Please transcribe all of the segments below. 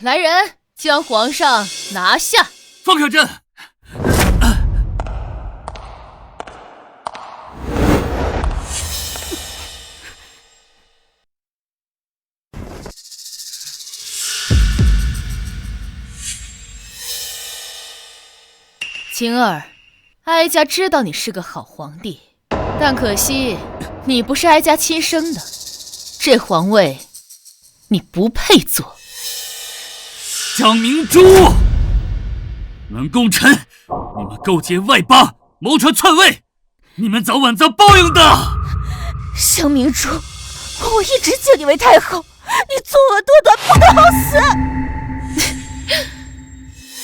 来人，将皇上拿下！放开朕！晴儿，哀家知道你是个好皇帝，但可惜你不是哀家亲生的，这皇位你不配坐。江明珠，南宫臣，你们勾结外邦，谋权篡位，你们早晚遭报应的。香明珠，我一直敬你为太后，你作恶多端，不得好死！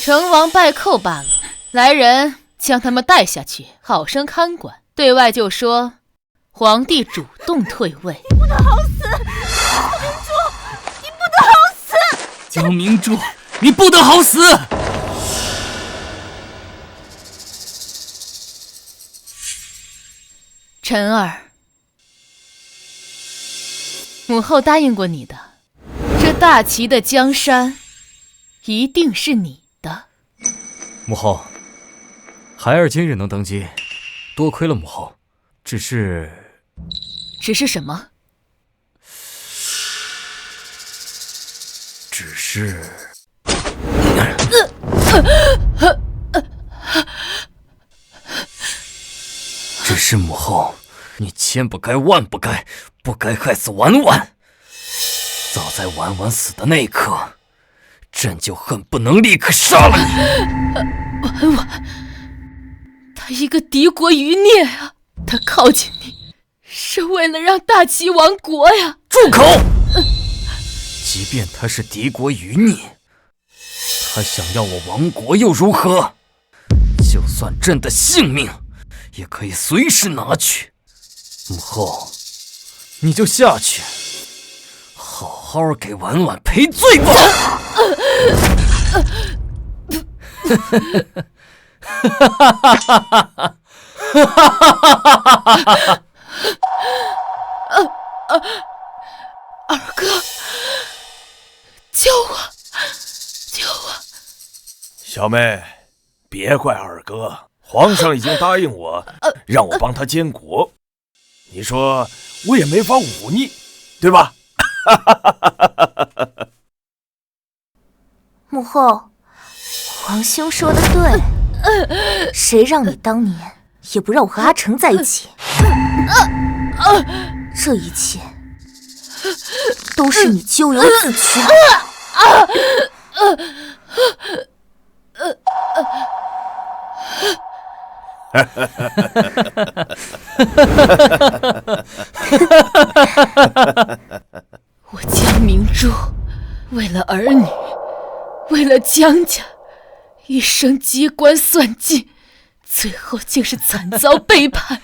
成王败寇罢了。来人，将他们带下去，好生看管。对外就说，皇帝主动退位。你不能好死，江明珠，你不得好死！江明珠，你不得好死！晨儿，母后答应过你的，这大齐的江山一定是你的。母后，孩儿今日能登基，多亏了母后。只是什么？只是母后，你千不该万不该，不该害死婉婉。早在婉婉死的那一刻，朕就恨不能立刻杀了你。婉婉，他一个敌国余孽啊！他靠近你，是为了让大齐亡国呀！住口！即便他是敌国余孽，他想要我亡国又如何？就算朕的性命，也可以随时拿去。母后，你就下去，好好给婉婉赔罪吧。二哥，救我！救我！小妹，别怪二哥，皇上已经答应我，让我帮他监国。你说我也没法忤逆，对吧？母后，皇兄说的对，谁让你当年也不让我和阿成在一起？这一切都是你咎由自取。我江明珠为了儿女，为了江家，一生机关算尽，最后竟是惨遭背叛，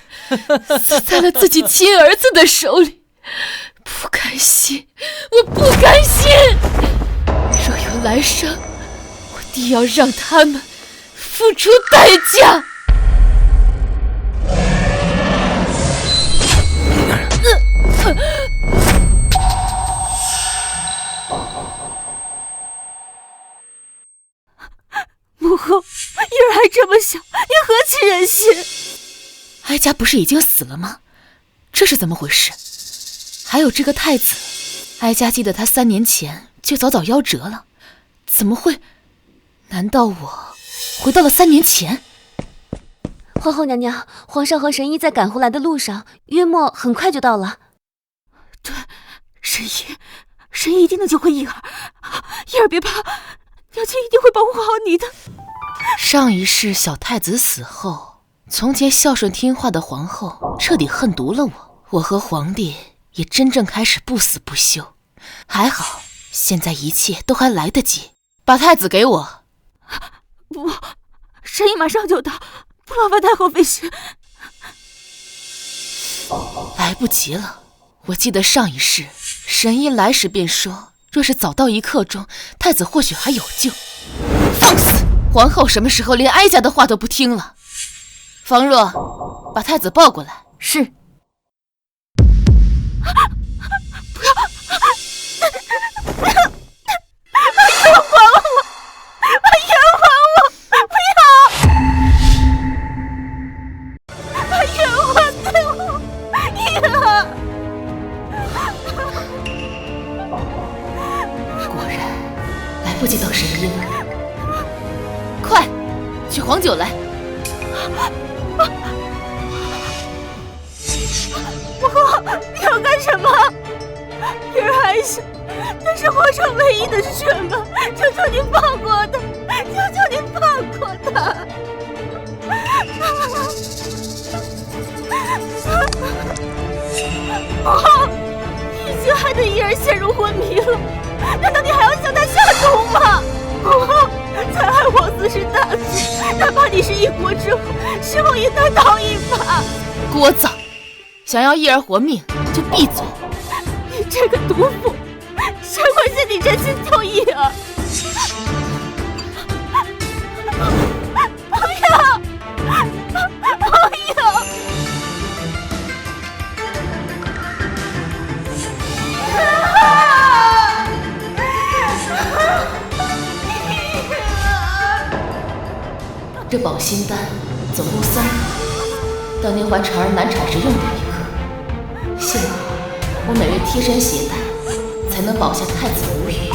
死在了自己亲儿子的手里。不甘心，我不甘心！若有来生，我定要让他们付出代价。母后，婴儿还这么小，你何其忍心？哀家不是已经死了吗？这是怎么回事？还有这个太子，哀家记得他3年前就早早夭折了，怎么会？难道我回到了3年前？皇后娘娘，皇上和神医在赶回来的路上，约莫很快就到了。对，神医一定能救回婴儿，婴儿别怕，娘亲一定会保护好你的。上一世小太子死后，从前孝顺听话的皇后彻底恨毒了我，我和皇帝也真正开始不死不休。还好，现在一切都还来得及。把太子给我。不，神医马上就到，不劳烦太后费心。来不及了，我记得上一世神医来时便说，若是早到1刻钟，太子或许还有救。放肆！皇后什么时候连哀家的话都不听了？方若，把太子抱过来。是。不要！不见到神医了。快，取黄酒来。母后，你要干什么？叶儿还小，那是皇上唯一的血脉，求求您放过他，求求您放过他。母后，你已经害得叶儿陷入昏迷了，难道你还要向他下毒吗？母后，残害皇子是大罪，哪怕你是一国之后，事后也难逃一罚。聒噪！想要叶儿活命，就闭嘴！你这个毒妇，谁会信你真心救叶儿？不要！不要！这保心丹总共3颗，当年还产儿难产时用的1颗。幸好我每月贴身携带，才能保下太子无虞。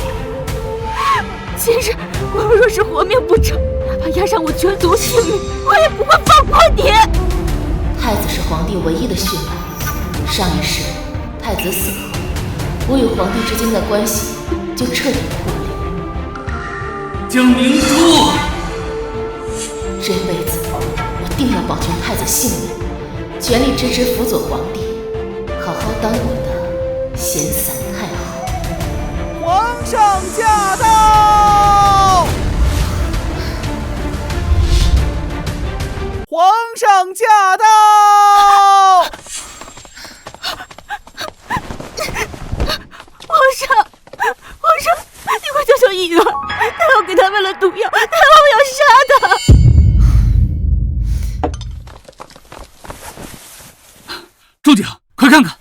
今日我若是活命不成，哪怕押上我全族性命，我也不会放过你。太子是皇帝唯一的血脉，上一世太子死后，我与皇帝之间的关系就彻底破裂。江明珠，这辈子我定要保全太子性命，全力支持辅佐皇帝，好好当我的闲散太后。皇上驾到！皇上驾到！皇上，你快救救叶儿！太后给他喂了毒药，太后要杀他！仲景，快看看！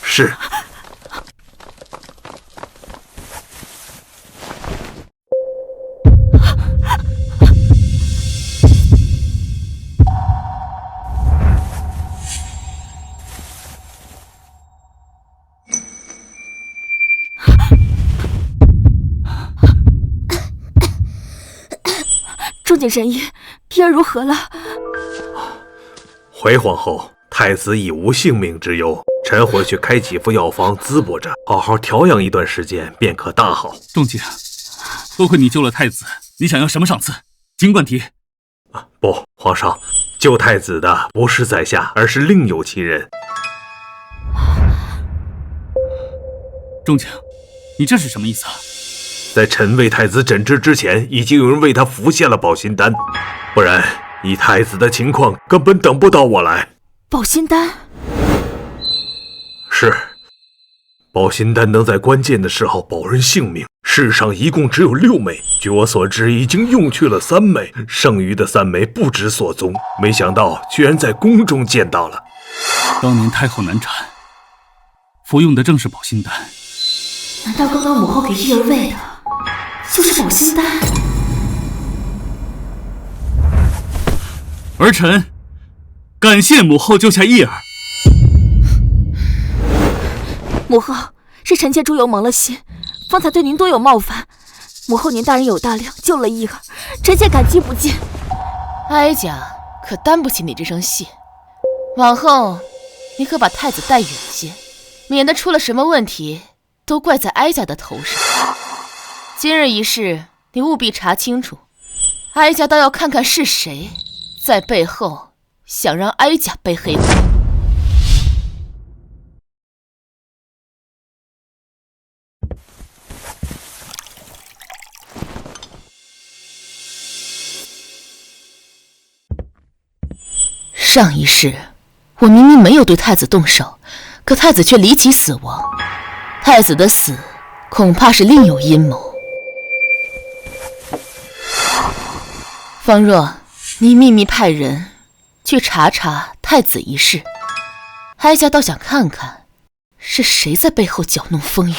是。仲景神医，叶儿如何了？回皇后，太子已无性命之忧，臣回去开几副药方滋补着，好好调养一段时间，便可大好。仲景，多亏你救了太子，你想要什么赏赐，尽管提。不，皇上，救太子的不是在下，而是另有其人。仲景，你这是什么意思啊？在臣为太子诊治之前，已经有人为他服下了保心丹，不然以太子的情况，根本等不到我来。保心丹是，保心丹能在关键的时候保人性命。世上一共只有6枚，据我所知，已经用去了3枚，剩余的3枚不知所踪。没想到居然在宫中见到了。当年太后难产，服用的正是保心丹。难道刚刚母后给叶儿喂的就是保心丹？儿臣感谢母后救下叶儿。母后，是臣妾朱由蒙了心，方才对您多有冒犯。母后您大人有大量，救了叶儿，臣妾感激不尽。哀家可担不起你这声谢，往后你可把太子带远些，免得出了什么问题都怪在哀家的头上。今日一事，你务必查清楚，哀家倒要看看是谁在背后想让哀家背黑锅。上一世，我明明没有对太子动手，可太子却离奇死亡。太子的死，恐怕是另有阴谋。方若，你秘密派人去查查太子一事，哀家倒想看看是谁在背后搅弄风云。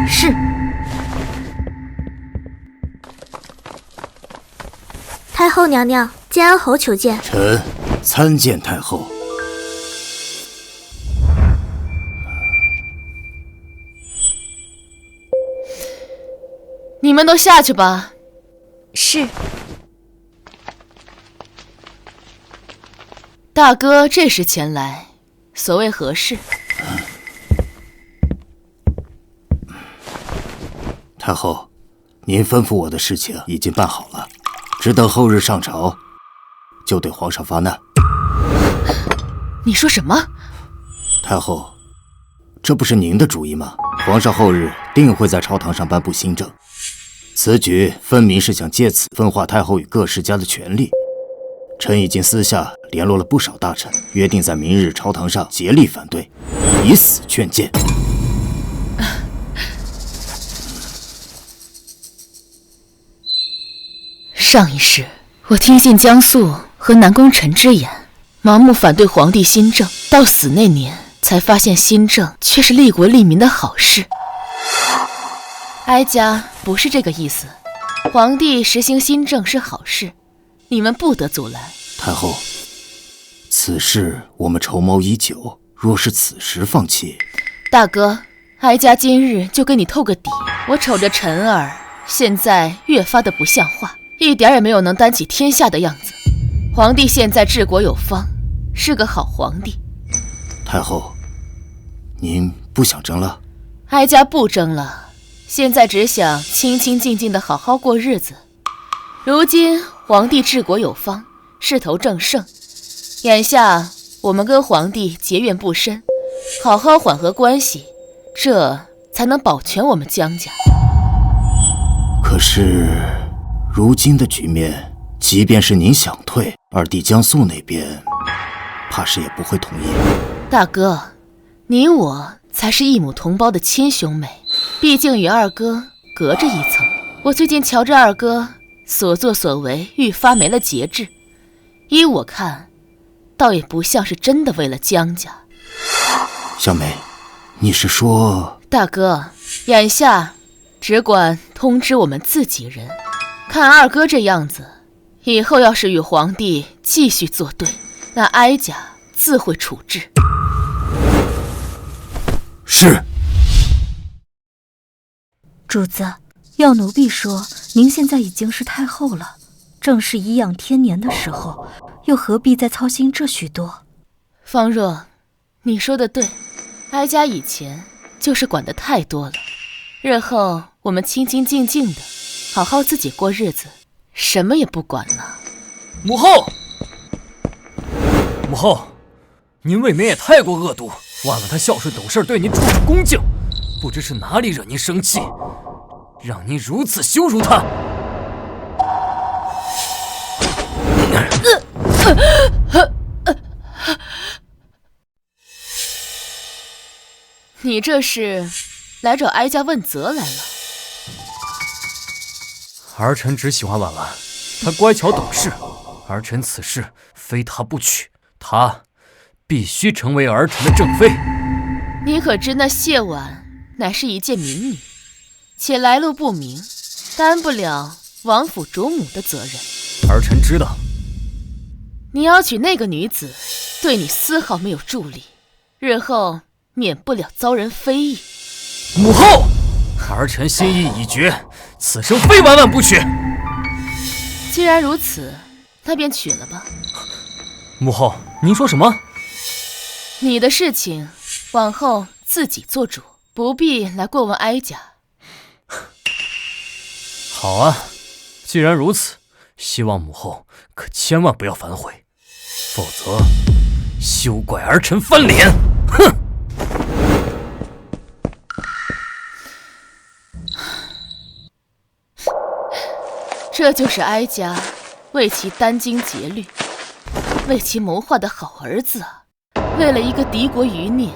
是。太后娘娘，建安侯求见。臣参见太后。你们都下去吧。是。大哥这时前来，所谓何事？太后，您吩咐我的事情已经办好了，只等后日上朝，就对皇上发难。你说什么？太后，这不是您的主意吗？皇上后日定会在朝堂上颁布新政，此举分明是想借此分化太后与各世家的权力。臣已经私下联络了不少大臣，约定在明日朝堂上竭力反对，以死劝谏。上一世，我听信江素和南宫臣之言，盲目反对皇帝新政，到死那年才发现新政却是利国利民的好事。哀家不是这个意思，皇帝实行新政是好事，你们不得阻拦。太后，此事我们筹谋已久，若是此时放弃……大哥，哀家今日就跟你透个底，我瞅着臣儿现在越发的不像话，一点也没有能担起天下的样子。皇帝现在治国有方，是个好皇帝。太后，您不想争了？哀家不争了，现在只想清清静静的好好过日子。如今皇帝治国有方，势头正盛，眼下我们跟皇帝结怨不深，好好缓和关系，这才能保全我们江家。可是如今的局面，即便是您想退，二弟江素那边怕是也不会同意。大哥，你我才是一母同胞的亲兄妹，毕竟与二哥隔着一层。我最近瞧着二哥所作所为愈发没了节制，依我看，倒也不像是真的为了江家。小梅，你是说……大哥，眼下只管通知我们自己人，看二哥这样子，以后要是与皇帝继续作对，那哀家自会处置。是。主子，要奴婢说，您现在已经是太后了，正是颐养天年的时候，又何必再操心这许多？方若，你说的对，哀家以前就是管得太多了，日后我们清清静静的，好好自己过日子，什么也不管了。母后，母后，您未免也太过恶毒。忘了他孝顺懂事，对您处处恭敬，不知是哪里惹您生气，让您如此羞辱他。你这是来找哀家问责来了？儿臣只喜欢婉婉，她乖巧懂事，儿臣此事非她不娶，她必须成为儿臣的正妃。你可知那谢婉乃是一介民女，且来路不明，担不了王府主母的责任。儿臣知道。你要娶那个女子，对你丝毫没有助力，日后免不了遭人非议。母后，儿臣心意已决，此生非婉婉不娶。既然如此，那便娶了吧。母后，您说什么？你的事情往后自己做主，不必来过问哀家。好啊，既然如此，希望母后可千万不要反悔，否则休怪儿臣翻脸。哼！这就是哀家为其殚精竭虑，为其谋划的好儿子啊！为了一个敌国余孽，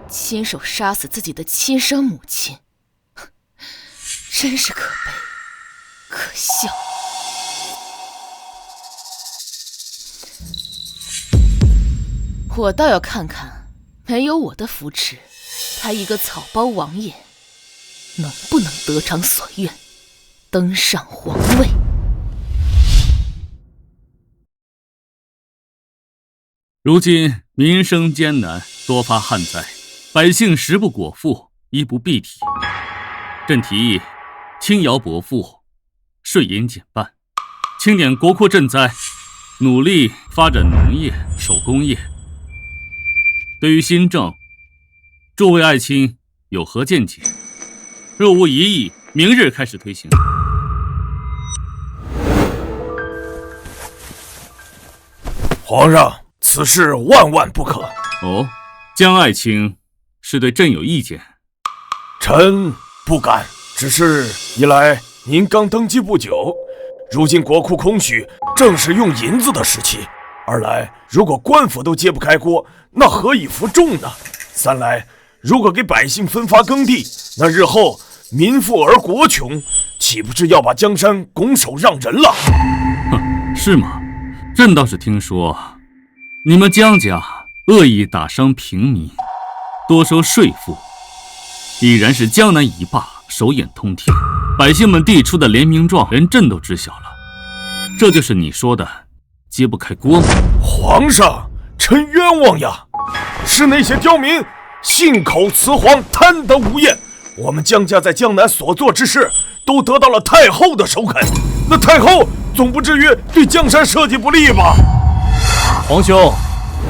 亲手杀死自己的亲生母亲，真是可悲可笑。我倒要看看，没有我的扶持，他一个草包王爷能不能得偿所愿，登上皇位。如今民生艰难，多发旱灾，百姓食不果腹，衣不蔽体。朕提议轻徭薄赋，税银减半，清点国库赈灾，努力发展农业、手工业。对于新政，诸位爱卿有何见解？若无异议，明日开始推行。皇上，此事万万不可。哦，江爱卿是对朕有意见？臣不敢，只是一来您刚登基不久，如今国库空虚，正是用银子的时期；二来，如果官府都揭不开锅，那何以服众呢？三来，如果给百姓分发耕地，那日后民富而国穷，岂不是要把江山拱手让人了？哼，是吗？朕倒是听说，你们江家恶意打伤平民，多收税赋，已然是江南一霸，手眼通天。百姓们递出的联名状，连朕都知晓了。这就是你说的揭不开锅吗？皇上，臣冤枉呀！是那些刁民信口雌黄，贪得无厌。我们江家在江南所做之事，都得到了太后的首肯。那太后总不至于对江山社稷不利吧？皇兄，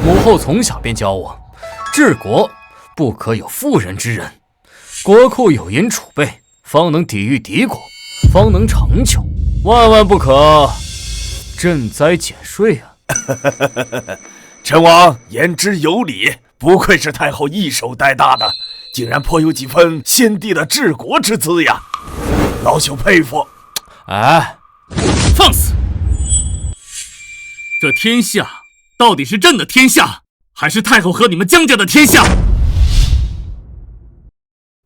母后从小便教我，治国不可有妇人之仁，国库有银储备，方能抵御敌国，方能长久，万万不可赈灾减税啊！臣王言之有理，不愧是太后一手带大的，竟然颇有几分先帝的治国之姿呀，老朽佩服。哎，放肆！这天下到底是朕的天下，还是太后和你们江家的天下？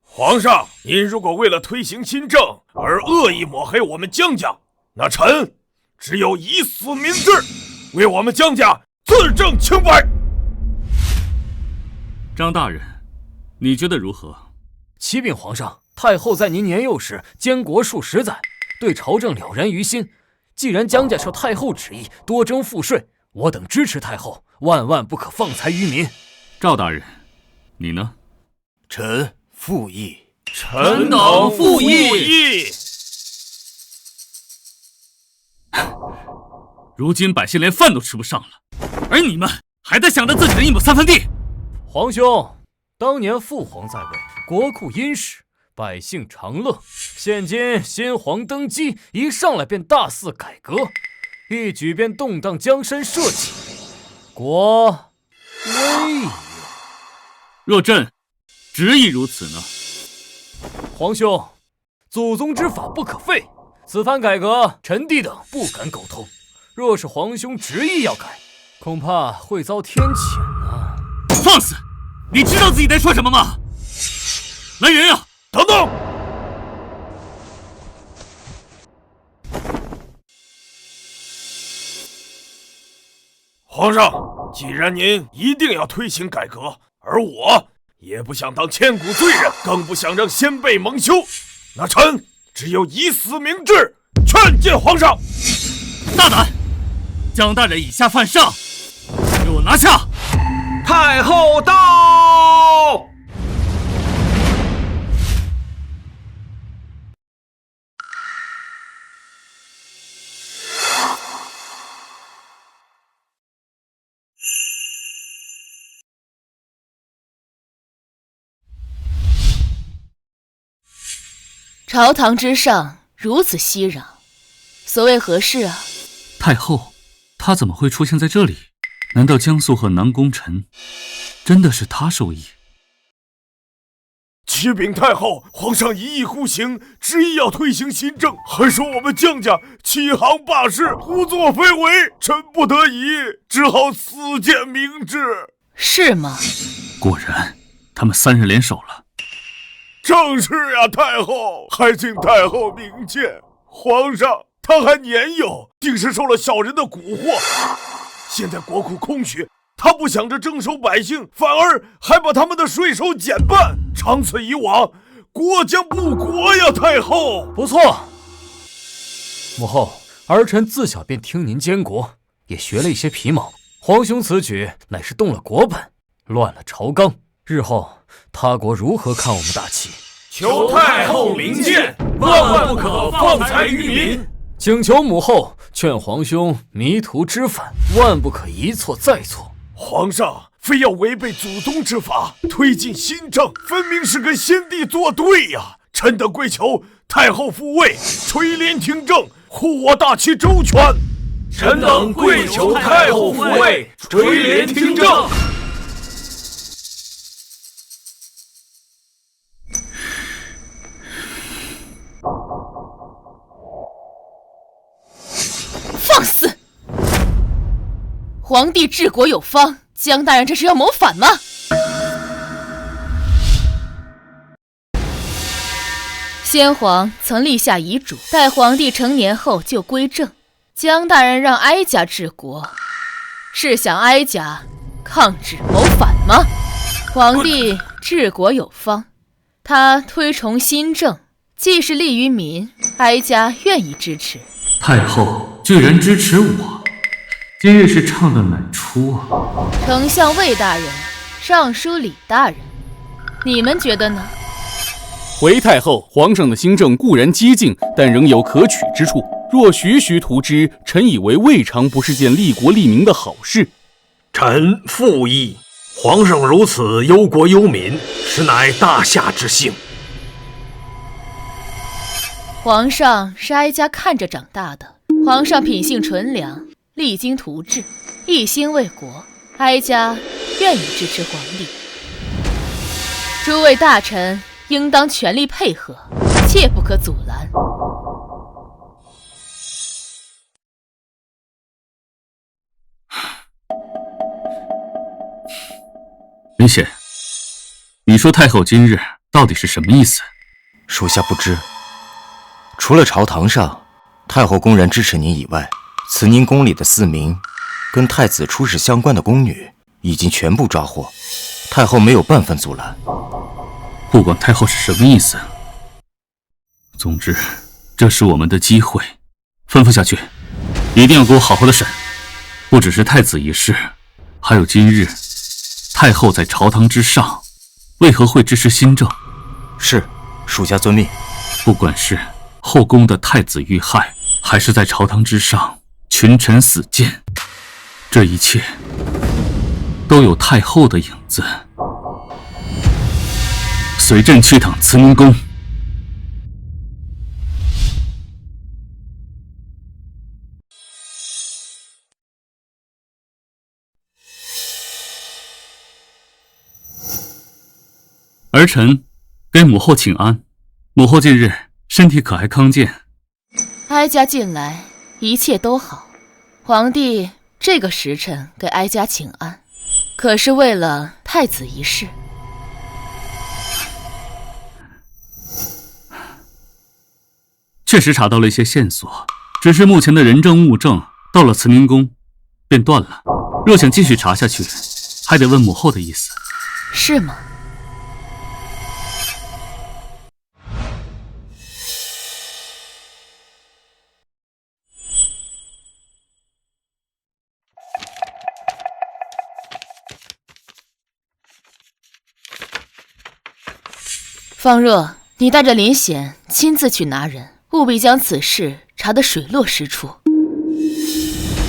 皇上，您如果为了推行新政而恶意抹黑我们江家，那臣只有以死明志，为我们江家自证清白。张大人，你觉得如何？启禀皇上，太后在您年幼时监国数10载，对朝政了然于心。既然江家受太后旨意多征赋税，我等支持太后，万万不可放财于民。赵大人，你呢？臣附议。臣等附议。如今百姓连饭都吃不上了，而你们还在想着自己的1亩3分地。皇兄，当年父皇在位，国库殷实，百姓常乐。现今新皇登基，一上来便大肆改革，一举便动荡江山社稷，国危也。若朕执意如此呢？皇兄，祖宗之法不可废，此番改革，臣弟等不敢苟同。若是皇兄执意要改，恐怕会遭天谴啊！放肆！你知道自己在说什么吗？来人啊！等等！皇上，既然您一定要推行改革，而我也不想当千古罪人，更不想让先辈蒙羞，那臣只有以死明志，劝谏皇上。大胆！江大人以下犯上，给我拿下！太后到！朝堂之上如此熙攘，所谓何事啊？太后，她怎么会出现在这里？难道江素和南宫臣真的是她授意？启禀太后，皇上一意孤行，执意要推行新政，还说我们江家欺行霸市，胡作非为，臣不得已只好私谏明志。是吗？果然，他们3人联手了。正是呀，太后，还请太后明鉴。皇上他还年幼，定是受了小人的蛊惑。现在国库空虚，他不想着征收百姓，反而还把他们的税收减半。长此以往，国将不国呀！太后，不错。母后，儿臣自小便听您监国，也学了一些皮毛。皇兄此举乃是动了国本，乱了朝纲，日后他国如何看我们大齐？求太后明鉴，万万不可放财于民。请求母后劝皇兄迷途知返，万不可一错再错。皇上非要违背祖宗之法，推进新政，分明是跟先帝作对呀！臣等跪求太后复位，垂帘听政，护我大齐周全。臣等跪求太后复位，垂帘听政。放肆！皇帝治国有方，江大人这是要谋反吗？先皇曾立下遗嘱，待皇帝成年后就归政。江大人让哀家治国，是想哀家抗旨谋反吗？皇帝治国有方，他推崇新政，既是利于民，哀家愿意支持。太后居然支持我，今日是唱的哪出啊？丞相魏大人，尚书李大人，你们觉得呢？回太后，皇上的新政固然激进，但仍有可取之处。若徐徐图之，臣以为未尝不是件利国利民的好事。臣附议。皇上如此忧国忧民，实乃大夏之幸。皇上是哀家看着长大的，皇上品性纯良，励精图治，一心为国，哀家愿意支持皇帝。诸位大臣应当全力配合，切不可阻拦。林显，你说太后今日到底是什么意思？属下不知。除了朝堂上太后公然支持您以外，慈宁宫里的4名跟太子出使相关的宫女已经全部抓获，太后没有半分阻拦。不管太后是什么意思，总之这是我们的机会，吩咐下去，一定要给我好好的审。不只是太子一事，还有今日太后在朝堂之上，为何会支持新政？是，属下遵命。不管是后宫的太子遇害，还是在朝堂之上群臣死谏，这一切都有太后的影子。随朕去趟慈宁宫。儿臣给母后请安，母后近日身体可还康健？哀家近来一切都好，皇帝这个时辰给哀家请安，可是为了太子一事。确实查到了一些线索，只是目前的人证物证到了慈宁宫便断了。若想继续查下去，还得问母后的意思。是吗？方若，你带着林显亲自去拿人，务必将此事查得水落石出。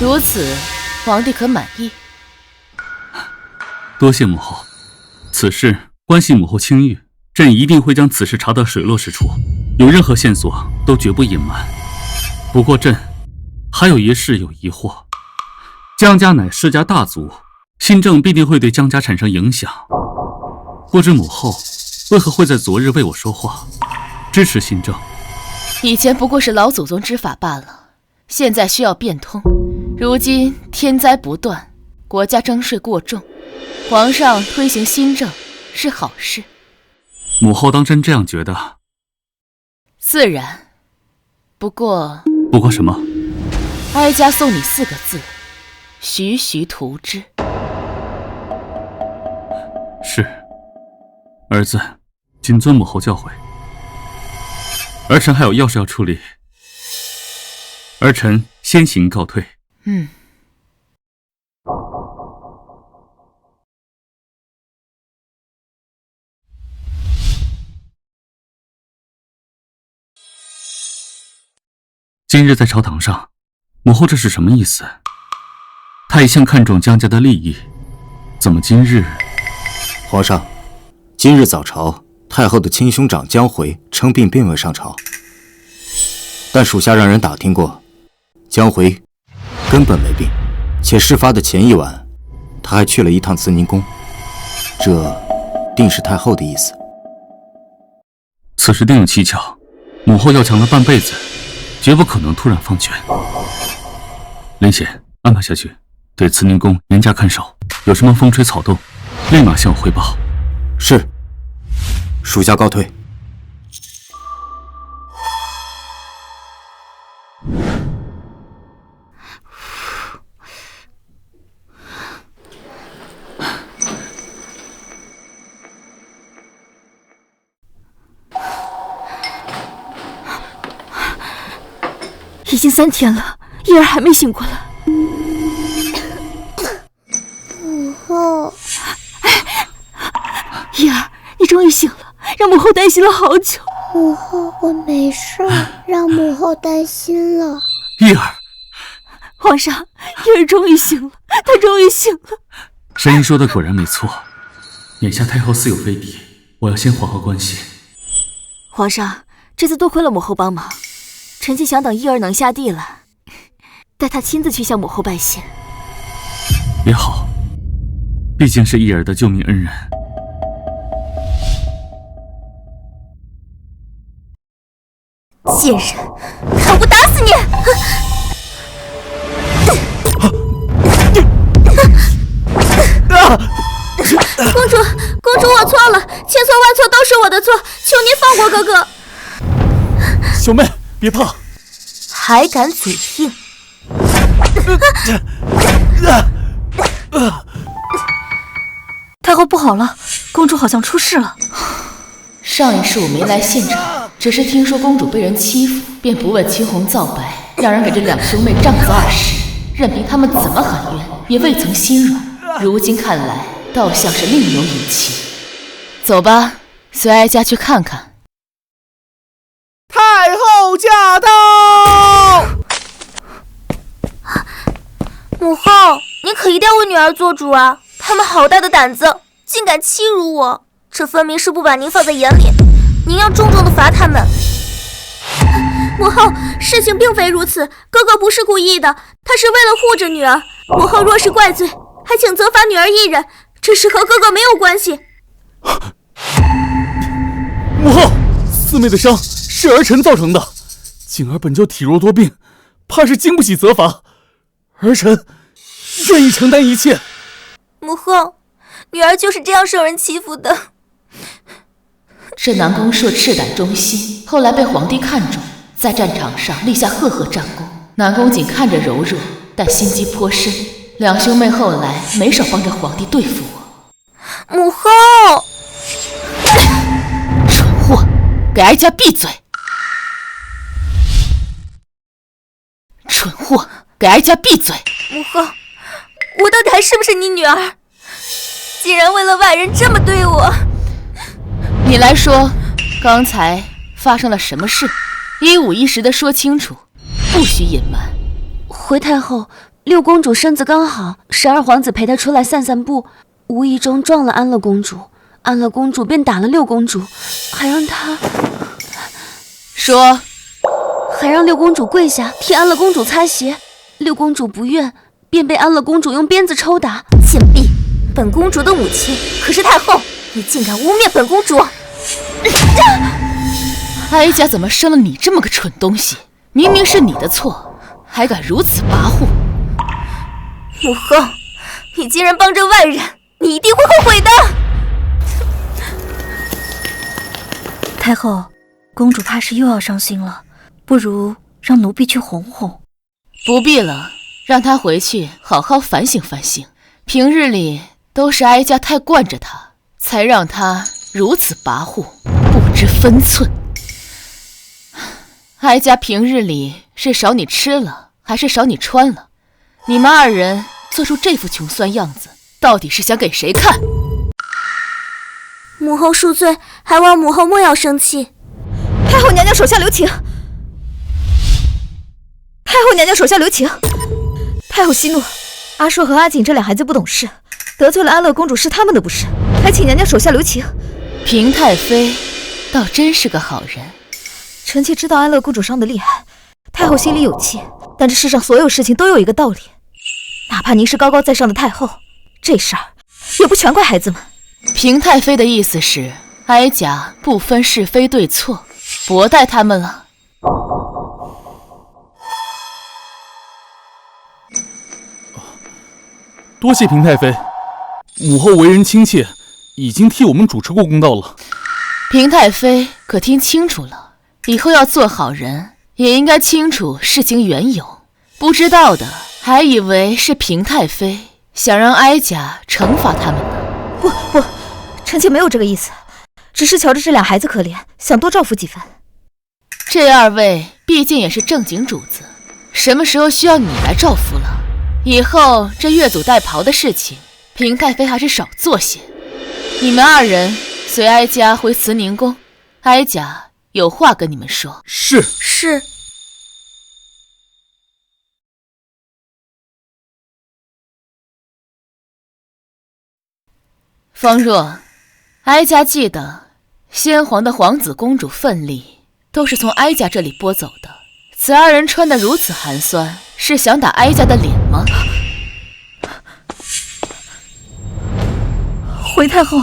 如此，皇帝可满意？多谢母后，此事关系母后清誉，朕一定会将此事查得水落石出，有任何线索都绝不隐瞒。不过朕还有一事有疑惑，江家乃世家大族，新政必定会对江家产生影响，不知母后为何会在昨日为我说话，支持新政？以前不过是老祖宗之法罢了，现在需要变通。如今天灾不断，国家征税过重，皇上推行新政是好事。母后当真这样觉得？自然。不过什么？哀家送你4个字：徐徐图之。是，儿子谨遵母后教诲。儿臣还有要事要处理，儿臣先行告退。今日在朝堂上，母后这是什么意思？她一向看重江家的利益，怎么今日……皇上，今日早朝，太后的亲兄长江回称病并未上朝，但属下让人打听过，江回根本没病，且事发的前一晚，他还去了一趟慈宁宫，这定是太后的意思。此事定有蹊跷，母后要强了半辈子，绝不可能突然放权。林显，安排下去，对慈宁宫严加看守，有什么风吹草动，立马向我汇报。是，属下告退。已经3天了，叶儿还没醒过来。母后，叶儿，你终于醒了，让母后担心了好久。母后，我没事，让母后担心了。叶儿，皇上，叶儿终于醒了，她终于醒了。神医说的果然没错，眼下太后似有非敌，我要先缓和关系。皇上，这次多亏了母后帮忙。臣妾想等叶儿能下地了，带她亲自去向母后拜谢。也好，毕竟是叶儿的救命恩人。贱人，看我不打死你！公主，我错了，千错万错都是我的错，求您放过哥哥。小妹，别怕。还敢嘴硬！太后不好了，公主好像出事了。上一世我没来现场，只是听说公主被人欺负，便不问青红皂白，让人给这2兄妹杖责20，任凭他们怎么喊冤，也未曾心软。如今看来，倒像是另有隐情。走吧，随哀家去看看。太后驾到！母后，您可一定要为女儿做主啊！他们好大的胆子，竟敢欺辱我，这分明是不把您放在眼里。您要重重的罚他们。母后，事情并非如此，哥哥不是故意的，他是为了护着女儿。母后若是怪罪，还请责罚女儿一人，这事和哥哥没有关系。母后，四妹的伤是儿臣造成的，景儿本就体弱多病，怕是经不起责罚，儿臣愿意承担一切。母后，女儿就是这样受人欺负的。这南宫硕赤胆忠心，后来被皇帝看中，在战场上立下赫赫战功。南宫瑾看着柔弱，但心机颇深，2兄妹后来没少帮着皇帝对付我。母后，蠢货，给哀家闭嘴！蠢货，给哀家闭嘴！母后，我到底还是不是你女儿？竟然为了外人这么对我！你来说，刚才发生了什么事？一五一十的说清楚，不许隐瞒。回太后，六公主身子刚好，12皇子陪她出来散散步，无意中撞了安乐公主，安乐公主便打了六公主，还让六公主跪下替安乐公主擦鞋，六公主不愿，便被安乐公主用鞭子抽打。贱婢，本公主的母亲可是太后，你竟敢污蔑本公主！哀家怎么生了你这么个蠢东西？明明是你的错，还敢如此跋扈！母后，你竟然帮着外人，你一定会后悔的！太后，公主怕是又要伤心了，不如让奴婢去哄哄。不必了，让她回去好好反省反省。平日里都是哀家太惯着她，才让她如此跋扈，不知分寸。哀家平日里是少你吃了，还是少你穿了？你们2人做出这副穷酸样子，到底是想给谁看？母后恕罪，还望母后莫要生气。太后娘娘手下留情。后娘娘手下留情。太后息怒，阿硕和阿锦这俩孩子不懂事，得罪了安乐公主是他们的不是，还请娘娘手下留情。平太妃倒真是个好人。臣妾知道安乐公主伤得厉害，太后心里有气，但这世上所有事情都有一个道理，哪怕您是高高在上的太后，这事儿也不全怪孩子们。平太妃的意思是，哀家不分是非对错，薄待他们了。多谢平太妃，母后为人亲切，已经替我们主持过公道了。平太妃可听清楚了，以后要做好人，也应该清楚事情缘由。不知道的还以为是平太妃想让哀家惩罚他们呢。不，臣妾没有这个意思，只是瞧着这俩孩子可怜，想多照顾几分。这二位毕竟也是正经主子，什么时候需要你来照拂了？以后这越俎代庖的事情，平太妃还是少做些。你们二人随哀家回慈宁宫，哀家有话跟你们说。是。方若，哀家记得先皇的皇子公主奋力都是从哀家这里拨走的，此二人穿得如此寒酸，是想打哀家的脸吗？回太后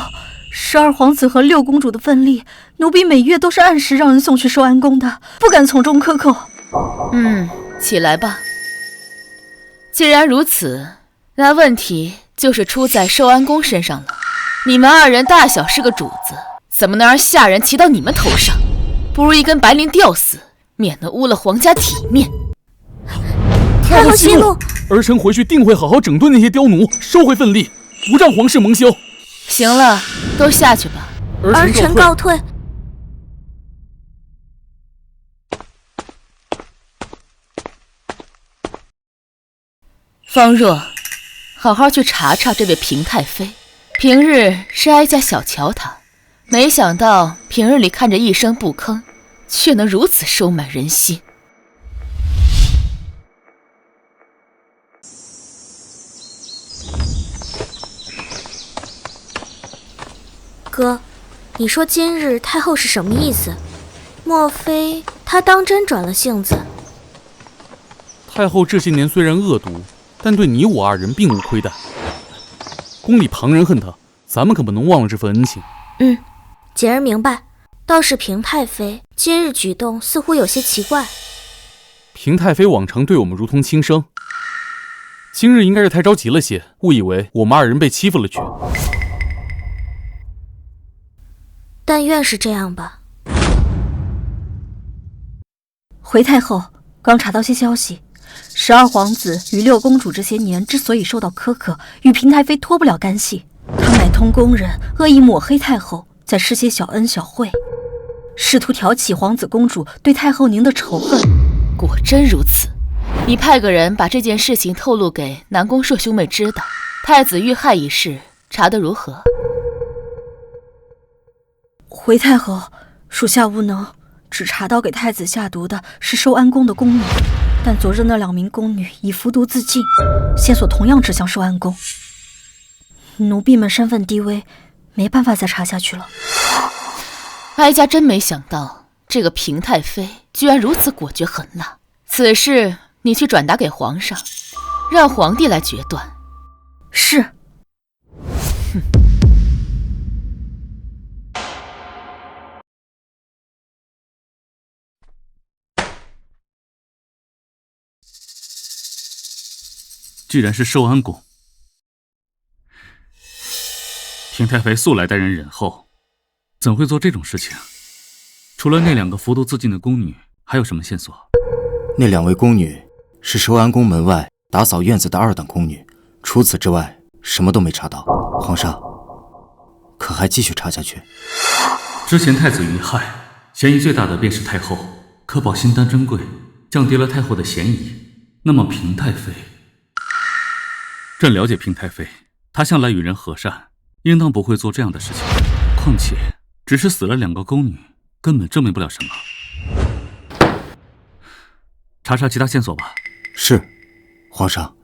，12皇子和6公主的份例，奴婢每月都是按时让人送去寿安宫的，不敢从中克扣。起来吧。既然如此，那问题就是出在寿安宫身上了。你们二人大小是个主子，怎么能让下人骑到你们头上？不如一根白绫吊死，免得污了皇家体面。太后息怒，儿臣回去定会好好整顿那些刁奴，收回份例，不让皇室蒙羞。行了，都下去吧。儿臣告退。方若，好好去查查这位平太妃。平日是哀家小瞧她，没想到平日里看着一声不吭，却能如此收买人心。哥，你说今日太后是什么意思？莫非她当真转了性子？太后这些年虽然恶毒，但对你我二人并无亏待。宫里旁人恨她，咱们可不能忘了这份恩情。姐儿明白。倒是平太妃今日举动似乎有些奇怪。平太妃往常对我们如同亲生，今日应该是太着急了些，误以为我们二人被欺负了去。但愿是这样吧。回太后，刚查到些消息，12皇子与6公主这些年之所以受到苛刻，与平太妃脱不了干系。他买通宫人，恶意抹黑太后，再施些小恩小惠，试图挑起皇子公主对太后您的仇恨。果真如此，你派个人把这件事情透露给南宫硕兄妹知道。太子遇害一事查得如何？回太后，属下无能，只查到给太子下毒的是寿安宫的宫女，但昨日那2名宫女已服毒自尽，线索同样指向寿安宫。奴婢们身份低微，没办法再查下去了。哀家真没想到，这个平太妃居然如此果决狠辣。此事你去转达给皇上，让皇帝来决断。是。居然是寿安宫。平太妃素来待人仁厚，怎会做这种事情？除了那2个服毒自尽的宫女，还有什么线索？那2位宫女是寿安宫门外打扫院子的2等宫女，除此之外什么都没查到。皇上，可还继续查下去？之前太子遇害，嫌疑最大的便是太后，可宝心丹珍贵，降低了太后的嫌疑。那么平太妃，朕了解平太妃，她向来与人和善，应当不会做这样的事情。况且只是死了2个宫女，根本证明不了什么。查查其他线索吧。是，皇上。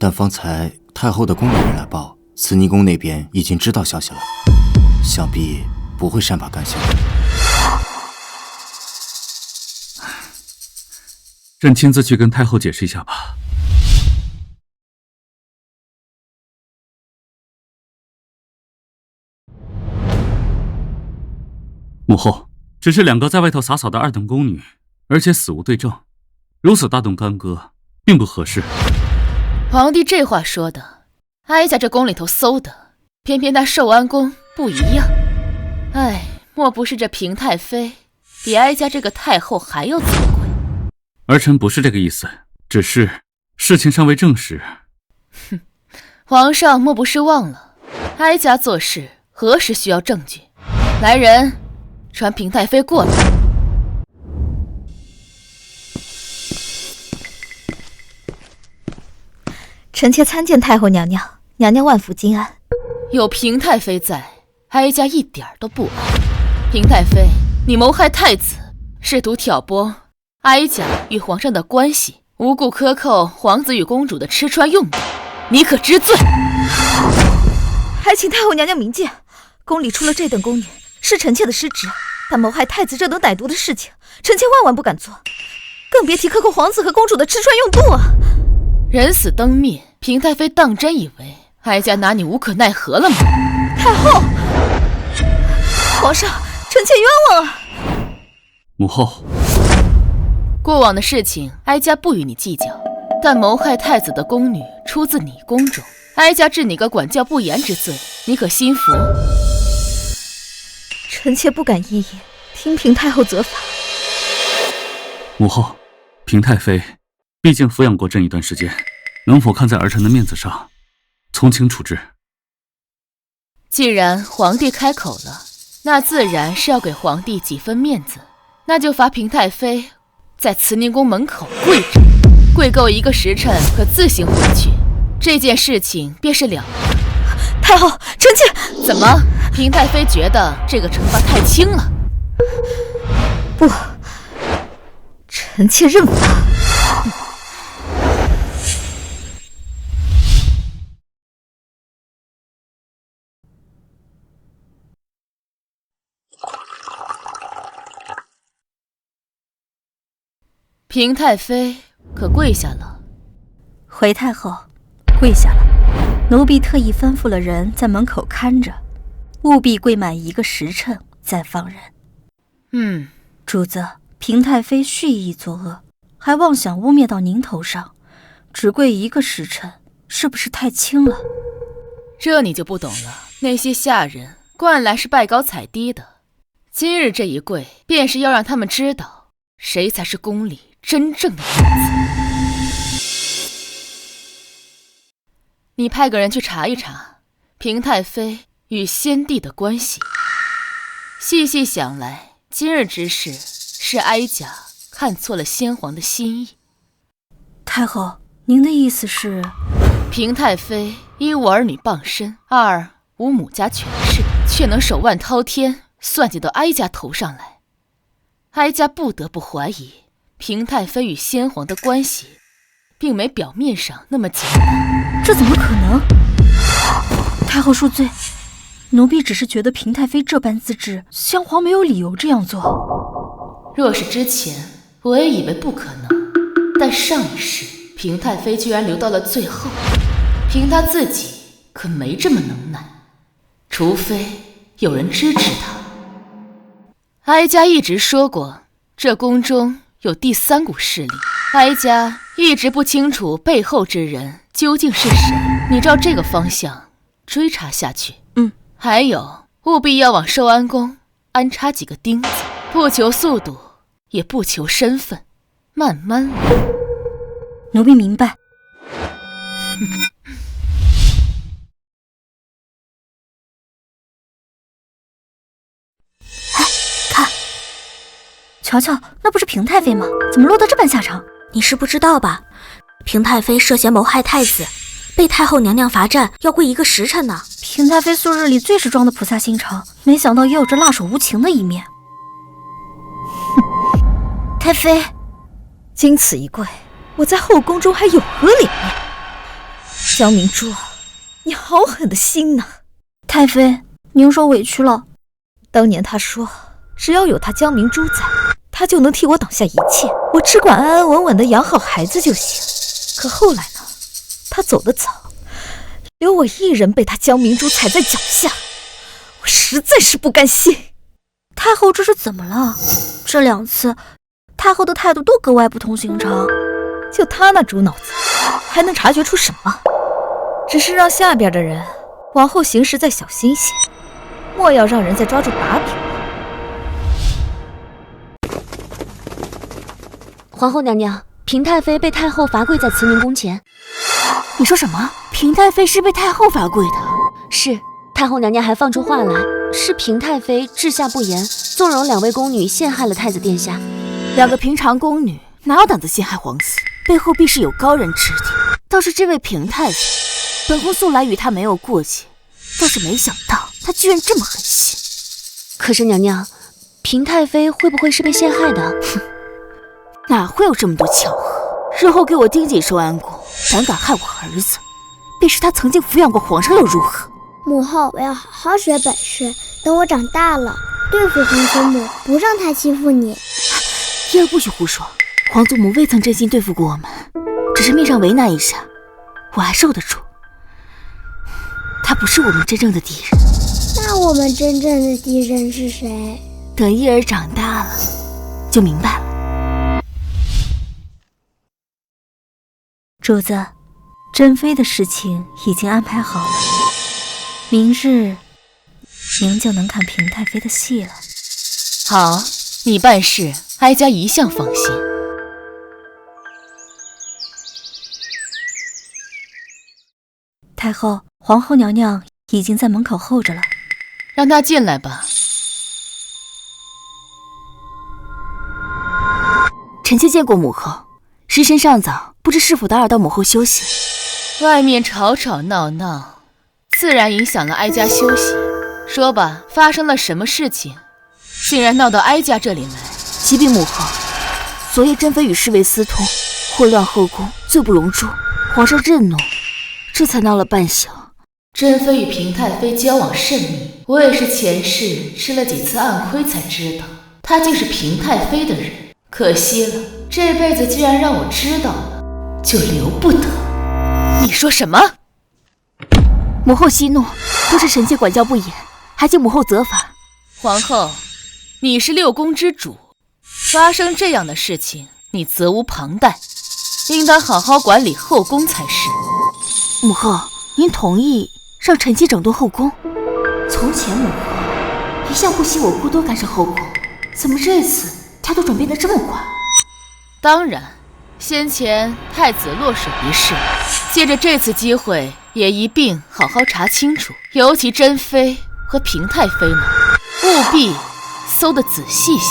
但方才太后的宫里人来报，慈宁宫那边已经知道消息了，想必不会善罢甘休。朕亲自去跟太后解释一下吧。母后，只是2个在外头洒扫的2等宫女，而且死无对证，如此大动干戈，并不合适。皇帝这话说的，哀家这宫里头搜的，偏偏那寿安宫不一样。哎，莫不是这平太妃比哀家这个太后还要尊贵？儿臣不是这个意思，只是事情尚未证实。哼，皇上莫不是忘了，哀家做事何时需要证据？来人，传平太妃过来。臣妾参见太后娘娘，娘娘万福金安。有平太妃在，哀家一点都不安。平太妃，你谋害太子，试图挑拨哀家与皇上的关系，无故克扣皇子与公主的吃穿用度，你可知罪？还请太后娘娘明鉴，宫里出了这等宫女，是臣妾的失职，但谋害太子这等歹毒的事情，臣妾万万不敢做，更别提克扣皇子和公主的吃穿用度啊！人死灯灭，平太妃当真以为哀家拿你无可奈何了吗？太后，皇上，臣妾冤枉啊！母后，过往的事情，哀家不与你计较，但谋害太子的宫女出自你宫中，哀家治你个管教不严之罪，你可心服？臣妾不敢异议，听平太后责罚。母后，平太妃毕竟抚养过朕一段时间，能否看在儿臣的面子上，从轻处置？既然皇帝开口了，那自然是要给皇帝几分面子，那就罚平太妃在慈宁宫门口跪着，跪够1个时辰，可自行回去。这件事情便是了了。太后，臣妾怎么？平太妃觉得这个惩罚太轻了？不，臣妾认罚。平太妃可跪下了？回太后，跪下了。奴婢特意吩咐了人在门口看着，务必跪满1个时辰再放人。主子，平太妃蓄意作恶，还妄想污蔑到您头上，只跪1个时辰，是不是太轻了？这你就不懂了。那些下人惯来是拜高踩低的，今日这一跪，便是要让他们知道谁才是宫里真正的天子。你派个人去查一查平太妃与先帝的关系。细细想来，今日之事是哀家看错了先皇的心意。太后，您的意思是？平太妃一无儿女傍身，二无母家权势，却能手腕滔天，算计到哀家头上来。哀家不得不怀疑平太妃与先皇的关系并没表面上那么简单。这怎么可能？太后恕罪，奴婢只是觉得平太妃这般资质，先皇没有理由这样做。若是之前，我也以为不可能，但上一世平太妃居然留到了最后，凭她自己可没这么能耐，除非有人支持她。哀家一直说过，这宫中有第3股势力，哀家一直不清楚背后之人究竟是谁，你照这个方向追查下去。还有，务必要往寿安宫安插几个钉子，不求速度，也不求身份，慢慢来。奴婢明白。看，瞧瞧，那不是平太妃吗？怎么落得这般下场？你是不知道吧？平太妃涉嫌谋害太子，被太后娘娘罚站，要跪1个时辰呢。平太妃素日里最是装的菩萨心肠，没想到也有着辣手无情的一面。太妃，经此一跪，我在后宫中还有何脸面？江明珠，你好狠的心呐！太妃，您受委屈了。当年他说，只要有他江明珠在，他就能替我挡下一切，我只管安安稳稳的养好孩子就行。可后来呢？他走得早，留我一人被他江明珠踩在脚下，我实在是不甘心。太后这是怎么了？这2次，太后的态度都格外不同寻常。就他那猪脑子，还能察觉出什么？只是让下边的人往后行事再小心些，莫要让人再抓住把柄。皇后娘娘，平太妃被太后罚跪在慈宁宫前。你说什么？平太妃是被太后罚跪的？是，太后娘娘还放出话来，是平太妃治下不严，纵容2位宫女陷害了太子殿下。 2个平常宫女哪有胆子陷害皇子？背后必是有高人指点。倒是这位平太妃，本宫素来与她没有过节，倒是没想到她居然这么狠心。可是娘娘，平太妃会不会是被陷害的？哼，哪会有这么多巧合？日后给我盯紧寿安宫，胆敢害我儿子，便是他曾经抚养过皇上又如何？母后，我要好好学本事，等我长大了对付皇祖母，不让他欺负你。叶儿不许胡说，皇祖母未曾真心对付过我们，只是面上为难一下，我还受得住。他不是我们真正的敌人。那我们真正的敌人是谁？等叶儿长大了，就明白了。主子，珍妃的事情已经安排好了，明日您就能看平太妃的戏了。好，你办事，哀家一向放心。太后，皇后娘娘已经在门口候着了，让她进来吧。臣妾见过母后，时辰尚早，不知是否打扰到母后休息？外面吵吵闹闹，自然影响了哀家休息。说吧，发生了什么事情，竟然闹到哀家这里来？启禀母后，昨夜珍妃与侍卫私通，祸乱后宫，罪不容诛。皇上震怒，这才闹了半宿。珍妃与平太妃交往甚密，我也是前世吃了几次暗亏才知道，她竟是平太妃的人。可惜了，这辈子既然让我知道了，就留不得。你说什么？母后息怒，都是臣妾管教不严，还请母后责罚。皇后，你是6宫之主，发生这样的事情，你责无旁贷，应当好好管理后宫才是。母后，您同意让臣妾整顿后宫？从前母后一向不喜我过多干涉后宫，怎么这次态度转变得这么快？当然，先前太子落水一事，借着这次机会也一并好好查清楚，尤其珍妃和平太妃呢，务必搜得仔细些。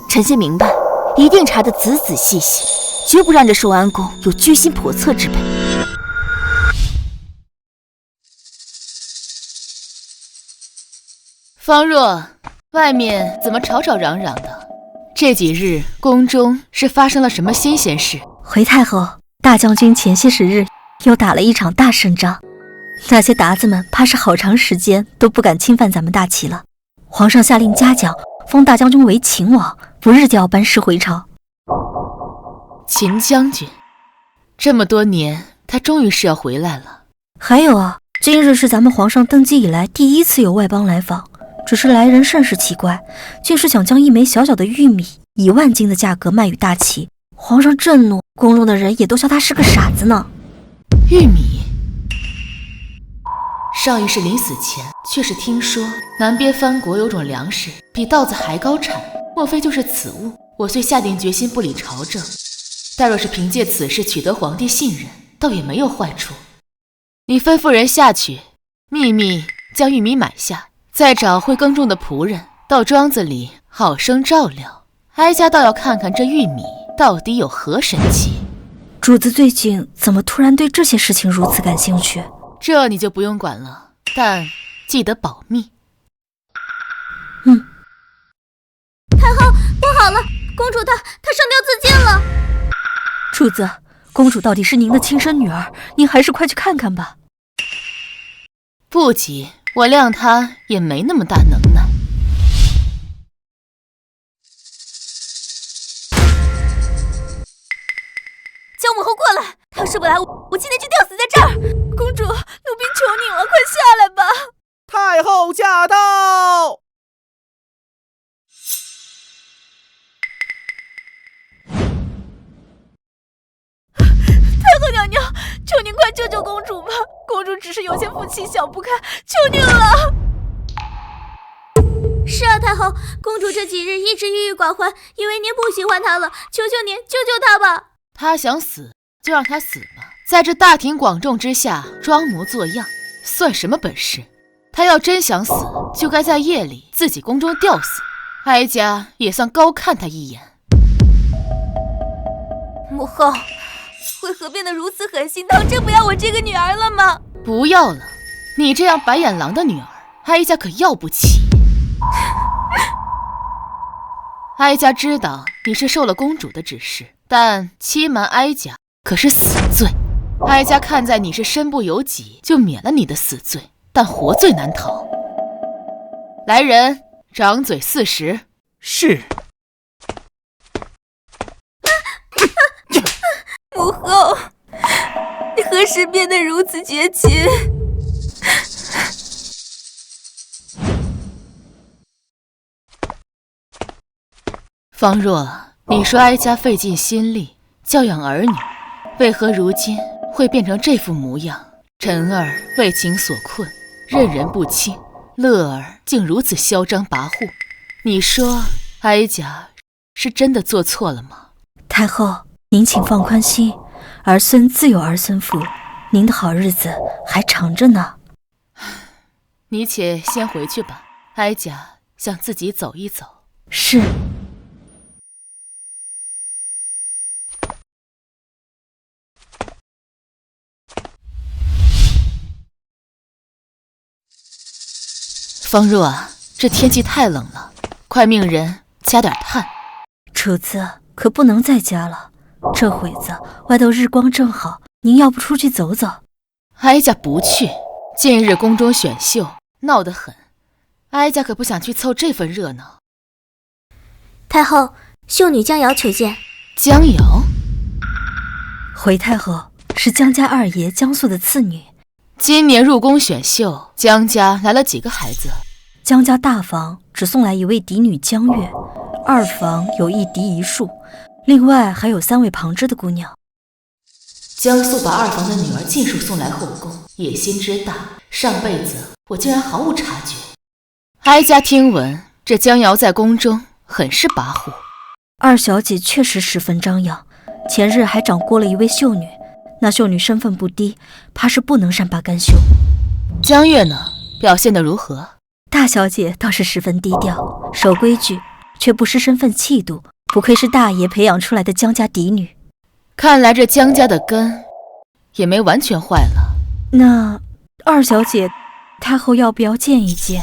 臣妾明白，一定查得仔仔细细，绝不让这寿安宫有居心叵测之辈。方若，外面怎么吵吵嚷嚷的？这几日宫中是发生了什么新鲜事？回太后，大将军前些时日又打了一场大胜仗，那些鞑子们怕是好长时间都不敢侵犯咱们大齐了。皇上下令嘉奖，封大将军为秦王，不日就要班师回朝。秦将军，这么多年，他终于是要回来了。还有啊，今日是咱们皇上登基以来第1次有外邦来访。只是来人甚是奇怪，竟是想将一枚小小的玉米以1万斤的价格卖与大齐。皇上震怒，宫中的人也都笑他是个傻子呢。玉米，少义士临死前却是听说南边藩国有种粮食比稻子还高产，莫非就是此物？我虽下定决心不理朝政，但若是凭借此事取得皇帝信任，倒也没有坏处。你吩咐人下去，秘密将玉米买下，再找会耕种的仆人到庄子里好生照料。哀家倒要看看这玉米到底有何神奇。主子最近怎么突然对这些事情如此感兴趣？这你就不用管了，但记得保密。太后，不好了，公主她上吊自尽了。主子，公主到底是您的亲生女儿，您还是快去看看吧。不急，我谅她也没那么大能耐。叫母后过来，她要是不来，我今天就吊死在这儿。公主，奴婢求你了，快下来吧！太后驾到！太后娘娘，求您快救救公主吧！公主只是有些负气，想不开，求您了。是啊，太后，公主这几日一直郁郁寡欢，以为您不喜欢她了，求求您救救她吧！她想死就让她死吧，在这大庭广众之下装模作样，算什么本事？她要真想死，就该在夜里自己宫中吊死，哀家也算高看她一眼。母后，为何变得如此狠心，当真不要我这个女儿了吗？不要了，你这样白眼狼的女儿，哀家可要不起。哀家知道你是受了公主的指示，但欺瞒哀家可是死罪。哀家看在你是身不由己，就免了你的死罪，但活罪难逃。来人，掌嘴40。是。母后，你何时变得如此绝情？方若，你说哀家费尽心力教养儿女，为何如今会变成这副模样？臣儿为情所困，任人不亲，乐儿竟如此嚣张跋扈，你说哀家是真的做错了吗？太后，您请放宽心，儿孙自有儿孙福，您的好日子还长着呢。你且先回去吧，哀家想自己走一走。是。方若啊，这天气太冷了，快命人加点炭。主子可不能再加了，这会子外头日光正好，您要不出去走走？哀家不去，近日宫中选秀闹得很，哀家可不想去凑这份热闹。太后，秀女江瑶求见。江瑶？回太后，是江家二爷江素的次女。今年入宫选秀，江家来了几个孩子？江家大房只送来一位嫡女江月，二房有一嫡一庶，另外还有3位旁支的姑娘。江素把二房的女儿尽数送来后宫，野心之大，上辈子我竟然毫无察觉。哀家听闻这江瑶在宫中很是跋扈。二小姐确实十分张扬，前日还掌掴了一位秀女，那秀女身份不低，怕是不能善罢甘休。江月呢？表现得如何？大小姐倒是十分低调，守规矩，却不失身份气度，不愧是大爷培养出来的江家嫡女。看来这江家的根也没完全坏了。那二小姐，太后要不要见一见？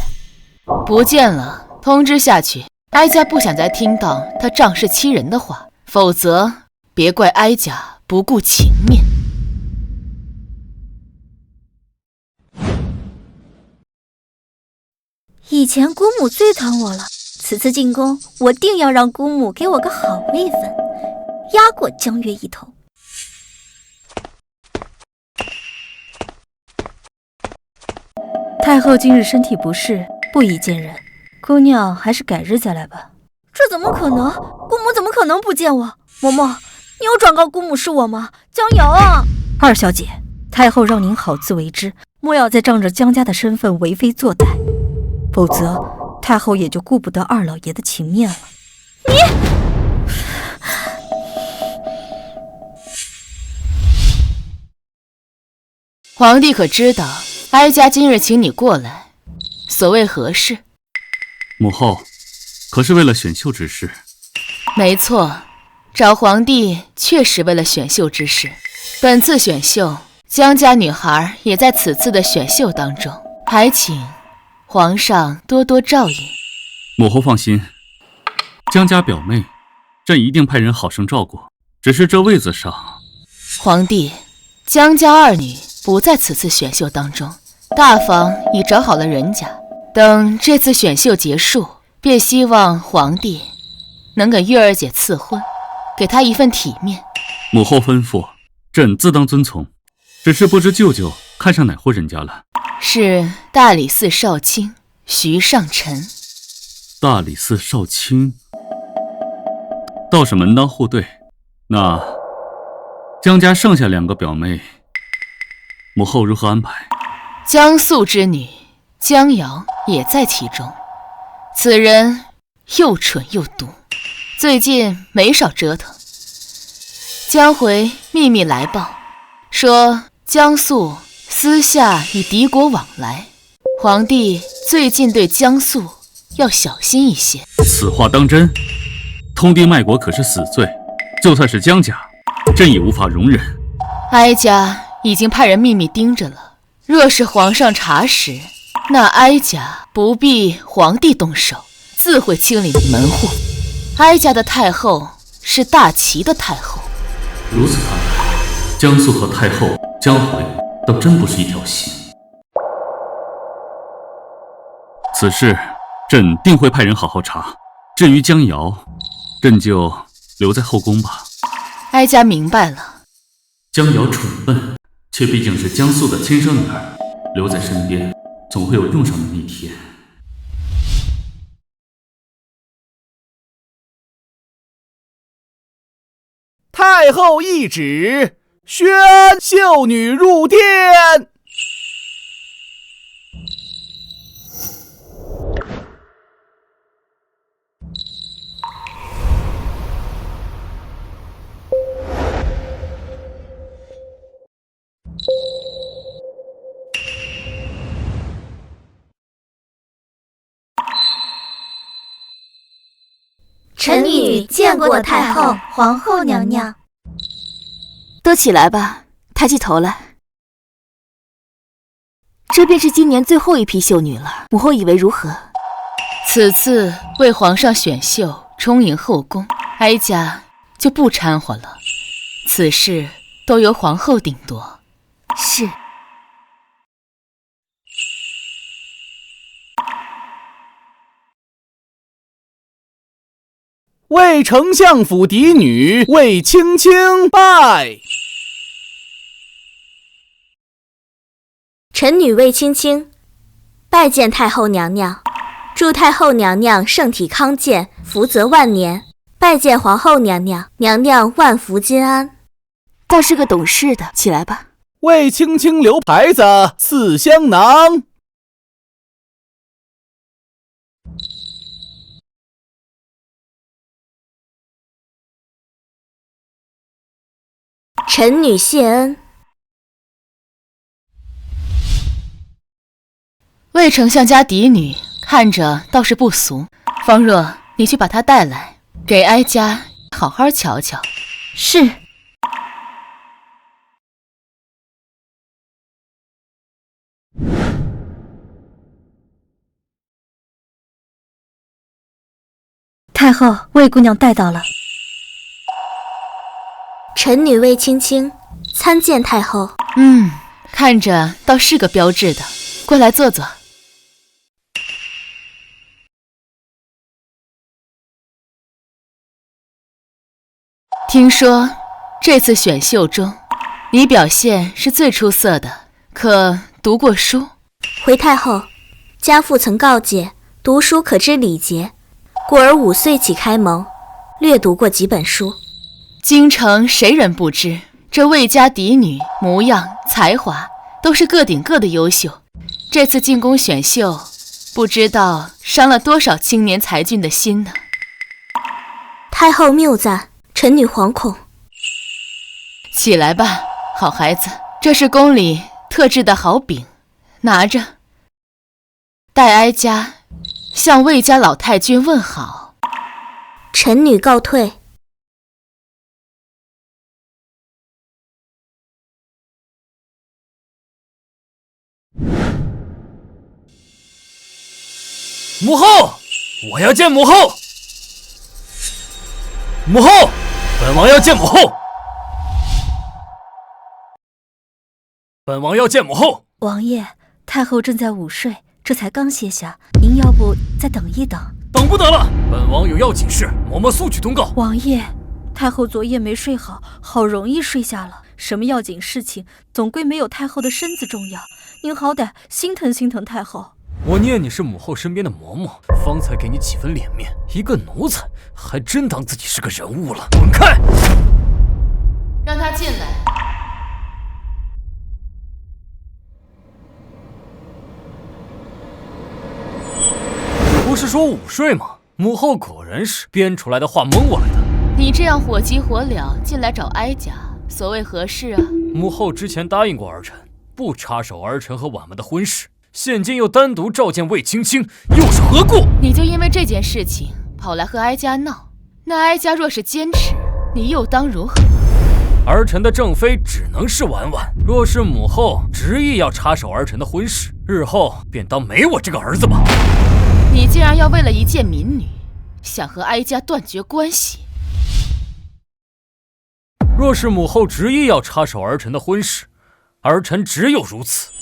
不见了，通知下去。哀家不想再听到她仗势欺人的话，否则别怪哀家不顾情面。以前姑母最疼我了，此次进宫，我定要让姑母给我个好位分，压过江月一头。太后今日身体不适，不宜见人，姑娘还是改日再来吧。这怎么可能？姑母怎么可能不见我？嬷嬷，你有转告姑母是我吗？江瑶啊！二小姐，太后让您好自为之，莫要再仗着江家的身份为非作歹，否则太后也就顾不得二老爷的情面了。你皇帝可知道哀家今日请你过来，所谓何事？母后，可是为了选秀之事？没错，找皇帝确实为了选秀之事。本次选秀，江家女孩也在此次的选秀当中，还请皇上多多照应。母后放心，江家表妹，朕一定派人好生照顾。只是这位子上，皇帝，江家二女不在此次选秀当中，大房已找好了人家，等这次选秀结束，便希望皇帝能给月儿姐赐婚，给她一份体面。母后吩咐，朕自当遵从。只是不知舅舅看上哪户人家了？是大理寺少卿徐尚臣。大理寺少卿，倒是门当户对。那江家剩下2个表妹，母后如何安排？江素之女江瑶也在其中。此人又蠢又毒，最近没少折腾。江回秘密来报，说江素私下与敌国往来，皇帝最近对江素要小心一些。此话当真？通敌卖国可是死罪，就算是江家，朕也无法容忍。哀家已经派人秘密盯着了，若是皇上查实，那哀家不必皇帝动手，自会清理门户。哀家的太后是大齐的太后。如此看来，江素和太后江回倒真不是一条心。此事朕定会派人好好查。至于江瑶，朕就留在后宫吧。哀家明白了。江瑶蠢笨，却毕竟是江素的亲生女儿，留在身边，总会有用上的那天。太后懿旨，宣秀女入殿。臣女见过太后、皇后娘娘。都起来吧，抬起头来。这便是今年最后一批秀女了，母后以为如何？此次为皇上选秀，充盈后宫，哀家就不掺和了。此事都由皇后定夺。是。为丞相府嫡女魏青青拜。臣女魏青青拜见太后娘娘，祝太后娘娘圣体康健，福泽万年。拜见皇后娘娘，娘娘万福金安。倒是个懂事的，起来吧。魏青青留牌子赐香囊。臣女谢恩。魏丞相家嫡女看着倒是不俗，方若你去把她带来，给哀家好好瞧瞧。是。太后，魏姑娘带到了。臣女魏青青参见太后。看着倒是个标致的，过来坐坐。听说这次选秀中，你表现是最出色的，可读过书？回太后，家父曾告诫，读书可知礼节，故而5岁起开蒙，略读过几本书。京城谁人不知，这魏家嫡女模样才华都是个顶个的优秀。这次进宫选秀，不知道伤了多少青年才俊的心呢。太后谬赞，臣女惶恐。起来吧，好孩子，这是宫里特制的好饼，拿着，代哀家向魏家老太君问好。臣女告退。母后，我要见母后。母后，本王要见母后。本王要见母后。王爷，太后正在午睡，这才刚歇下，您要不再等一等？等不得了，本王有要紧事，嬷嬷速去通告。王爷，太后昨夜没睡好，好容易睡下了。什么要紧事情，总归没有太后的身子重要。您好歹心疼心疼太后。我念你是母后身边的嬷嬷，方才给你几分脸面，一个奴才还真当自己是个人物了。滚开！让他进来。不是说午睡吗？母后果然是编出来的话蒙我来的。你这样火急火燎进来找哀家，所谓何事啊？母后之前答应过儿臣，不插手儿臣和婉婉的婚事，现今又单独召见魏青青，又是何故？你就因为这件事情跑来和哀家闹，那哀家若是坚持，你又当如何？儿臣的正妃只能是婉婉，若是母后执意要插手儿臣的婚事，日后便当没我这个儿子吧。你竟然要为了一介民女，想和哀家断绝关系？若是母后执意要插手儿臣的婚事，儿臣只有如此。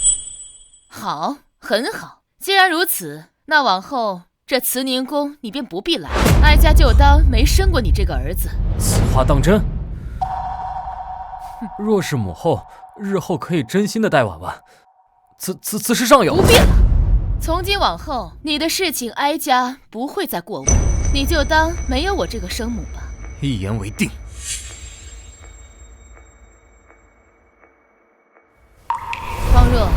好，很好。既然如此，那往后这慈宁宫你便不必来，哀家就当没生过你这个儿子。此话当真？若是母后日后可以真心的待婉婉，此事尚有。不必了。从今往后，你的事情哀家不会再过问，你就当没有我这个生母吧。一言为定。方若，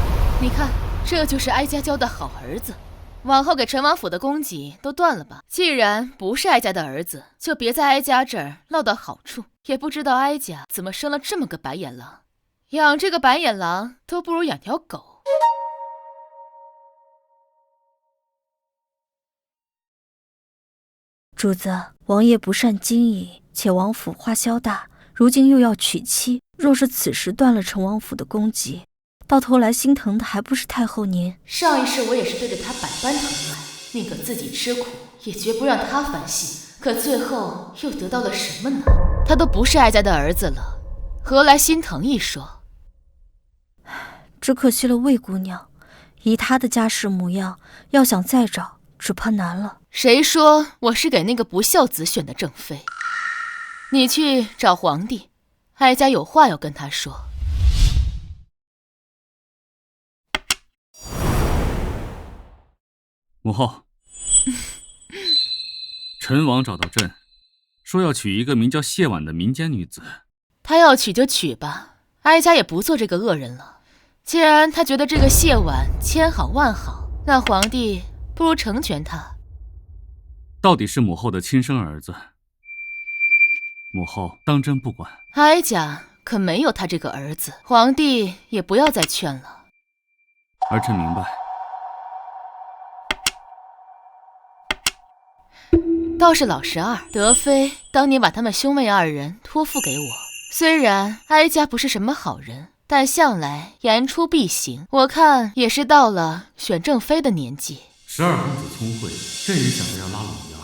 你看，这就是哀家教的好儿子。往后给陈王府的供给都断了吧。既然不是哀家的儿子，就别在哀家这儿落到好处。也不知道哀家怎么生了这么个白眼狼，养这个白眼狼都不如养条狗。主子，王爷不善经营，且王府花销大，如今又要娶妻，若是此时断了陈王府的供给，到头来心疼的还不是太后您？上一世我也是对着他百般疼爱，宁可自己吃苦，也绝不让他烦心。可最后又得到了什么呢？他都不是哀家的儿子了，何来心疼一说？只可惜了魏姑娘，以她的家世模样，要想再找，只怕难了。谁说我是给那个不孝子选的正妃？你去找皇帝，哀家有话要跟他说。母后，陈王找到朕，说要娶一个名叫谢婉的民间女子。他要娶就娶吧，哀家也不做这个恶人了。既然他觉得这个谢婉千好万好，那皇帝不如成全他。到底是母后的亲生儿子，母后当真不管。哀家可没有他这个儿子，皇帝也不要再劝了。儿臣明白。倒是老十二，德妃当年把他们兄妹二人托付给我。虽然哀家不是什么好人，但向来言出必行，我看也是到了选正妃的年纪。12公子聪慧，朕也想着要拉拢一二。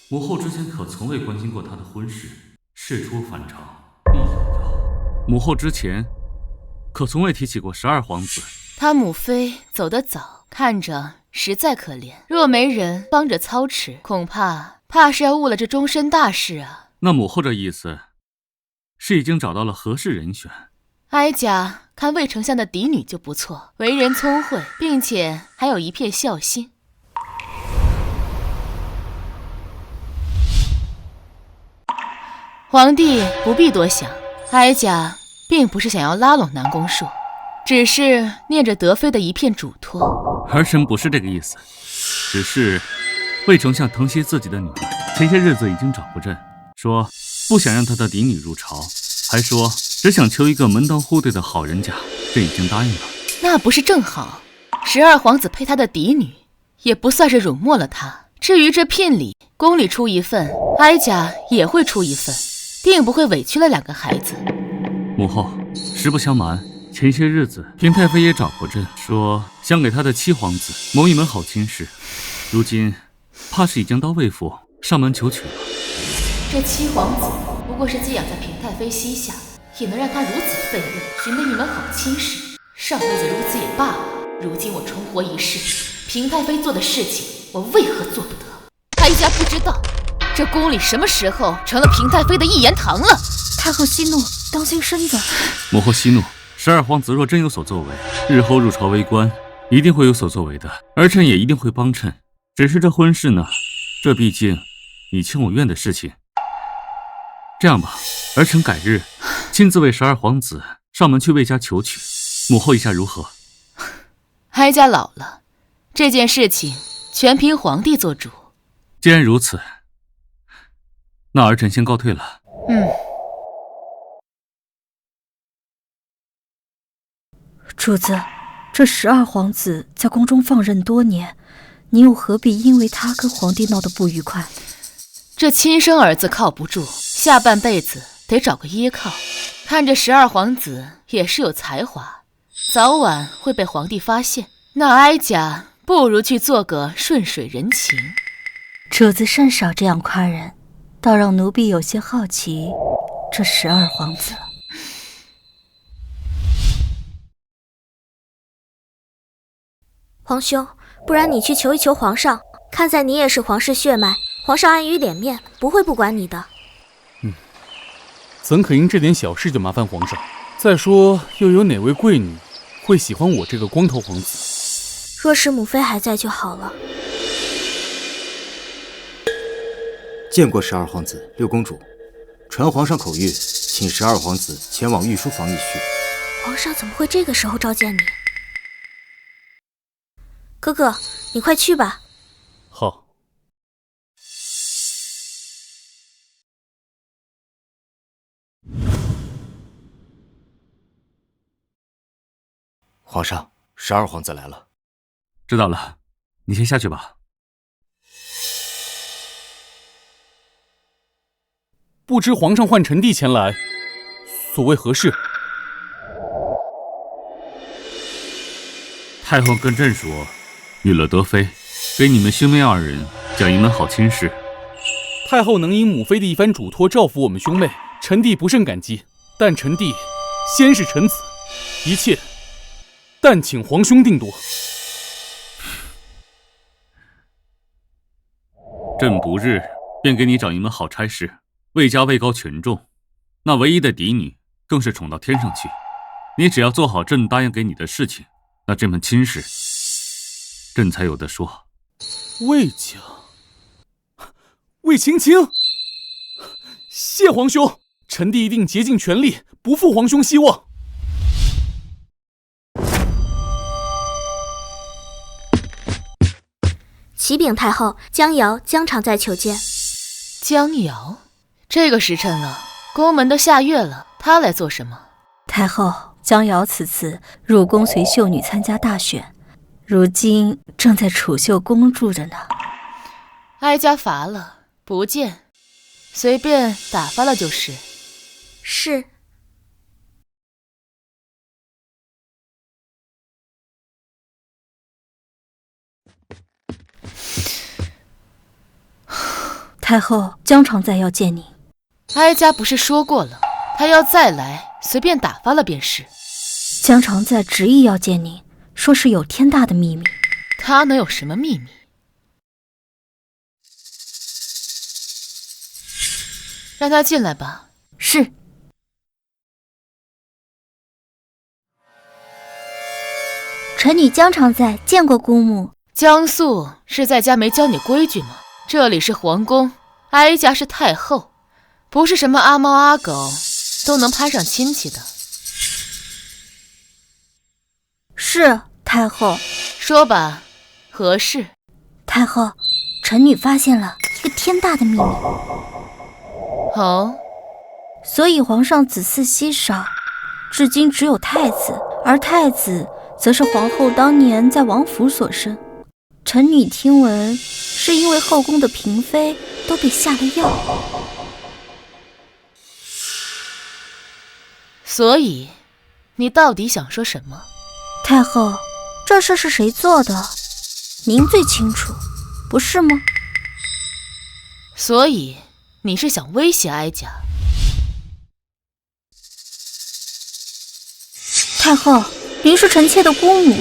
母后之前可从未关心过他的婚事，事出反常必有妖。母后之前可从未提起过12皇子。他母妃走得早，看着实在可怜，若没人帮着操持，恐怕是要误了这终身大事啊。那母后这意思是已经找到了合适人选？哀家看魏丞相的嫡女就不错，为人聪慧，并且还有一片孝心。皇帝不必多想，哀家并不是想要拉拢南宫硕，只是念着德妃的一片嘱托。儿臣不是这个意思，只是魏丞相疼惜自己的女儿，前些日子已经找过朕，说不想让他的嫡女入朝，还说只想求一个门当户对的好人家，朕已经答应了。那不是正好？12皇子配他的嫡女，也不算是辱没了他。至于这聘礼，宫里出一份，哀家也会出一份，定不会委屈了两个孩子。母后，实不相瞒，前些日子平太妃也找过朕，说想给他的7皇子谋一门好亲事，如今怕是已经到魏府上门求娶了。这7皇子不过是寄养在平太妃膝下，也能让他如此愤怒，寻得一门好亲事，上辈子如此也罢了，如今我重活一世，平太妃做的事情，我为何做不得？哀家不知道，这宫里什么时候成了平太妃的一言堂了？太后息怒，当心身子。母后息怒，12皇子若真有所作为，日后入朝为官，一定会有所作为的，儿臣也一定会帮衬。只是这婚事呢，这毕竟你情我愿的事情。这样吧，儿臣改日亲自为12皇子上门去魏家求娶，母后意下如何？哀家老了，这件事情全凭皇帝做主。既然如此，那儿臣先告退了。主子，这12皇子在宫中放任多年，你又何必因为他跟皇帝闹得不愉快？这亲生儿子靠不住，下半辈子得找个依靠。看着12皇子也是有才华，早晚会被皇帝发现。那哀家不如去做个顺水人情。主子甚少这样夸人，倒让奴婢有些好奇这12皇子了。皇兄，不然你去求一求皇上，看在你也是皇室血脉，皇上碍于脸面，不会不管你的。怎可因这点小事就麻烦皇上？再说，又有哪位贵女会喜欢我这个光头皇子？若是母妃还在就好了。见过12皇子、6公主，传皇上口谕，请12皇子前往御书房一叙。皇上怎么会这个时候召见你？哥哥，你快去吧。好。皇上，12皇子来了。知道了，你先下去吧。不知皇上唤臣弟前来，所谓何事？太后跟朕说，玉乐德妃给你们兄妹2人讲一门好亲事。太后能因母妃的一番嘱托照拂我们兄妹，臣弟不胜感激。但臣弟先是臣子，一切但请皇兄定夺。朕不日便给你找一门好差事。魏家位高权重，那唯一的嫡女更是宠到天上去。你只要做好朕答应给你的事情，那这门亲事朕才有的说。魏家，魏青青，谢皇兄，臣弟一定竭尽全力，不负皇兄希望。启禀太后，江瑶、江常在求见。江瑶，这个时辰了，宫门都下月了，她来做什么？太后，江瑶此次入宫随秀女参加大选，如今正在储秀宫住着呢。哀家乏了，不见，随便打发了就是。是。太后，江常在要见你。哀家不是说过了，他要再来，随便打发了便是。江常在执意要见你，说是有天大的秘密。他能有什么秘密？让他进来吧。是。臣女江常在见过姑母。江素是在家没教你规矩吗？这里是皇宫，哀家是太后，不是什么阿猫阿狗都能攀上亲戚的。是太后。说吧，何事？太后，臣女发现了一个天大的秘密。哦，所以皇上子嗣稀少，至今只有太子，而太子则是皇后当年在王府所生。臣女听闻，是因为后宫的嫔妃都被下了药。所以，你到底想说什么？太后，这事是谁做的？您最清楚，不是吗？所以，你是想威胁哀家？太后，您是臣妾的姑母，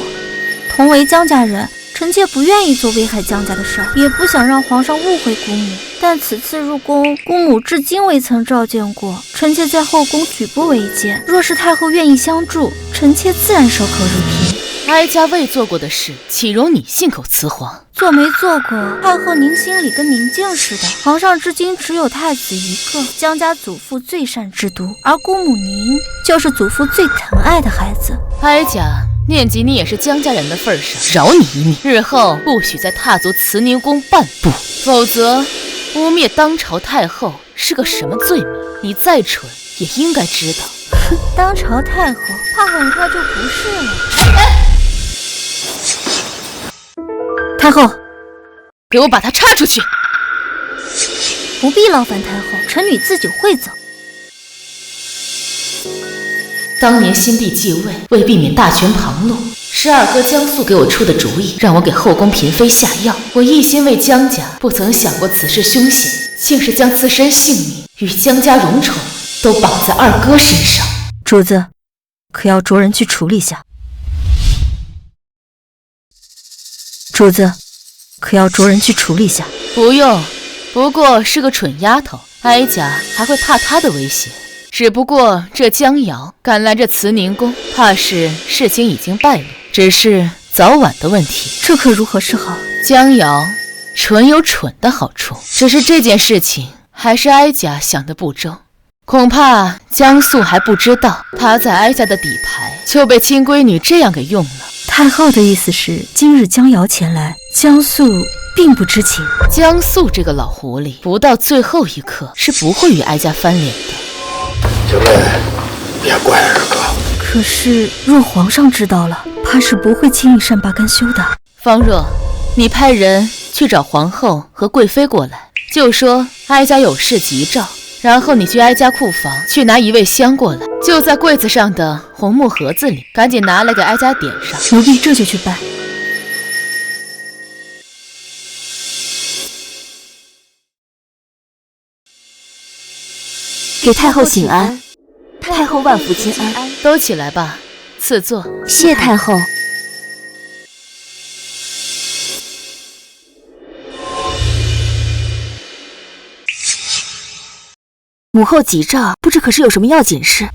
同为江家人，臣妾不愿意做危害江家的事儿，也不想让皇上误会姑母。但此次入宫，姑母至今未曾召见过，臣妾在后宫举步维艰。若是太后愿意相助，臣妾自然守口如瓶。哀家未做过的事，岂容你信口雌黄？做没做过，太后您心里跟明镜似的。皇上至今只有太子一个，江家祖父最善制毒，而姑母您就是祖父最疼爱的孩子。哀家念及你也是江家人的份上，饶你一命，日后不许再踏足慈宁宫半步，否则污蔑当朝太后是个什么罪名，你再蠢也应该知道。当朝太后，怕很快就不是了。太后，给我把他插出去！不必劳烦太后，臣女自己会走。当年新帝继位，为避免大权旁落，是二哥江素给我出的主意，让我给后宫嫔妃下药。我一心为江家，不曾想过此事凶险，竟是将自身性命与江家荣宠都绑在二哥身上。主子，可要着人去处理下。主子，可要着人去处理下。不用，不过是个蠢丫头，哀家还会怕她的威胁。只不过这江瑶敢来这慈宁宫，怕是事情已经败露，只是早晚的问题。这可如何是好？江瑶蠢有蠢的好处，只是这件事情还是哀家想得不周。恐怕江素还不知道，她在哀家的底牌就被亲闺女这样给用了。太后的意思是，今日江瑶前来，江素并不知情。江素这个老狐狸，不到最后一刻是不会与哀家翻脸的。九妹，别怪二哥。可是若皇上知道了，怕是不会轻易善罢甘休的。方若，你派人去找皇后和贵妃过来，就说哀家有事急召。然后你去哀家库房去拿一味香过来，就在柜子上的红木盒子里，赶紧拿来给哀家点上。奴婢这就去办。给太后请安，太后万福金安。都起来吧，赐座。谢太后。母后急召，不知可是有什么要紧事？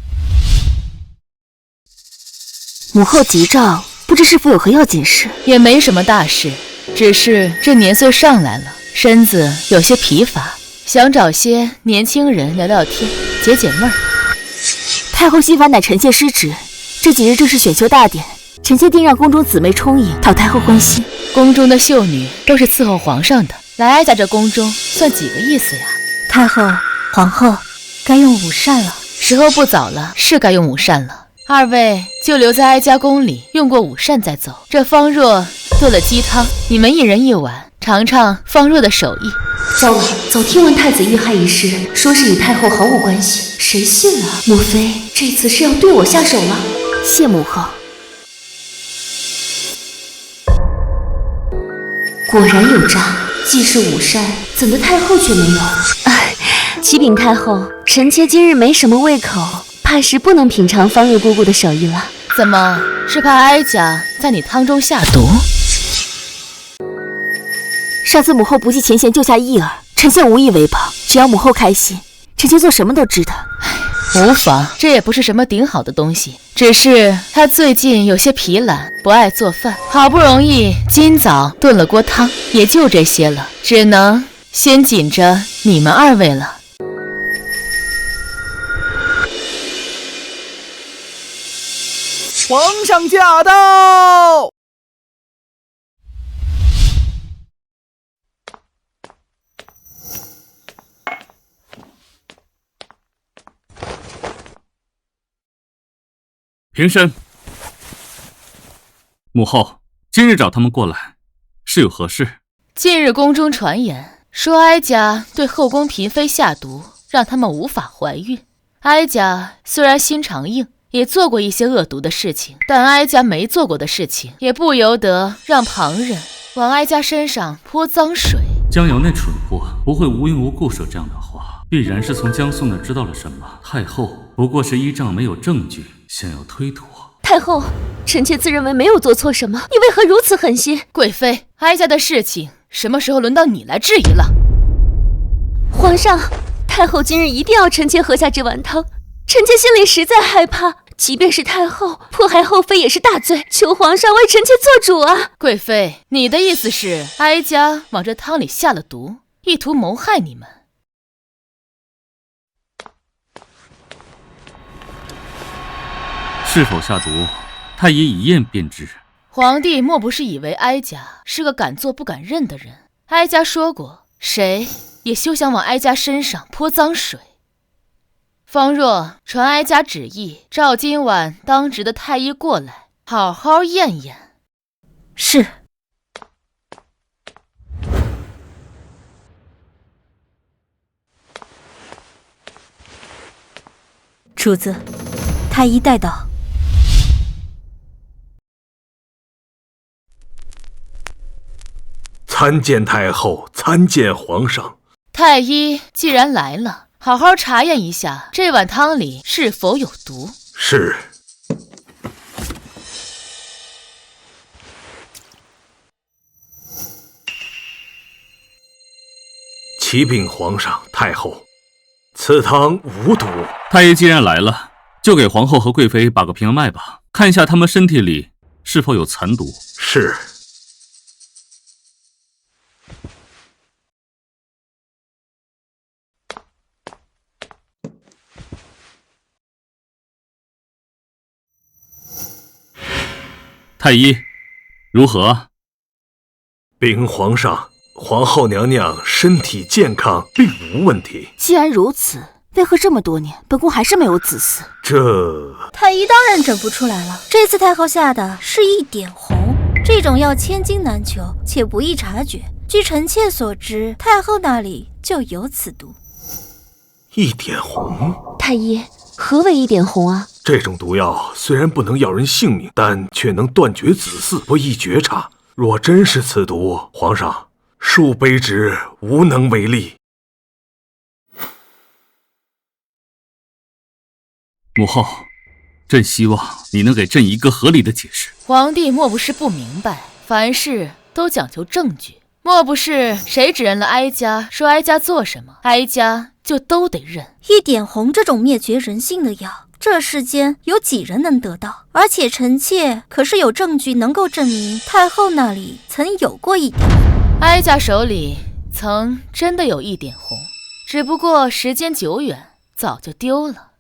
母后急召，不知是否有何要紧事？也没什么大事，只是这年岁上来了，身子有些疲乏，想找些年轻人聊聊天，解解闷儿。太后新法乃臣妾失职，这几日正是选秀大典，臣妾定让宫中姊妹充盈，讨太后欢心。宫中的秀女都是伺候皇上的，来哀家这宫中算几个意思呀？太后、皇后，该用午膳了。时候不早了，是该用午膳了。二位就留在哀家宫里用过午膳再走。这方若炖了鸡汤，你们一人一碗，尝尝方若的手艺。早听闻太子遇害一事，说是与太后毫无关系，谁信啊？莫非这次是要对我下手了？谢母后。果然有诈，既是午膳，怎的太后却没有？启禀太后，臣妾今日没什么胃口，怕是不能品尝方若姑姑的手艺了。怎么，是怕哀家在你汤中下毒？上次母后不计前嫌救下义儿，臣妾无以为报。只要母后开心，臣妾做什么都值得。无妨，这也不是什么顶好的东西，只是他最近有些疲懒，不爱做饭，好不容易今早炖了锅汤，也就这些了，只能先紧着你们二位了。皇上驾到！平身。母后，今日找他们过来，是有何事？近日宫中传言说哀家对后宫嫔妃下毒，让他们无法怀孕。哀家虽然心肠硬，也做过一些恶毒的事情，但哀家没做过的事情，也不由得让旁人往哀家身上泼脏水。江瑶那蠢货不会无缘无故说这样的话，必然是从江素那知道了什么。太后不过是依仗没有证据，想要推脱。太后，臣妾自认为没有做错什么，你为何如此狠心？贵妃，哀家的事情什么时候轮到你来质疑了？皇上，太后今日一定要臣妾喝下这碗汤，臣妾心里实在害怕。即便是太后迫害后妃也是大罪，求皇上为臣妾做主啊！贵妃，你的意思是哀家往这汤里下了毒，意图谋害你们？是否下毒，太医一验便知。皇帝莫不是以为哀家是个敢做不敢认的人？哀家说过，谁也休想往哀家身上泼脏水。方若传哀家旨意，召今晚当值的太医过来，好好验验。是。主子，太医带到。参见太后，参见皇上。太医既然来了，好好查验一下这碗汤里是否有毒。是。启禀皇上、太后，此汤无毒。太医既然来了，就给皇后和贵妃把个平安脉吧，看一下他们身体里是否有残毒。是。太医，如何？禀皇上，皇后娘娘身体健康，并无问题。既然如此，为何这么多年本宫还是没有子嗣？这太医当然诊不出来了。这次太后下的是一点红，这种药千金难求，且不易察觉。据臣妾所知，太后那里就有此毒。一点红？太医，何为一点红啊？这种毒药虽然不能要人性命，但却能断绝子嗣，不易觉察。若真是此毒，皇上恕卑职无能为力。母后，朕希望你能给朕一个合理的解释。皇帝莫不是不明白，凡事都讲究证据，莫不是谁指认了哀家，说哀家做什么，哀家就都得认。一点红这种灭绝人性的药，这世间有几人能得到？而且臣妾可是有证据能够证明太后那里曾有过一点红。哀家手里曾真的有一点红，只不过时间久远，早就丢了。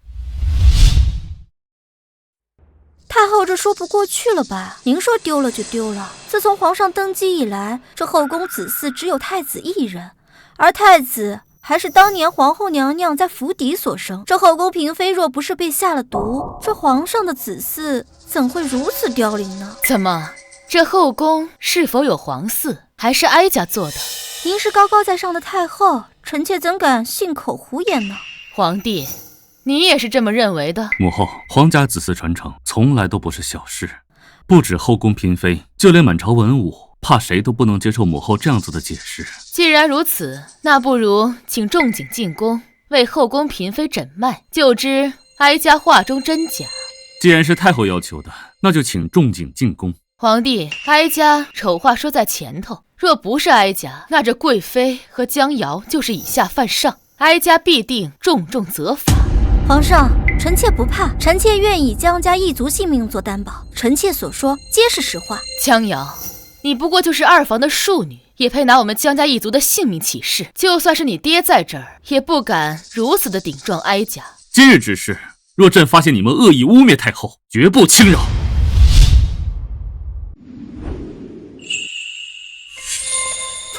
太后这说不过去了吧？您说丢了就丢了。自从皇上登基以来，这后宫子嗣只有太子一人，而太子还是当年皇后娘娘在府邸所生。这后宫嫔妃若不是被下了毒，这皇上的子嗣怎会如此凋零呢？怎么，这后宫是否有皇嗣，还是哀家做的？您是高高在上的太后，臣妾怎敢信口胡言呢？皇帝，你也是这么认为的？母后，皇家子嗣传承从来都不是小事，不止后宫嫔妃，就连满朝文武，怕谁都不能接受母后这样子的解释。既然如此，那不如请仲景进宫，为后宫嫔妃诊脉，就知哀家话中真假。既然是太后要求的，那就请仲景进宫。皇帝，哀家丑话说在前头，若不是哀家，那这贵妃和江瑶就是以下犯上，哀家必定重重责罚。皇上，臣妾不怕，臣妾愿以江家一族性命做担保，臣妾所说皆是实话。江瑶，你不过就是二房的庶女，也配拿我们江家一族的性命起誓？就算是你爹在这儿，也不敢如此的顶撞哀家。今日之事，若朕发现你们恶意污蔑太后，绝不轻饶。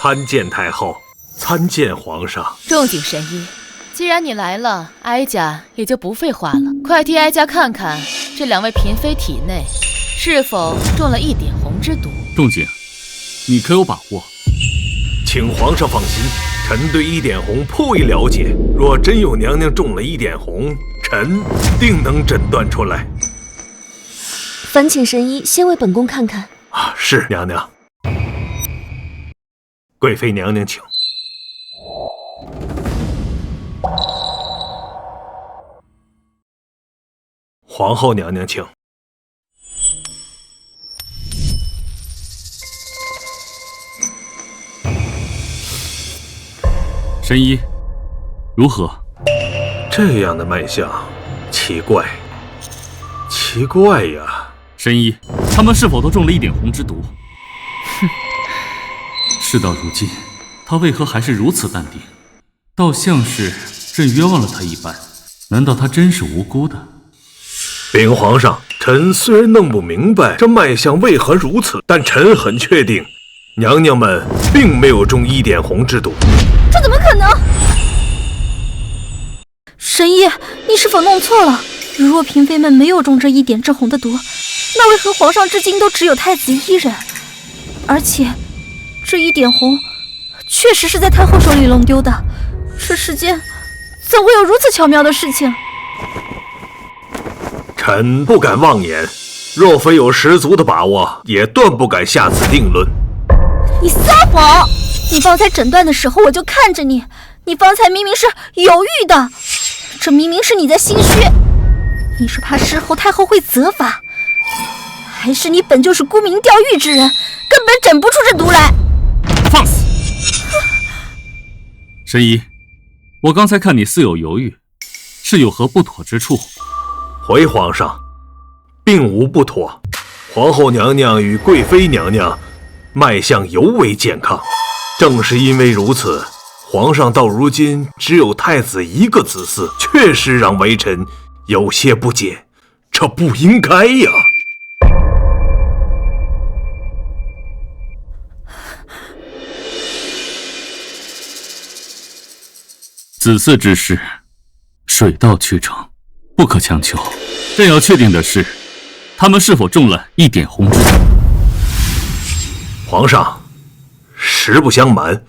参见太后，参见皇上。仲景神医，既然你来了，哀家也就不废话了，快替哀家看看这两位嫔妃体内是否中了一点红之毒。仲景，你可有把握？请皇上放心，臣对一点红颇为了解，若真有娘娘中了一点红，臣定能诊断出来。烦请神医先为本宫看看。啊，是娘娘。贵妃娘娘请。皇后娘娘请。神医，如何？这样的脉象，奇怪呀！神医，他们是否都中了一点红之毒？哼，事到如今，他为何还是如此淡定？倒像是朕冤枉了他一般。难道他真是无辜的？禀皇上，臣虽然弄不明白这脉象为何如此，但臣很确定，娘娘们并没有中一点红之毒。这怎么可能？神医，你是否弄错了？如若嫔妃们没有中这一点之红的毒，那为何皇上至今都只有太子一人？而且，这一点红确实是在太后手里弄丢的。这世间怎会有如此巧妙的事情？臣不敢妄言，若非有十足的把握，也断不敢下此定论。你撒谎！你方才诊断的时候我就看着你，你方才明明是犹豫的，这明明是你在心虚。你是怕事后太后会责罚，还是你本就是沽名钓誉之人，根本诊不出这毒来？放肆！神医，我刚才看你似有犹豫，是有何不妥之处？回皇上，并无不妥。皇后娘娘与贵妃娘娘脉象尤为健康，正是因为如此，皇上到如今只有太子一个子嗣，确实让微臣有些不解，这不应该呀。子嗣之事，水到渠成，不可强求。朕要确定的是，他们是否中了一点红之毒。皇上，实不相瞒，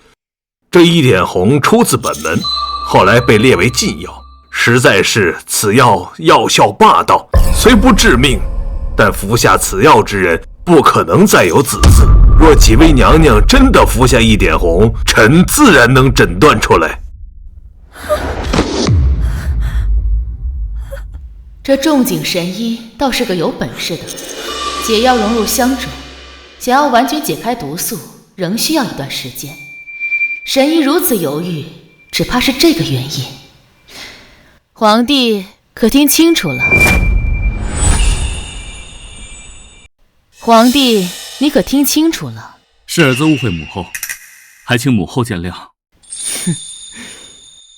这一点红出自本门，后来被列为禁药，实在是此药药效霸道，虽不致命，但服下此药之人不可能再有子嗣。若几位娘娘真的服下一点红，臣自然能诊断出来。这仲景神医倒是个有本事的，解药融入香中，想要完全解开毒素，仍需要一段时间。神医如此犹豫，只怕是这个原因。皇帝可听清楚了？皇帝，你可听清楚了？是儿子误会母后，还请母后见谅。哼。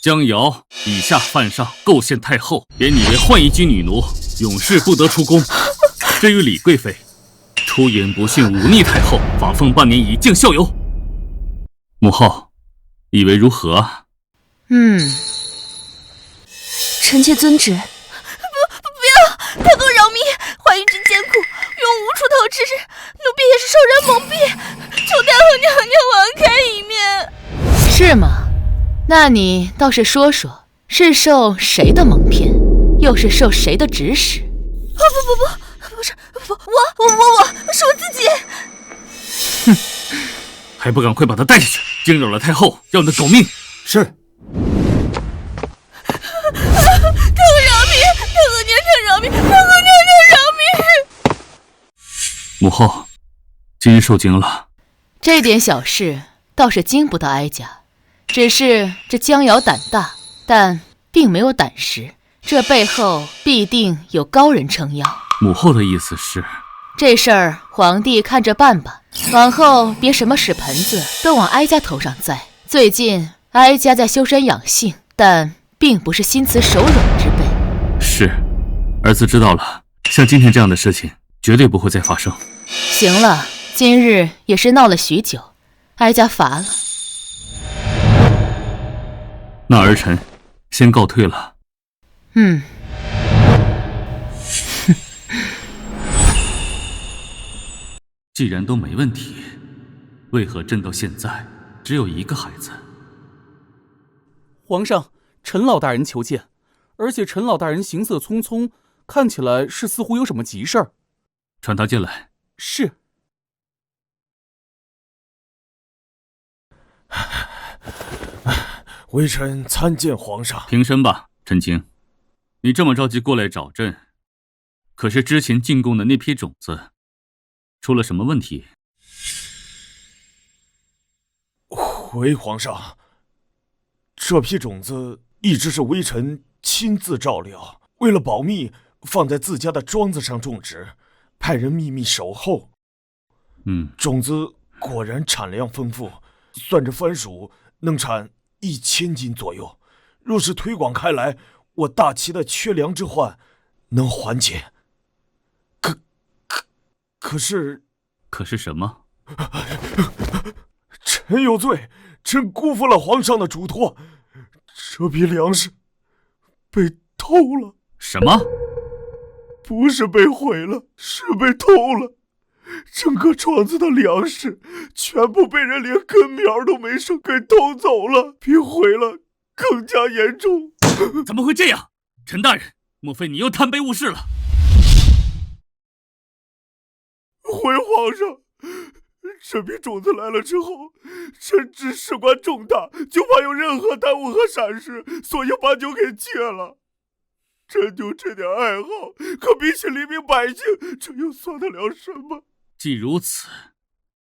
江瑶以下犯上构陷太后，贬你为浣衣居女奴，永世不得出宫。至于李贵妃，出言不逊，忤逆太后，罚俸半年以敬效尤。母后，以为如何？臣妾遵旨。不要！太后饶命！怀孕之艰苦，永无出头之日，奴婢也是受人蒙蔽，求太后娘娘网开一面。是吗？那你倒是说说，是受谁的蒙骗，又是受谁的指使？我是我自己。哼，还不赶快把他带下去，惊扰了太后，要你的狗命！是。太后饶命！太后娘娘饶命！太后娘娘饶命！母后，今日受惊了。这点小事倒是惊不到哀家。只是这江瑶胆大，但并没有胆识，这背后必定有高人撑腰。母后的意思是，这事儿皇帝看着办吧，往后别什么屎盆子都往哀家头上栽。最近哀家在修身养性，但并不是心慈手软之辈。是，儿子知道了。像今天这样的事情，绝对不会再发生。行了，今日也是闹了许久，哀家乏了。那儿臣先告退了。既然都没问题，为何朕到现在只有一个孩子？皇上，陈老大人求见，而且陈老大人行色匆匆，看起来是似乎有什么急事儿。传他进来。是。微臣参见皇上。平身吧，陈经。你这么着急过来找朕，可是之前进贡的那批种子出了什么问题？回皇上，这批种子一直是微臣亲自照料，为了保密，放在自家的庄子上种植，派人秘密守候。种子果然产量丰富，算着番薯能产1000斤左右。若是推广开来，我大齐的缺粮之患能缓解。可是什么？臣有罪，臣辜负了皇上的嘱托，这批粮食被偷了。什么？不是被毁了，是被偷了。整个庄子的粮食全部被人连根苗都没剩给偷走了，比毁了更加严重。怎么会这样？陈大人，莫非你又贪杯误事了？回皇上，这批种子来了之后，臣知事关重大，就怕有任何耽误和闪失，所以把酒给戒了。朕就这点爱好，可比起黎民百姓，这又算得了什么？既如此，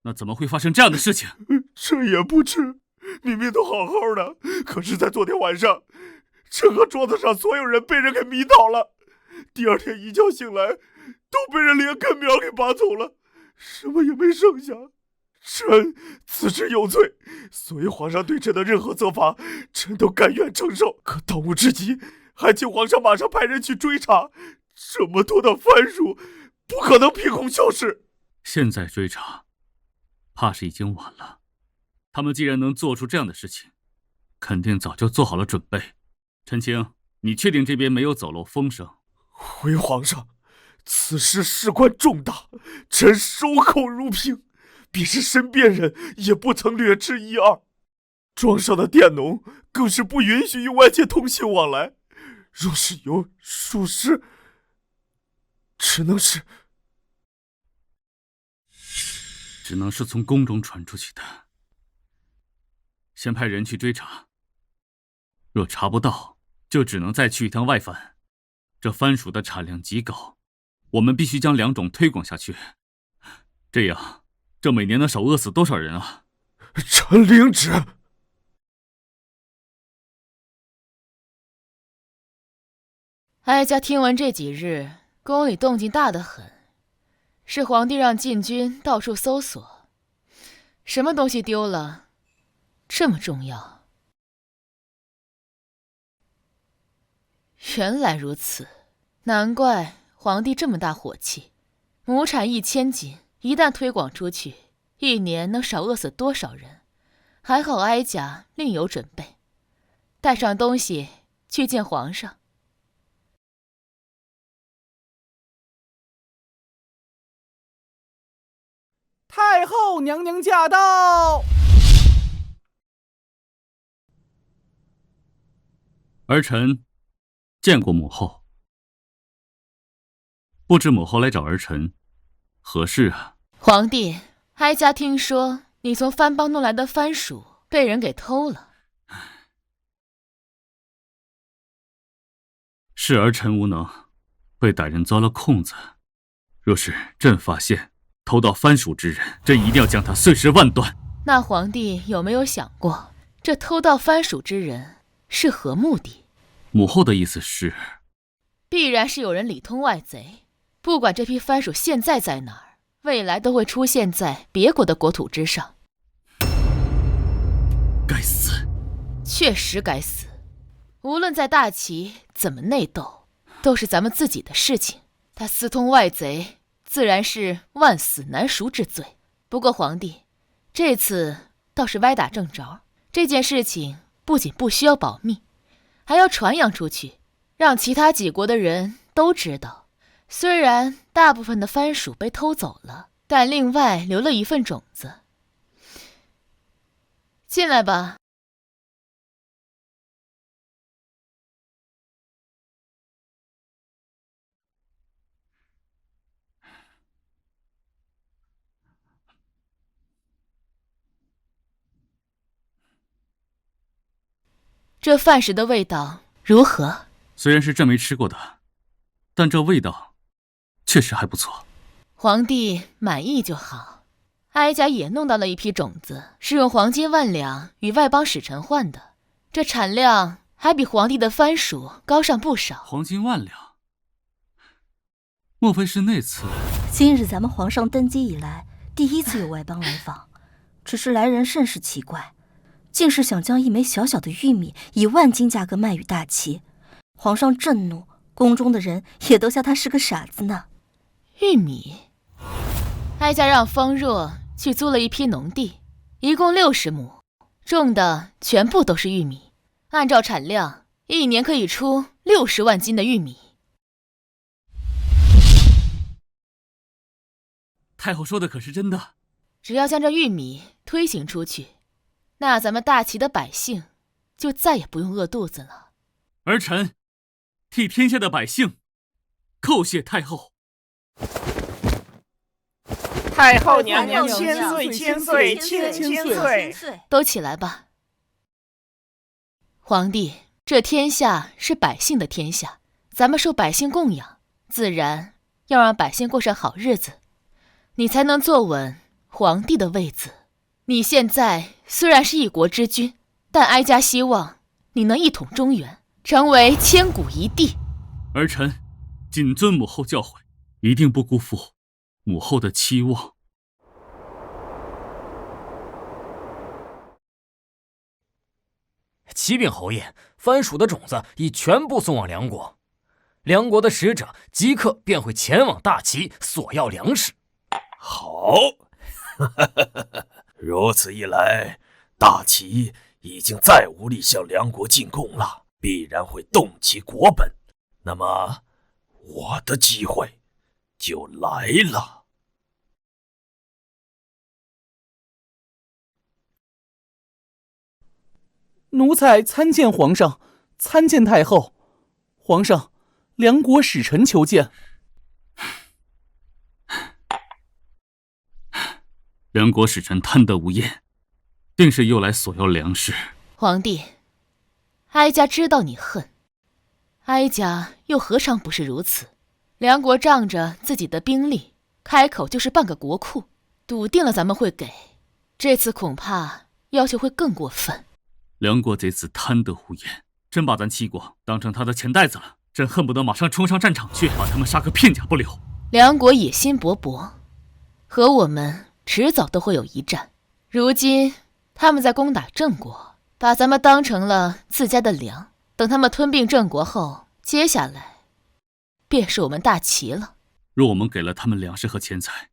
那怎么会发生这样的事情？这也不知，明明都好好的，可是在昨天晚上，朕和桌子上所有人被人给迷倒了。第二天一觉醒来，都被人连根苗给拔走了，什么也没剩下。臣自知有罪，所以皇上对朕的任何责罚，臣都甘愿承受。可当务之急，还请皇上马上派人去追查，这么多的番薯，不可能凭空消失。现在追查，怕是已经晚了。他们既然能做出这样的事情，肯定早就做好了准备。陈清，你确定这边没有走漏风声？回皇上，此事事关重大，臣守口如瓶，便是身边人也不曾略知一二。庄上的佃农更是不允许与外界通信往来，若是有疏失，只能是从宫中传出去的。先派人去追查，若查不到，就只能再去一趟外藩。这番薯的产量极高，我们必须将两种推广下去。这样，这每年能少饿死多少人啊？臣领旨。哀家听闻这几日宫里动静大得很，是皇帝让禁军到处搜索，什么东西丢了，这么重要？原来如此，难怪皇帝这么大火气。亩产1000斤，一旦推广出去，一年能少饿死多少人？还好哀家另有准备，带上东西去见皇上。太后娘娘驾到！儿臣见过母后，不知母后来找儿臣何事啊？皇帝，哀家听说你从番邦弄来的番薯被人给偷了。是儿臣无能，被歹人钻了空子。若是朕发现偷盗番薯之人，朕一定要将他碎尸万段。那皇帝有没有想过，这偷盗番薯之人是何目的？母后的意思是，必然是有人里通外贼，不管这批番薯现在在哪儿，未来都会出现在别国的国土之上。该死！确实该死。无论在大齐怎么内斗，都是咱们自己的事情。他私通外贼，自然是万死难赎之罪。不过皇帝，这次倒是歪打正着，这件事情不仅不需要保密，还要传扬出去，让其他几国的人都知道。虽然大部分的番薯被偷走了，但另外留了一份种子。进来吧。这饭食的味道如何？虽然是朕没吃过的，但这味道确实还不错。皇帝满意就好。哀家也弄到了一批种子，是用黄金1万两与外邦使臣换的，这产量还比皇帝的番薯高上不少。黄金万两，莫非是那次？今日咱们皇上登基以来，第一次有外邦来访，只是来人甚是奇怪，竟是想将一枚小小的玉米以万金价格卖与大齐。皇上震怒，宫中的人也都笑他是个傻子呢。玉米，哀家让方若去租了一批农地，一共60亩，种的全部都是玉米。按照产量，一年可以出60万斤的玉米。太后说的可是真的？只要将这玉米推行出去，那咱们大齐的百姓就再也不用饿肚子了。儿臣替天下的百姓叩谢太后。太后娘娘千岁千岁千岁！都起来吧。皇帝，这天下是百姓的天下，咱们受百姓供养，自然要让百姓过上好日子，你才能坐稳皇帝的位子。你现在虽然是一国之君，但哀家希望你能一统中原，成为千古一帝。儿臣谨遵母后教诲，一定不辜负母后的期望。启禀侯爷，番薯的种子已全部送往梁国，梁国的使者即刻便会前往大齐索要粮食。好，如此一来，大齐已经再无力向梁国进贡了，必然会动其国本。那么，我的机会就来了。奴才参见皇上，参见太后。皇上，梁国使臣求见。梁国使臣贪得无厌，定是又来索要粮食。皇帝，哀家知道你恨，哀家又何尝不是如此？梁国仗着自己的兵力，开口就是半个国库，笃定了咱们会给。这次恐怕要求会更过分。梁国贼子贪得无厌，真把咱齐国当成他的钱袋子了。朕恨不得马上冲上战场去，把他们杀个片甲不留。梁国野心勃勃，和我们迟早都会有一战。如今他们在攻打郑国，把咱们当成了自家的粮。等他们吞并郑国后，接下来便是我们大齐了。若我们给了他们粮食和钱财，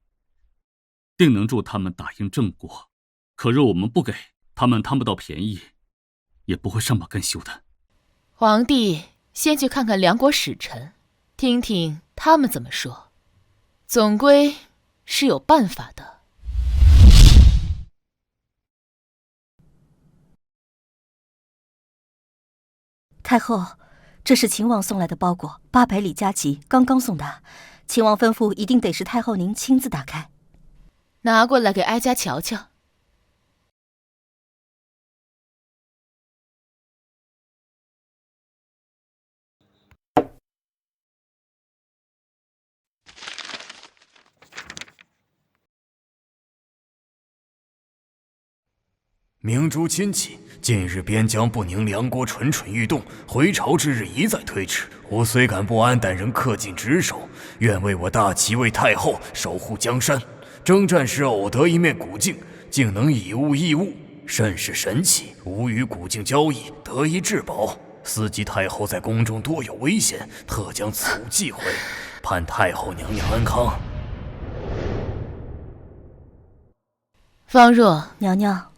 定能助他们打赢郑国。可若我们不给，他们贪不到便宜，也不会上马更休的。皇帝先去看看梁国使臣，听听他们怎么说，总归是有办法的。太后，这是秦王送来的包裹，800里加急，刚刚送达。秦王吩咐一定得是太后您亲自打开。拿过来给哀家瞧瞧。明珠亲启，近日边疆不宁，梁国蠢蠢欲动，回朝之日一再推迟。我虽感不安，但仍恪尽职守，愿为我大齐为太后守护江山。征战时偶得一面古镜，竟能以物易物，甚是神奇。吾与古镜交易，得以至宝。思及太后在宫中多有危险，特将此物寄回，盼太后娘娘安康。方若娘娘，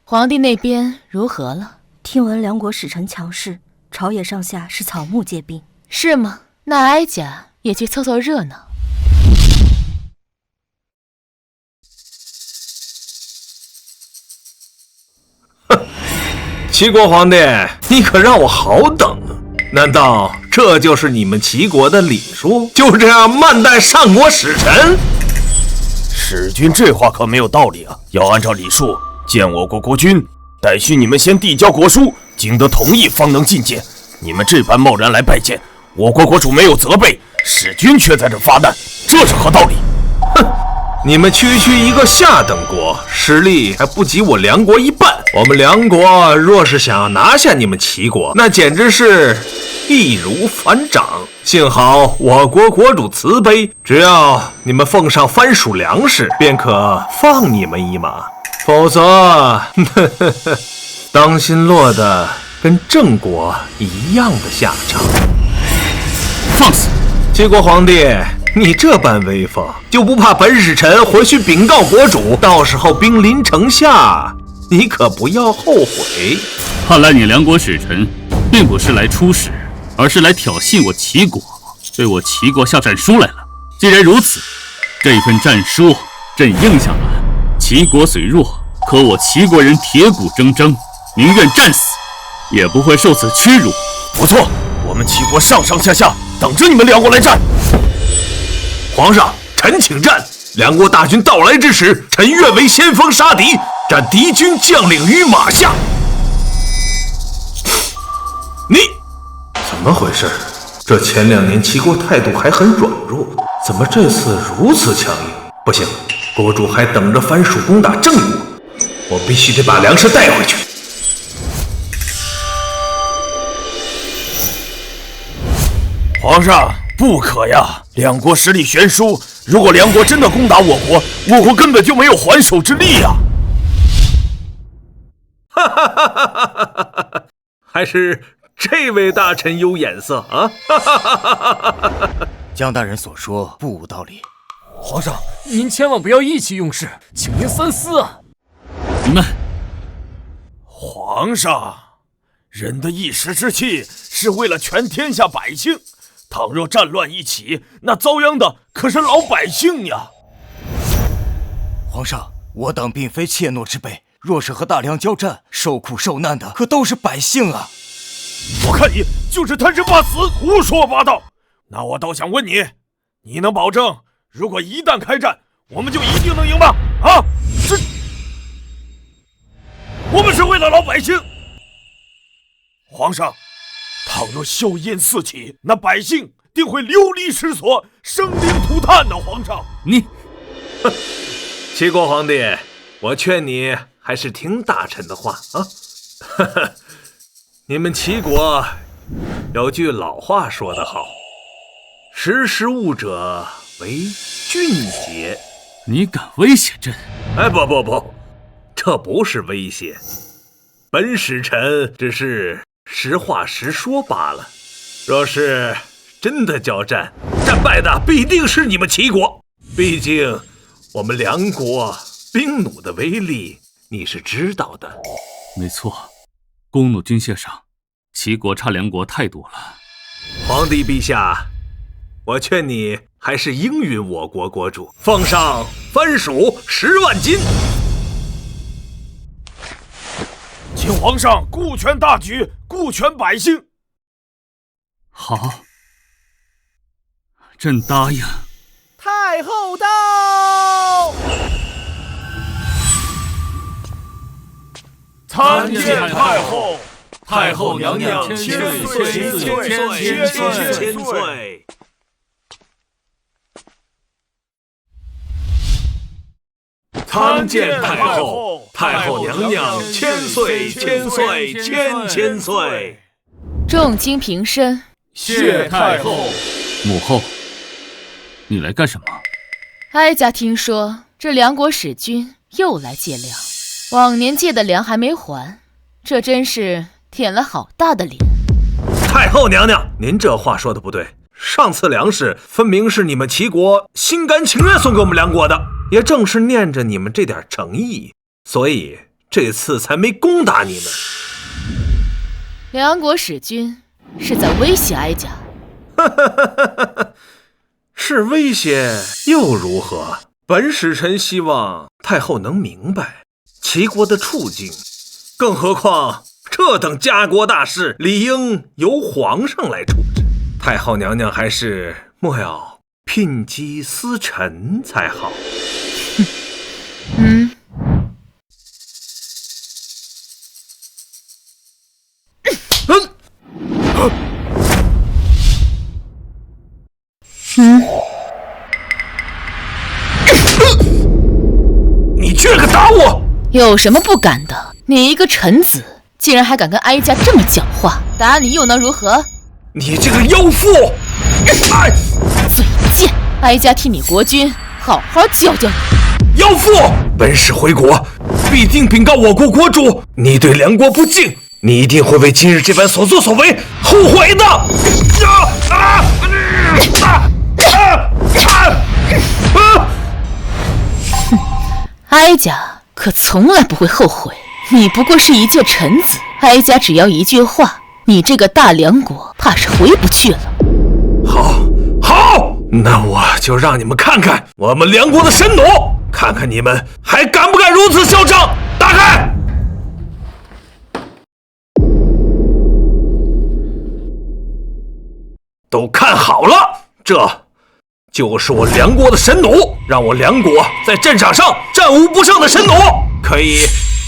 皇帝那边如何了？听闻梁国使臣强势，朝野上下是草木皆兵。是吗？那哀家也去凑凑热闹。齐国皇帝，你可让我好等啊！难道这就是你们齐国的礼数？就这样慢待上国使臣？使君这话可没有道理啊！要按照礼数，见我国国君，待需你们先递交国书，经得同意方能觐见。你们这般贸然来拜见，我国国主没有责备，使君却在这发难，这是何道理？哼！你们区区一个下等国，实力还不及我梁国一半。我们梁国若是想要拿下你们齐国，那简直是易如反掌。幸好我国国主慈悲，只要你们奉上番薯粮食，便可放你们一马。否则，当心落得跟郑国一样的下场。放肆！齐国皇帝，你这般威风，就不怕本使臣回去禀告国主，到时候兵临城下，你可不要后悔。看来你梁国使臣并不是来出使，而是来挑衅我齐国，对我齐国下战书来了。既然如此，这份战书朕应下来。齐国虽弱，可我齐国人铁骨铮铮，宁愿战死，也不会受此屈辱。不错，我们齐国上上下下等着你们梁国来战。皇上，臣请战。梁国大军到来之时，臣愿为先锋杀敌，斩敌军将领于马下。你怎么回事？这前2年齐国态度还很软弱，怎么这次如此强硬？不行，国主还等着番薯攻打郑国，我必须得把粮食带回去。皇上，不可呀！两国实力悬殊，如果梁国真的攻打我国，我国根本就没有还手之力呀！哈哈哈哈哈哈！还是这位大臣有眼色啊！哈哈哈哈哈哈！江大人所说不无道理。皇上，您千万不要意气用事，请您三思啊！你们，皇上，人的一时之气是为了全天下百姓。倘若战乱一起，那遭殃的可是老百姓呀！皇上，我等并非怯懦之辈，若是和大梁交战，受苦受难的可都是百姓啊！我看你就是贪生怕死，胡说八道。那我倒想问你，你能保证，如果一旦开战，我们就一定能赢吗？啊，我们是为了老百姓。皇上，倘若硝烟四起，那百姓定会流离失所，生灵涂炭的。皇上，你，齐国皇帝，我劝你还是听大臣的话啊！你们齐国有句老话说得好，识时务者为俊杰。你敢威胁朕？哎，不，这不是威胁，本使臣只是实话实说罢了。若是真的交战，战败的必定是你们齐国。毕竟我们梁国兵弩的威力你是知道的。没错，弓弩军械上，齐国差梁国太多了。皇帝陛下，我劝你还是应允我国国主，奉上番薯10万斤。请皇上顾全大局，顾全百姓。好，朕答应。太后到！参见太后。太后娘娘千岁！参见太后！太后娘娘千岁！千岁！众卿平身，谢太后。母后，你来干什么？哀家听说这梁国使君又来借粮，往年借的粮还没还，这真是舔了好大的脸。太后娘娘，您这话说的不对，上次粮食分明是你们齐国心甘情愿送给我们梁国的，也正是念着你们这点诚意，所以这次才没攻打你们。梁国使君是在威胁哀家。是威胁又如何？本使臣希望太后能明白齐国的处境，更何况这等家国大事理应由皇上来处置，太后娘娘还是莫要牝鸡司晨才好。你居然敢打我！有什么不敢的？你一个臣子，竟然还敢跟哀家这么讲话，打你又能如何？你这个妖妇！嘴贱！哀家替你国君好好教教你。妖妇！本使回国，必定禀告我国国主，你对梁国不敬，你一定会为今日这般所作所为后悔的！哀家可从来不会后悔，你不过是一介臣子，哀家只要一句话，你这个大梁国怕是回不去了。好，那我就让你们看看我们梁国的神弩，看看你们还敢不敢如此嚣张！打开！都看好了，这就是我梁国的神弩，让我梁国在战场上战无不胜的神弩，可以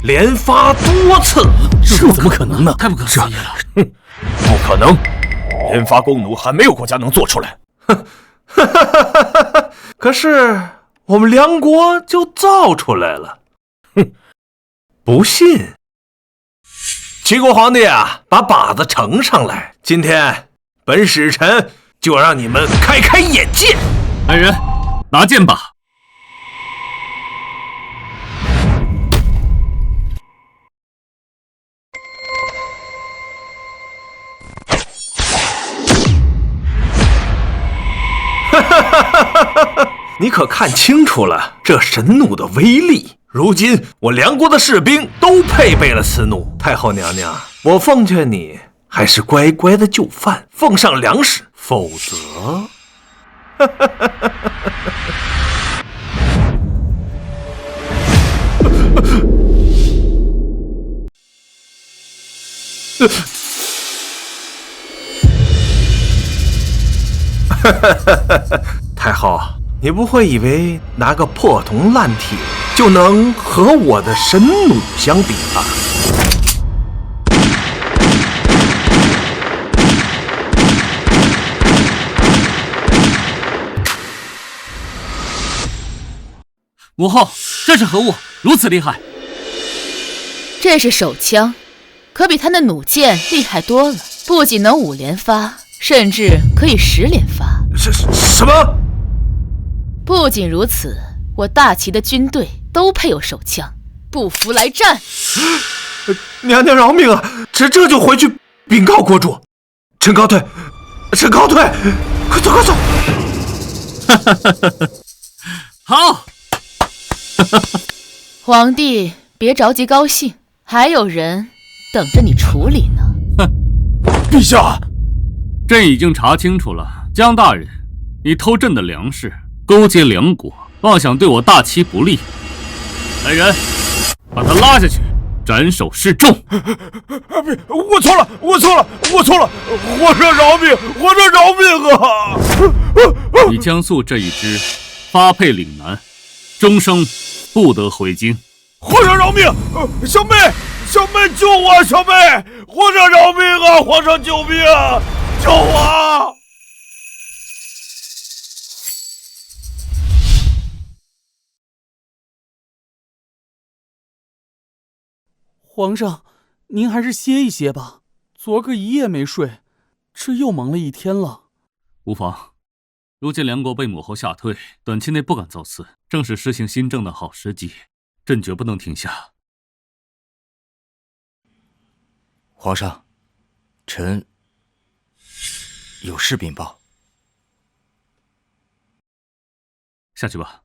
连发多次。这怎么可能呢？太不可思议了！不可能，连发弓弩还没有国家能做出来。可是我们梁国就造出来了。不信？齐国皇帝啊，把靶子呈上来，今天本使臣就让你们开开眼界。来人，拿剑吧！你可看清楚了这神弩的威力？如今我梁国的士兵都配备了此弩。太后娘娘，我奉劝你还是乖乖的就范，奉上粮食，否则……太后，你不会以为拿个破铜烂铁就能和我的神弩相比吧？母后，这是何物？如此厉害？这是手枪，可比他那弩箭厉害多了，不仅能5连发，甚至可以10连发。什么？不仅如此，我大齐的军队都配有手枪，不服来战！娘娘饶命啊！这就回去禀告国主。臣告退，臣告退！快走，快走！好。皇帝别着急高兴，还有人等着你处理呢。陛下，朕已经查清楚了，江大人，你偷朕的粮食，勾结梁国，妄想对我大齐不利。来人，把他拉下去，斩首示众。我错了，我错了，我错了！皇上饶命，皇上饶命啊！你江素这一支发配岭南，终生不得回京。皇上饶命！小妹，小妹救我！小妹，皇上饶命啊！皇上救命！救我！皇上，您还是歇一歇吧。昨个一夜没睡，这又忙了一天了。无妨，如今梁国被母后吓退，短期内不敢造次，正是施行新政的好时机，朕绝不能停下。皇上，臣有事禀报。下去吧。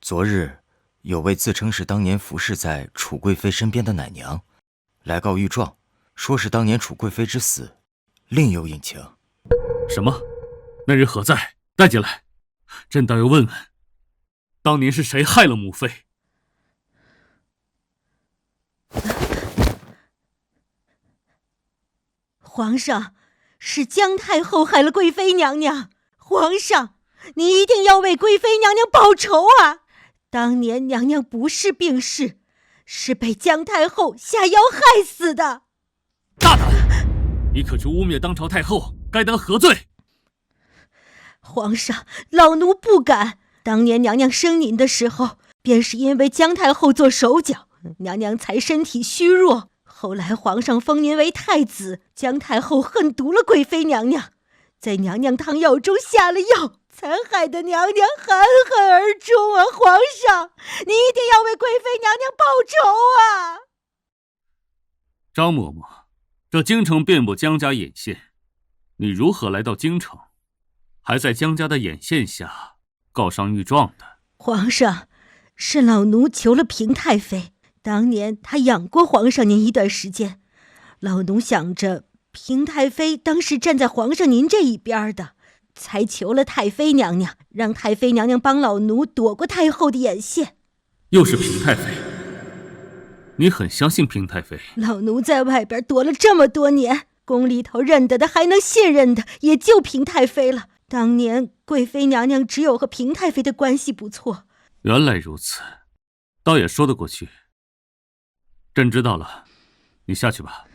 昨日有位自称是当年服侍在楚贵妃身边的奶娘，来告御状，说是当年楚贵妃之死另有隐情。什么？那人何在？带进来，朕倒要问问，当年是谁害了母妃？皇上，是姜太后害了贵妃娘娘。皇上，你一定要为贵妃娘娘报仇啊！当年娘娘不是病逝，是被姜太后下药害死的。大胆！你可去污蔑当朝太后，该当何罪？皇上，老奴不敢。当年娘娘生您的时候，便是因为姜太后做手脚，娘娘才身体虚弱。后来皇上封您为太子，姜太后恨毒了贵妃娘娘，在娘娘汤药中下了药，才害得娘娘含恨而终啊！皇上，你一定要为贵妃娘娘报仇啊！张嬷嬷，这京城遍布姜家眼线，你如何来到京城，还在姜家的眼线下告上御状的？皇上，是老奴求了平太妃，当年她养过皇上您一段时间，老奴想着平太妃当时站在皇上您这一边的，才求了太妃娘娘，让太妃娘娘帮老奴躲过太后的眼线。又是平太妃，你很相信平太妃？老奴在外边躲了这么多年，宫里头认得的还能信任的也就平太妃了。当年贵妃娘娘只有和平太妃的关系不错。原来如此，倒也说得过去。朕知道了，你下去吧。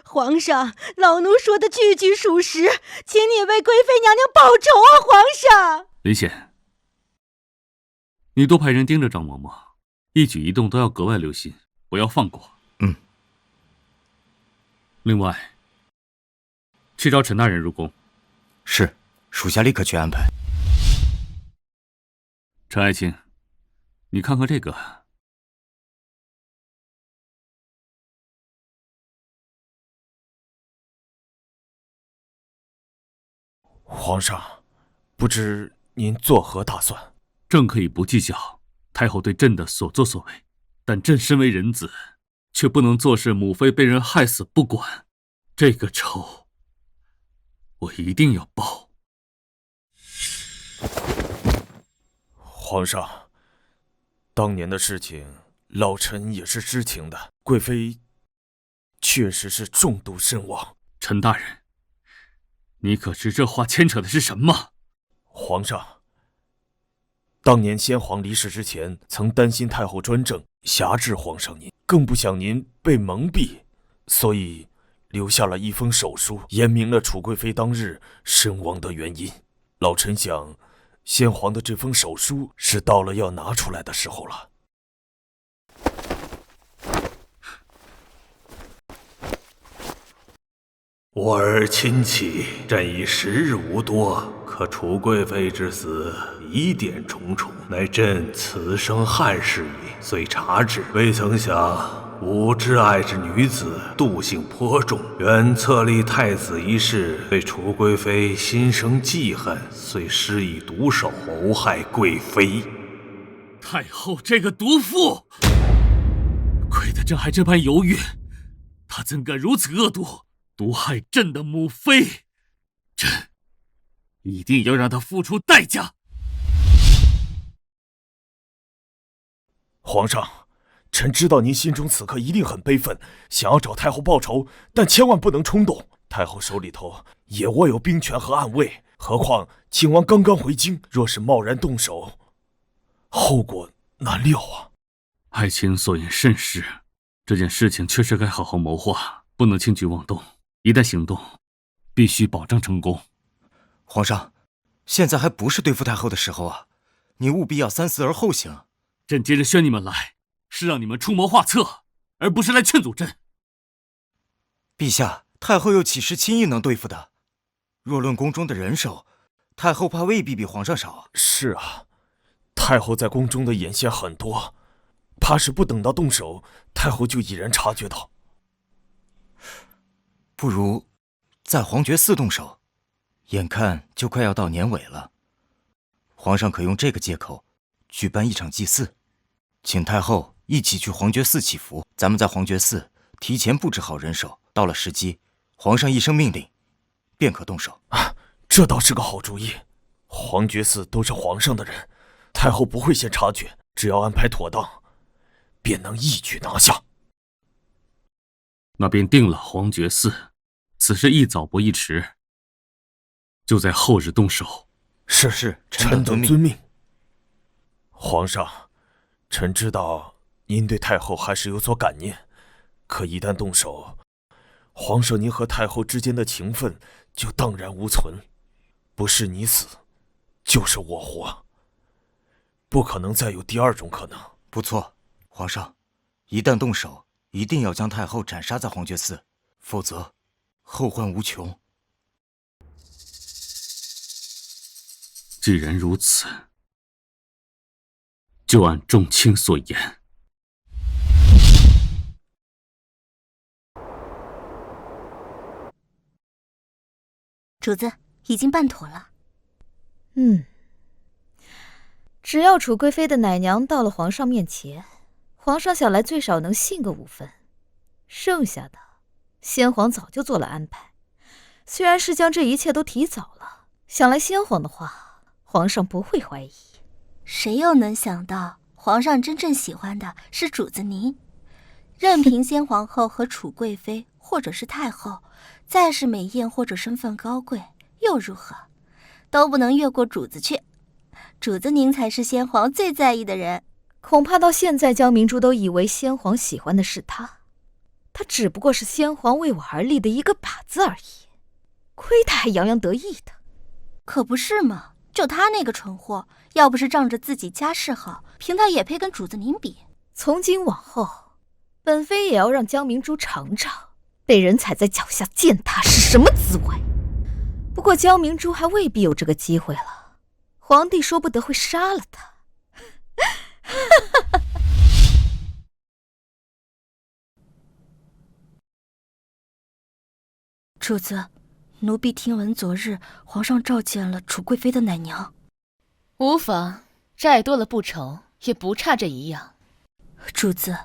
皇上，老奴说的句句属实，请你为贵妃娘娘报仇啊！皇上，林显，你多派人盯着张嬷嬷，一举一动都要格外留心，不要放过。另外，去召陈大人入宫。是，属下立刻去安排。陈爱卿，你看看这个。皇上，不知您作何打算？朕可以不计较太后对朕的所作所为，但朕身为人子，却不能坐视母妃被人害死不管。这个仇，我一定要报。皇上，当年的事情，老臣也是知情的。贵妃确实是中毒身亡。陈大人，你可知这话牵扯的是什么？皇上，当年先皇离世之前，曾担心太后专政辖制皇上您，更不想您被蒙蔽，所以留下了一封手书，言明了楚贵妃当日身亡的原因。老臣想，先皇的这封手书是到了要拿出来的时候了。我儿亲启，朕已时日无多，可楚贵妃之死疑点重重，乃朕此生憾事矣。遂查之，未曾想吾挚爱之女子妒性颇重，原册立太子一事，对楚贵妃心生忌恨，遂施以毒手谋害贵妃。太后这个毒妇，亏得朕还这般犹豫，她怎敢如此恶毒，毒害朕的母妃？朕一定要让她付出代价。皇上，臣知道您心中此刻一定很悲愤，想要找太后报仇，但千万不能冲动。太后手里头也握有兵权和暗卫，何况靖王刚刚回京，若是贸然动手，后果难料啊。爱卿所言甚是，这件事情确实该好好谋划，不能轻举妄动。一旦行动，必须保证成功。皇上，现在还不是对付太后的时候啊，你务必要三思而后行。朕接着宣你们来，是让你们出谋划策，而不是来劝阻朕。陛下，太后又岂是轻易能对付的？若论宫中的人手，太后怕未必比皇上少啊。是啊，太后在宫中的眼线很多，怕是不等到动手，太后就已然察觉到。不如在皇觉寺动手，眼看就快要到年尾了，皇上可用这个借口举办一场祭祀，请太后一起去皇觉寺祈福。咱们在皇觉寺提前布置好人手，到了时机，皇上一声命令，便可动手。这倒是个好主意。皇觉寺都是皇上的人，太后不会先察觉，只要安排妥当，便能一举拿下。那便定了皇觉寺，此事一早不宜迟，就在后日动手。是，臣等遵命。皇上，臣知道您对太后还是有所感念，可一旦动手，皇上您和太后之间的情分就荡然无存，不是你死，就是我活，不可能再有第二种可能。不错，皇上，一旦动手，一定要将太后斩杀在皇觉寺，否则后患无穷。既然如此，就按众卿所言。主子，已经办妥了。只要楚贵妃的奶娘到了皇上面前，皇上想来最少能信个5分，剩下的先皇早就做了安排。虽然是将这一切都提早了，想来先皇的话，皇上不会怀疑。谁又能想到，皇上真正喜欢的是主子您？任凭先皇后和楚贵妃，或者是太后，再是美艳或者身份高贵，又如何？都不能越过主子去。主子您才是先皇最在意的人。恐怕到现在，江明珠都以为先皇喜欢的是他，他只不过是先皇为我而立的一个靶子而已。亏他还洋洋得意的。可不是嘛，就他那个蠢货，要不是仗着自己家世好，凭他也配跟主子您比。从今往后，本妃也要让江明珠尝尝被人踩在脚下践踏是什么滋味。不过江明珠还未必有这个机会了，皇帝说不得会杀了他。主子，奴婢听闻昨日皇上召见了楚贵妃的奶娘。无妨，债多了不愁，也不差这一样。主子，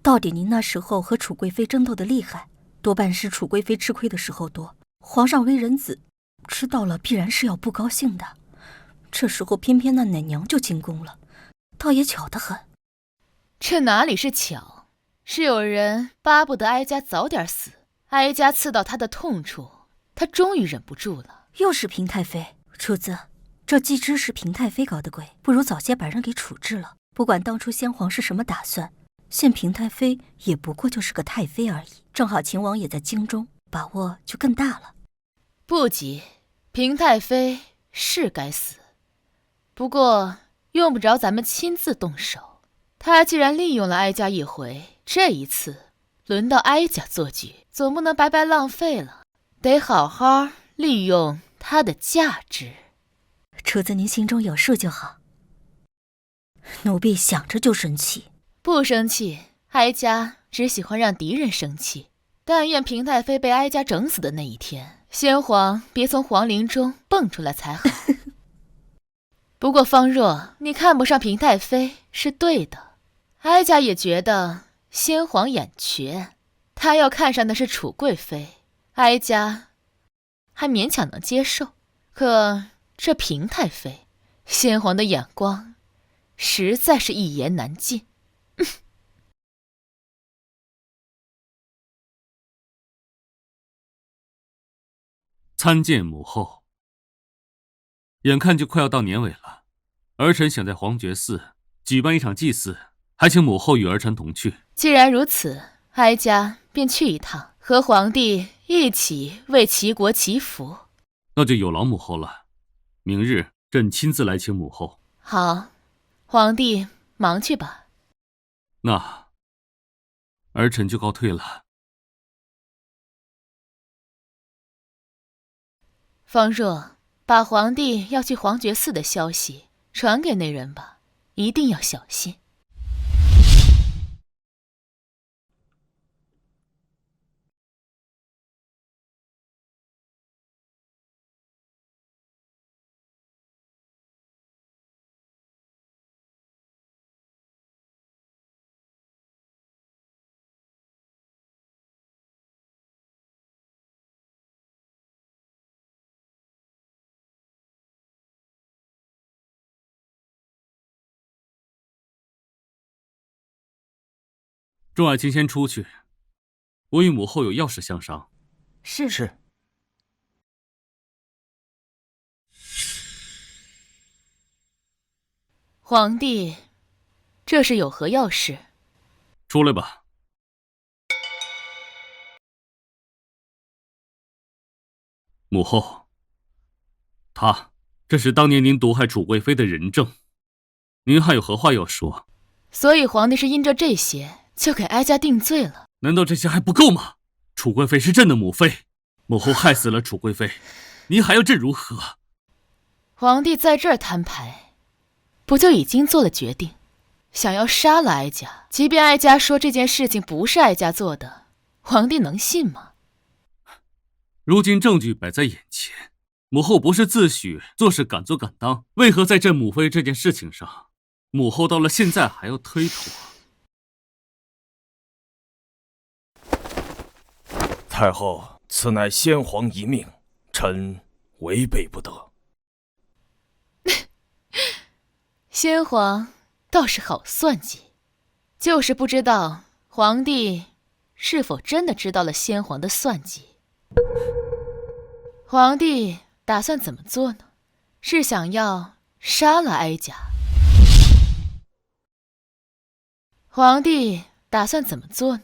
到底您那时候和楚贵妃争斗的厉害，多半是楚贵妃吃亏的时候多。皇上为人子，知道了必然是要不高兴的。这时候偏偏那奶娘就进宫了，倒也巧得很。这哪里是巧，是有人巴不得哀家早点死。哀家刺到他的痛处，他终于忍不住了。又是平太妃，主子，这既知是平太妃搞的鬼，不如早些把人给处置了。不管当初先皇是什么打算，现平太妃也不过就是个太妃而已。正好秦王也在京中，把握就更大了。不急，平太妃是该死，不过用不着咱们亲自动手。他既然利用了哀家一回，这一次轮到哀家做局，总不能白白浪费了，得好好利用它的价值。主子您心中有数就好。奴婢想着就生气。不生气，哀家只喜欢让敌人生气。但愿平太妃被哀家整死的那一天，先皇别从皇陵中蹦出来才好。不过方若，你看不上平太妃是对的，哀家也觉得先皇眼瘸，他要看上的是楚贵妃，哀家还勉强能接受。可这平太妃，先皇的眼光实在是一言难尽。参见母后。眼看就快要到年尾了，儿臣想在皇觉寺举办一场祭祀，还请母后与儿臣同去。既然如此，哀家便去一趟，和皇帝一起为齐国祈福。那就有劳母后了，明日朕亲自来请母后。好，皇帝忙去吧。那儿臣就告退了。方若，把皇帝要去皇觉寺的消息传给那人吧，一定要小心。众爱卿先出去，我与母后有要事相商。是。皇帝，这是有何要事？出来吧。母后，这是当年您毒害楚贵妃的人证，您还有何话要说？所以皇帝是因着这些就给哀家定罪了？难道这些还不够吗？楚贵妃是朕的母妃，母后害死了楚贵妃，您还要朕如何？皇帝在这儿摊牌，不就已经做了决定，想要杀了哀家？即便哀家说这件事情不是哀家做的，皇帝能信吗？如今证据摆在眼前，母后不是自诩做事敢做敢当，为何在朕母妃这件事情上，母后到了现在还要推脱？太后，此乃先皇遗命，臣违背不得。先皇倒是好算计，就是不知道皇帝是否真的知道了先皇的算计。皇帝打算怎么做呢？是想要杀了哀家？皇帝打算怎么做呢？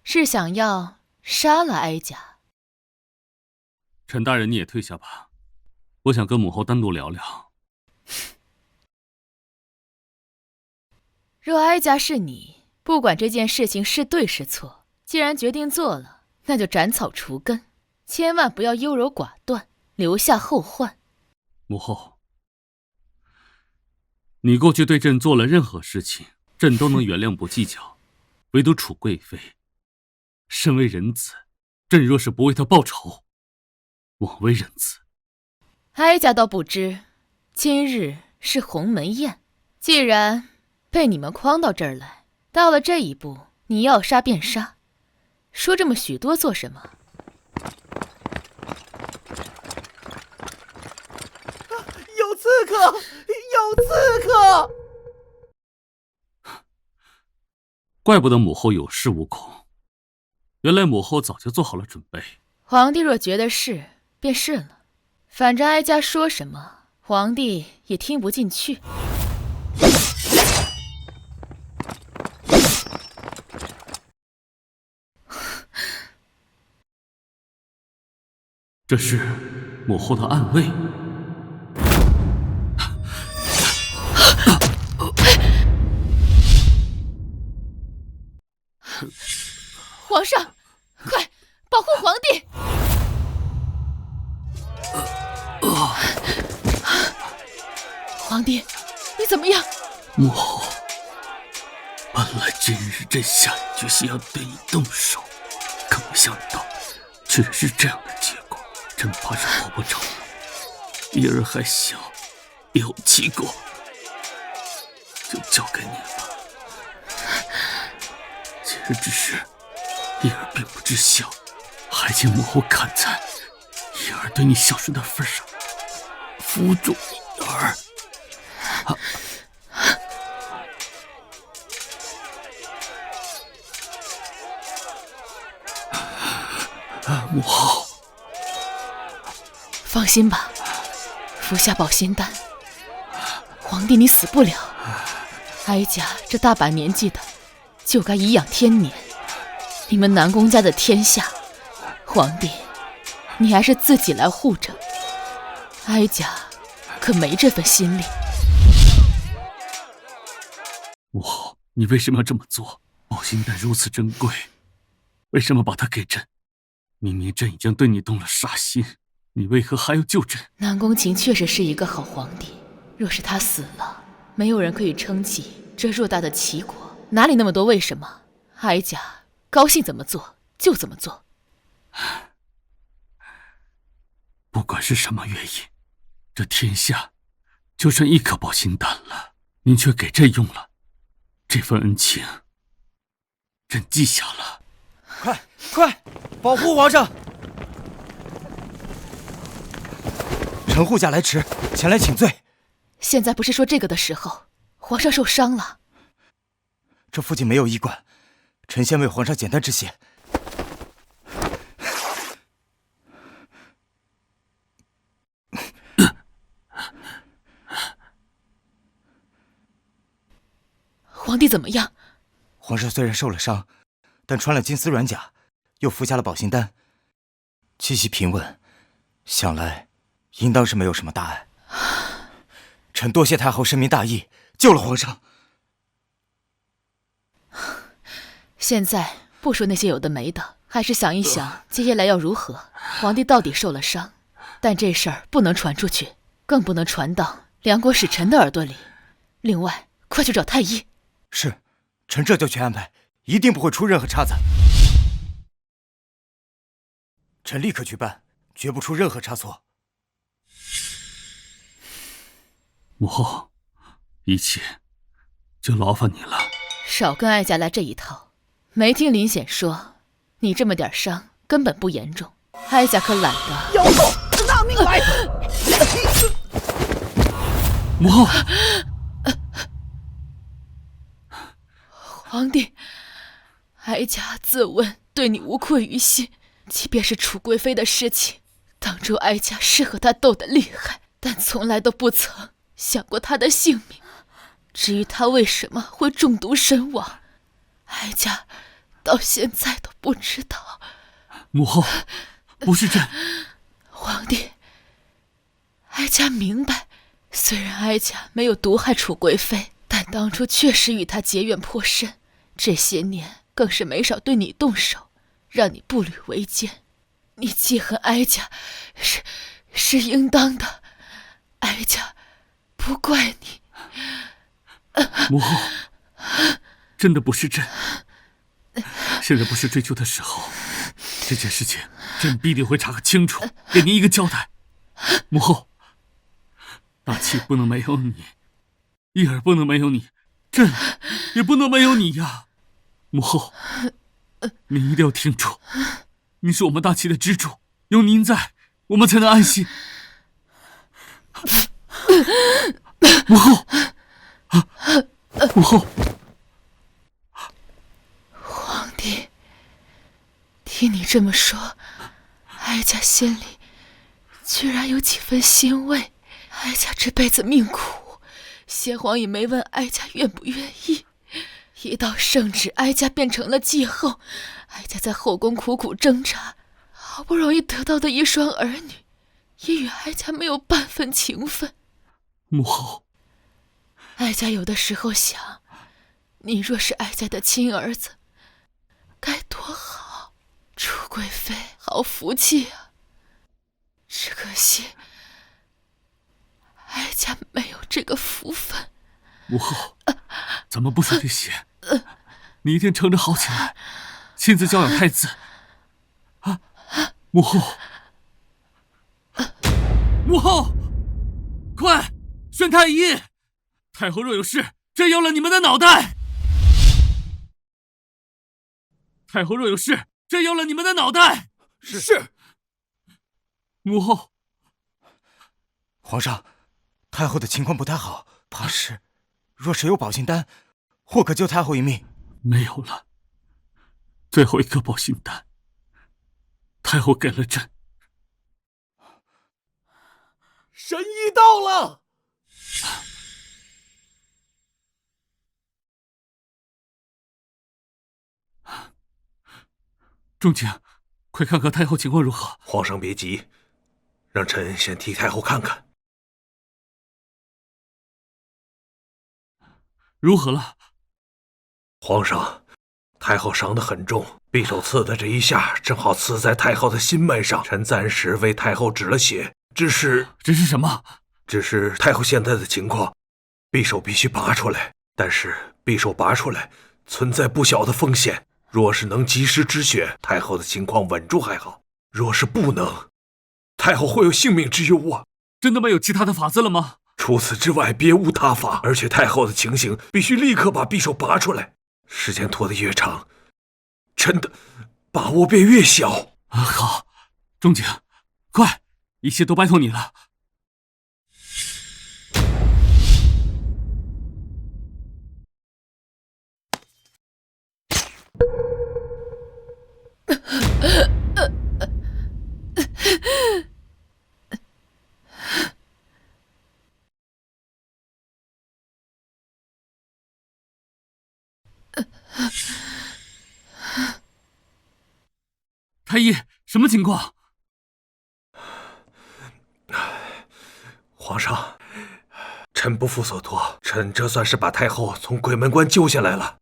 是想要杀了哀家？陈大人，你也退下吧，我想跟母后单独聊聊。若哀家是你，不管这件事情是对是错，既然决定做了，那就斩草除根，千万不要优柔寡断，留下后患。母后，你过去对朕做了任何事情，朕都能原谅不计较，唯独楚贵妃，身为人子，朕若是不为她报仇，枉为人子。哀家倒不知，今日是鸿门宴，既然被你们诓到这儿来，到了这一步，你要杀便杀，说这么许多做什么？有刺客！有刺客！怪不得母后有恃无恐，原来母后早就做好了准备。皇帝若觉得是，便是了。反正哀家说什么，皇帝也听不进去。这是母后的暗卫。皇上，快保护皇帝！皇帝，你怎么样？母后，本来今日朕下决心要对你动手，可没想到却是这样的结果，朕怕是活不成了。叶儿还小，有气过，就交给你了。今日之事，叶儿并不知晓，还请母后看在叶儿对你孝顺的份上，扶住你儿。母后，放心吧，服下保心丹，皇帝你死不了。哀家这大把年纪的，就该颐养天年。你们南宫家的天下，皇帝你还是自己来护着，哀家可没这份心力。母后，你为什么要这么做？保心丹如此珍贵，为什么把它给朕？明明朕已经对你动了杀心，你为何还要救朕？南宫晴确实是一个好皇帝，若是他死了，没有人可以撑起这偌大的齐国，哪里那么多为什么？哀家高兴怎么做就怎么做。不管是什么原因，这天下就剩一颗保心丹了，您却给朕用了，这份恩情，朕记下了。快，保护皇上！臣护驾来迟，前来请罪。现在不是说这个的时候，皇上受伤了。这附近没有医馆，臣先为皇上简单止血。皇帝怎么样？皇上虽然受了伤，但穿了金丝软甲，又服下了保心丹，气息平稳，想来应当是没有什么大碍。臣多谢太后深明大义，救了皇上。现在不说那些有的没的，还是想一想接下来要如何。皇帝到底受了伤，但这事儿不能传出去，更不能传到梁国使臣的耳朵里。另外，快去找太医。是，臣这就去安排，一定不会出任何差错。臣立刻去办，绝不出任何差错。母后，一切就劳烦你了。少跟哀家来这一套。没听林显说，你这么点伤根本不严重，哀家可懒得。妖兽，拿命来！母后，皇帝，哀家自问对你无愧于心，即便是楚贵妃的事情，当初哀家是和她斗得厉害，但从来都不曾想过她的性命。至于她为什么会中毒身亡，哀家到现在都不知道。母后，不是这。皇帝，哀家明白，虽然哀家没有毒害楚贵妃，但当初确实与她结怨颇深，这些年更是没少对你动手，让你步履维艰。你记恨哀家是应当的，哀家不怪你。母后，真的不是朕。现在不是追究的时候，这件事情朕必定会查个清楚，给您一个交代。母后，大齐不能没有你，义儿不能没有你，朕也不能没有你呀。母后，您一定要听住，您是我们大齐的支柱，有您在，我们才能安心。母后，母后。皇帝，听你这么说，哀家心里居然有几分欣慰。哀家这辈子命苦，先皇也没问哀家愿不愿意。一到圣旨，哀家变成了继后。哀家在后宫苦苦挣扎，好不容易得到的一双儿女，也与哀家没有半分情分。母后，哀家有的时候想，你若是哀家的亲儿子，该多好！楚贵妃好福气啊！只可惜，哀家没有这个福分。母后，咱们不说这些，你一定撑着好起来，亲自教养太子。母后，母后，快宣太医！太后若有事，朕要了你们的脑袋！太后若有事，朕要了你们的脑袋！是。母后，皇上，太后的情况不太好，怕是若是有保心丹，或可救太后一命。没有了，最后一颗保心丹，太后给了朕。神医到了。仲景，快看看太后情况如何。皇上别急，让臣先替太后看看。如何了？皇上，太后伤得很重，匕首刺的这一下正好刺在太后的心脉上。臣暂时为太后止了血，只是什么？只是太后现在的情况，匕首必须拔出来，但是匕首拔出来存在不小的风险。若是能及时止血，太后的情况稳住还好；若是不能，太后会有性命之忧啊！真的没有其他的法子了吗？除此之外，别无他法。而且太后的情形必须立刻把匕首拔出来，时间拖得越长，臣的把握便越小。好，仲景，快，一切都拜托你了。太医，什么情况？皇上，臣不负所托，臣这算是把太后从鬼门关救下来了。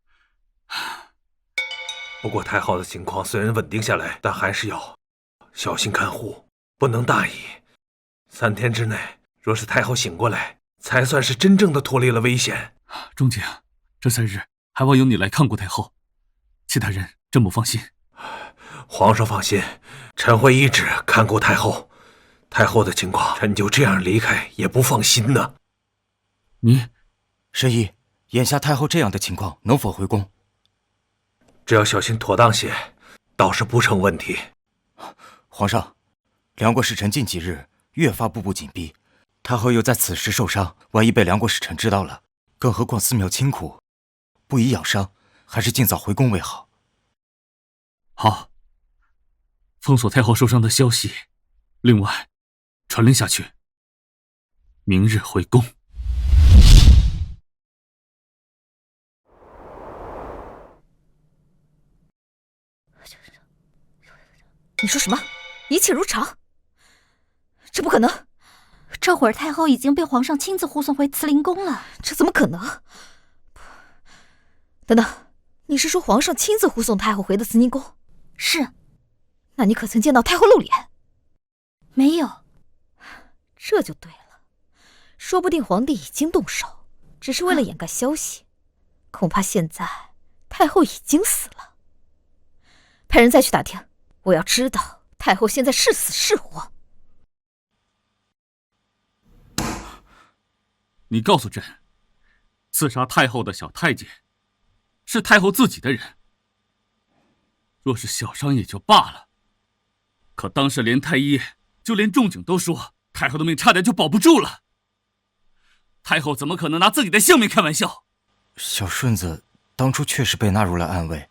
不过太后的情况虽然稳定下来，但还是要小心看护，不能大意。3天之内，若是太后醒过来，才算是真正的脱离了危险。仲景，这3日还望由你来看顾太后，其他人朕不放心。皇上放心，臣会一直看顾太后。太后的情况，臣就这样离开也不放心呢。神医，眼下太后这样的情况，能否回宫？只要小心妥当些，倒是不成问题。皇上，梁国使臣近几日越发步步紧逼，太后又在此时受伤，万一被梁国使臣知道了，更何况寺庙清苦，不宜养伤，还是尽早回宫为好。好，封锁太后受伤的消息，另外传令下去，明日回宫。你说什么？一切如常？这不可能！这会儿太后已经被皇上亲自护送回慈宁宫了。这怎么可能？等等，你是说皇上亲自护送太后回的慈宁宫？是。那你可曾见到太后露脸？没有。这就对了，说不定皇帝已经动手，只是为了掩盖消息。恐怕现在太后已经死了。派人再去打听，我要知道太后现在是死是活。你告诉朕，刺杀太后的小太监是太后自己的人，若是小伤也就罢了，可当时连太医就连仲景都说太后的命差点就保不住了，太后怎么可能拿自己的性命开玩笑？小顺子当初确实被纳入了暗卫，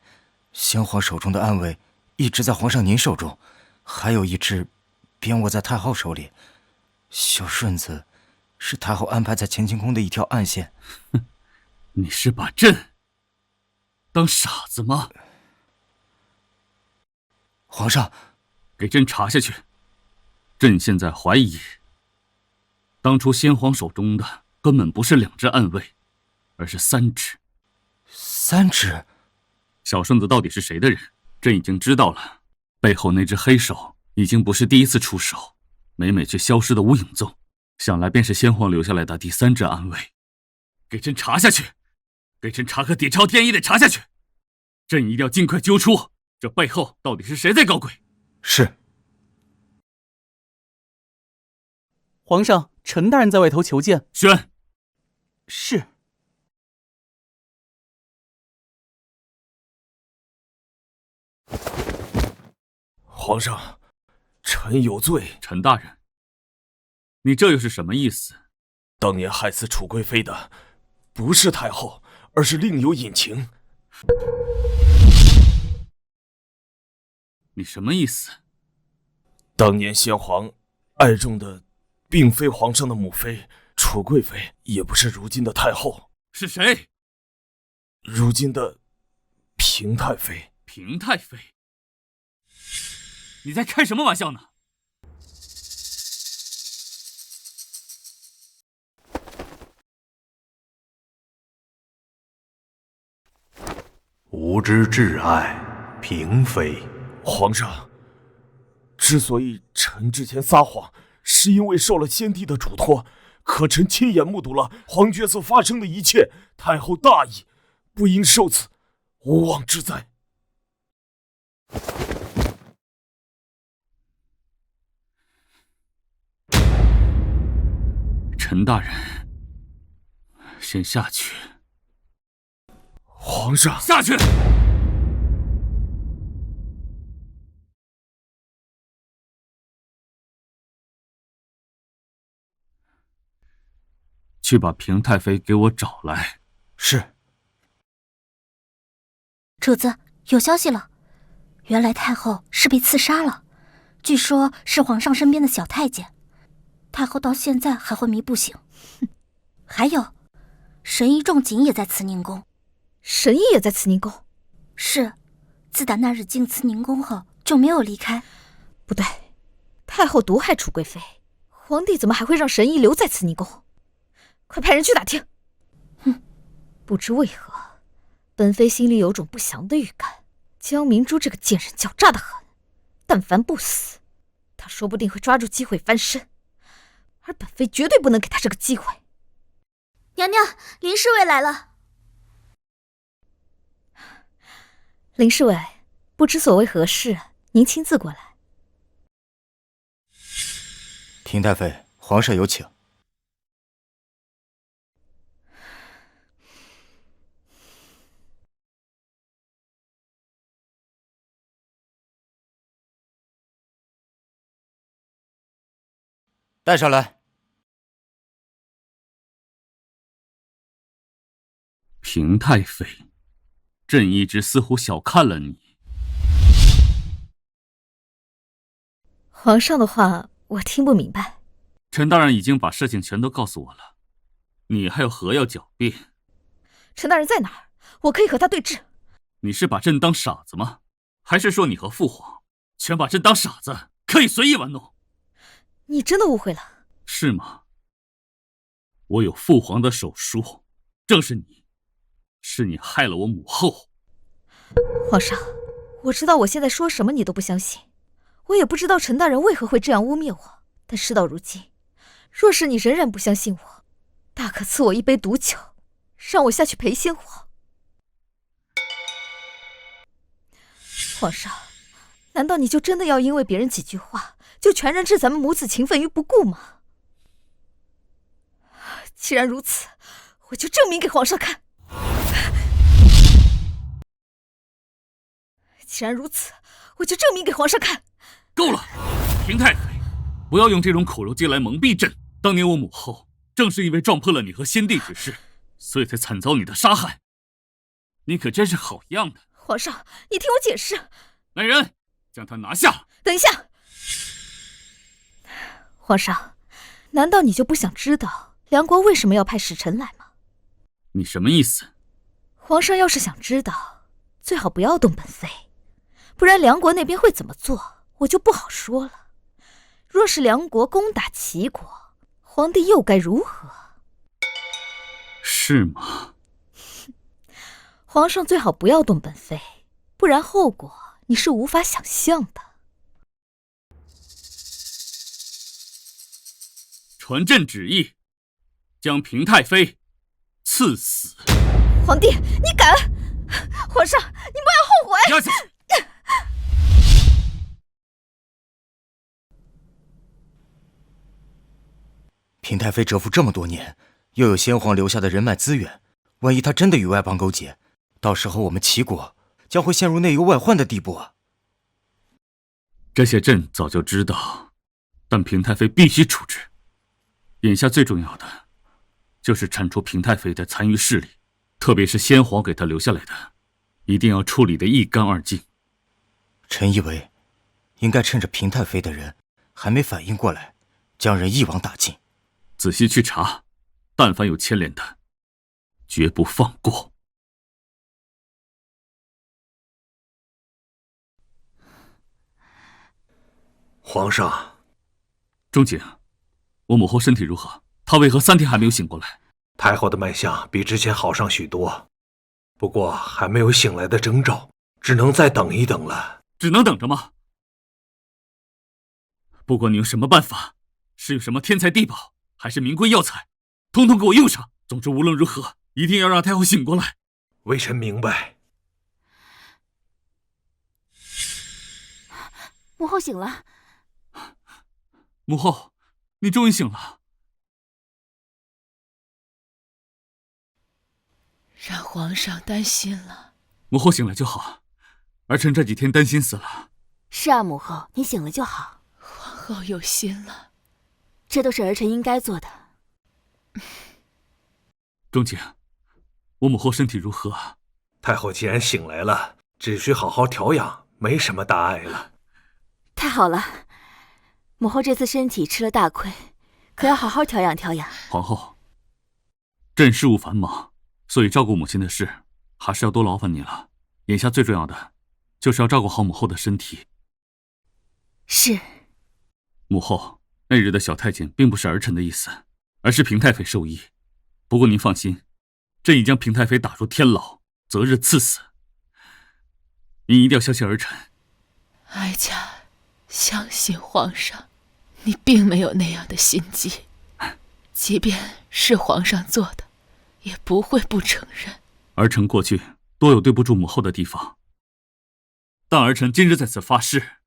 先皇手中的暗卫一直在皇上您手中，还有一支便握在太后手里。小顺子是太后安排在乾清宫的一条暗线。你是把朕当傻子吗？皇上，给朕查下去。朕现在怀疑，当初先皇手中的根本不是2支暗卫，而是3支。3支？小顺子到底是谁的人？朕已经知道了，背后那只黑手已经不是第一次出手，每每却消失的无影踪，想来便是先皇留下来的第3支暗卫。给朕查下去，给朕查个底朝天也得查下去。朕一定要尽快揪出这背后到底是谁在搞鬼。是。皇上，陈大人在外头求见。宣。是。皇上，臣有罪。陈大人，你这又是什么意思？当年害死楚贵妃的不是太后，而是另有隐情。你什么意思？当年先皇爱重的并非皇上的母妃楚贵妃，也不是如今的太后。是谁？如今的平太妃。平太妃？你在开什么玩笑呢？吾之挚爱，嫔妃。皇上，之所以臣之前撒谎，是因为受了先帝的嘱托，可臣亲眼目睹了皇爵所发生的一切，太后大意，不应受此无妄之灾。陈大人，先下去。皇上，下去！去把平太妃给我找来。是。主子，有消息了，原来太后是被刺杀了，据说是皇上身边的小太监。太后到现在还昏迷不醒。还有，神医仲景也在慈宁宫。神医也在慈宁宫？是，自打那日进慈宁宫后就没有离开。不对，太后毒害楚贵妃，皇帝怎么还会让神医留在慈宁宫？快派人去打听。哼，不知为何，本妃心里有种不祥的预感。江明珠这个贱人狡诈的很，但凡不死，他说不定会抓住机会翻身，而本妃绝对不能给他这个机会。娘娘，林侍卫来了。林侍卫，不知所谓何事，您亲自过来。平太妃，皇上有请。带上来。平太妃，朕一直似乎小看了你。皇上的话我听不明白。陈大人已经把事情全都告诉我了，你还有何要狡辩？陈大人在哪儿？我可以和他对峙。你是把朕当傻子吗？还是说你和父皇全把朕当傻子，可以随意玩弄？你真的误会了。是吗？我有父皇的手书，正是你害了我母后。皇上，我知道我现在说什么你都不相信，我也不知道陈大人为何会这样污蔑我，但事到如今，若是你仍然不相信我，大可赐我一杯毒酒，让我下去陪先皇。皇上，难道你就真的要因为别人几句话，就全然置咱们母子情分于不顾吗？既然如此，我就证明给皇上看。既然如此，我就证明给皇上看。够了，平太妃，不要用这种口肉计来蒙蔽朕。当年我母后正是因为撞破了你和先帝之事，所以才惨遭你的杀害。你可真是好样的！皇上，你听我解释。来人，将他拿下！等一下，皇上，难道你就不想知道梁国为什么要派使臣来吗？你什么意思？皇上要是想知道，最好不要动本妃，不然梁国那边会怎么做，我就不好说了。若是梁国攻打齐国，皇帝又该如何？是吗？皇上最好不要动本妃，不然后果你是无法想象的。传朕旨意，将平太妃赐死。皇帝，你敢！皇上，你不要后悔！压下去！平太妃蛰伏这么多年，又有先皇留下的人脉资源，万一她真的与外邦勾结，到时候我们齐国将会陷入内忧外患的地步啊！这些朕早就知道，但平太妃必须处置。眼下最重要的，就是铲除平太妃的残余势力，特别是先皇给她留下来的，一定要处理得一干二净。臣以为，应该趁着平太妃的人还没反应过来，将人一网打尽。仔细去查，但凡有牵连的，绝不放过。皇上，钟景，我母后身体如何？她为何3天还没有醒过来？太后的脉象比之前好上许多，不过还没有醒来的征兆，只能再等一等了。只能等着吗？不管你用什么办法，是有什么天才地宝，还是名贵药材，统统给我用上。总之无论如何，一定要让太后醒过来。微臣明白。母后醒了。母后，你终于醒了。让皇上担心了。母后醒了就好，儿臣这几天担心死了。是啊，母后，你醒了就好。皇后有心了，这都是儿臣应该做的。钟景，我母后身体如何啊？太后既然醒来了，只需好好调养，没什么大碍了。太好了，母后这次身体吃了大亏，可要好好调养调养。皇后，朕事务繁忙，所以照顾母亲的事还是要多劳烦你了。眼下最重要的就是要照顾好母后的身体。是。母后，那日的小太监并不是儿臣的意思，而是平太妃授意，不过您放心，朕已将平太妃打入天牢，择日赐死。您一定要相信儿臣。哀家相信皇上，你并没有那样的心机，即便是皇上做的，也不会不承认。儿臣过去多有对不住母后的地方，但儿臣今日在此发誓，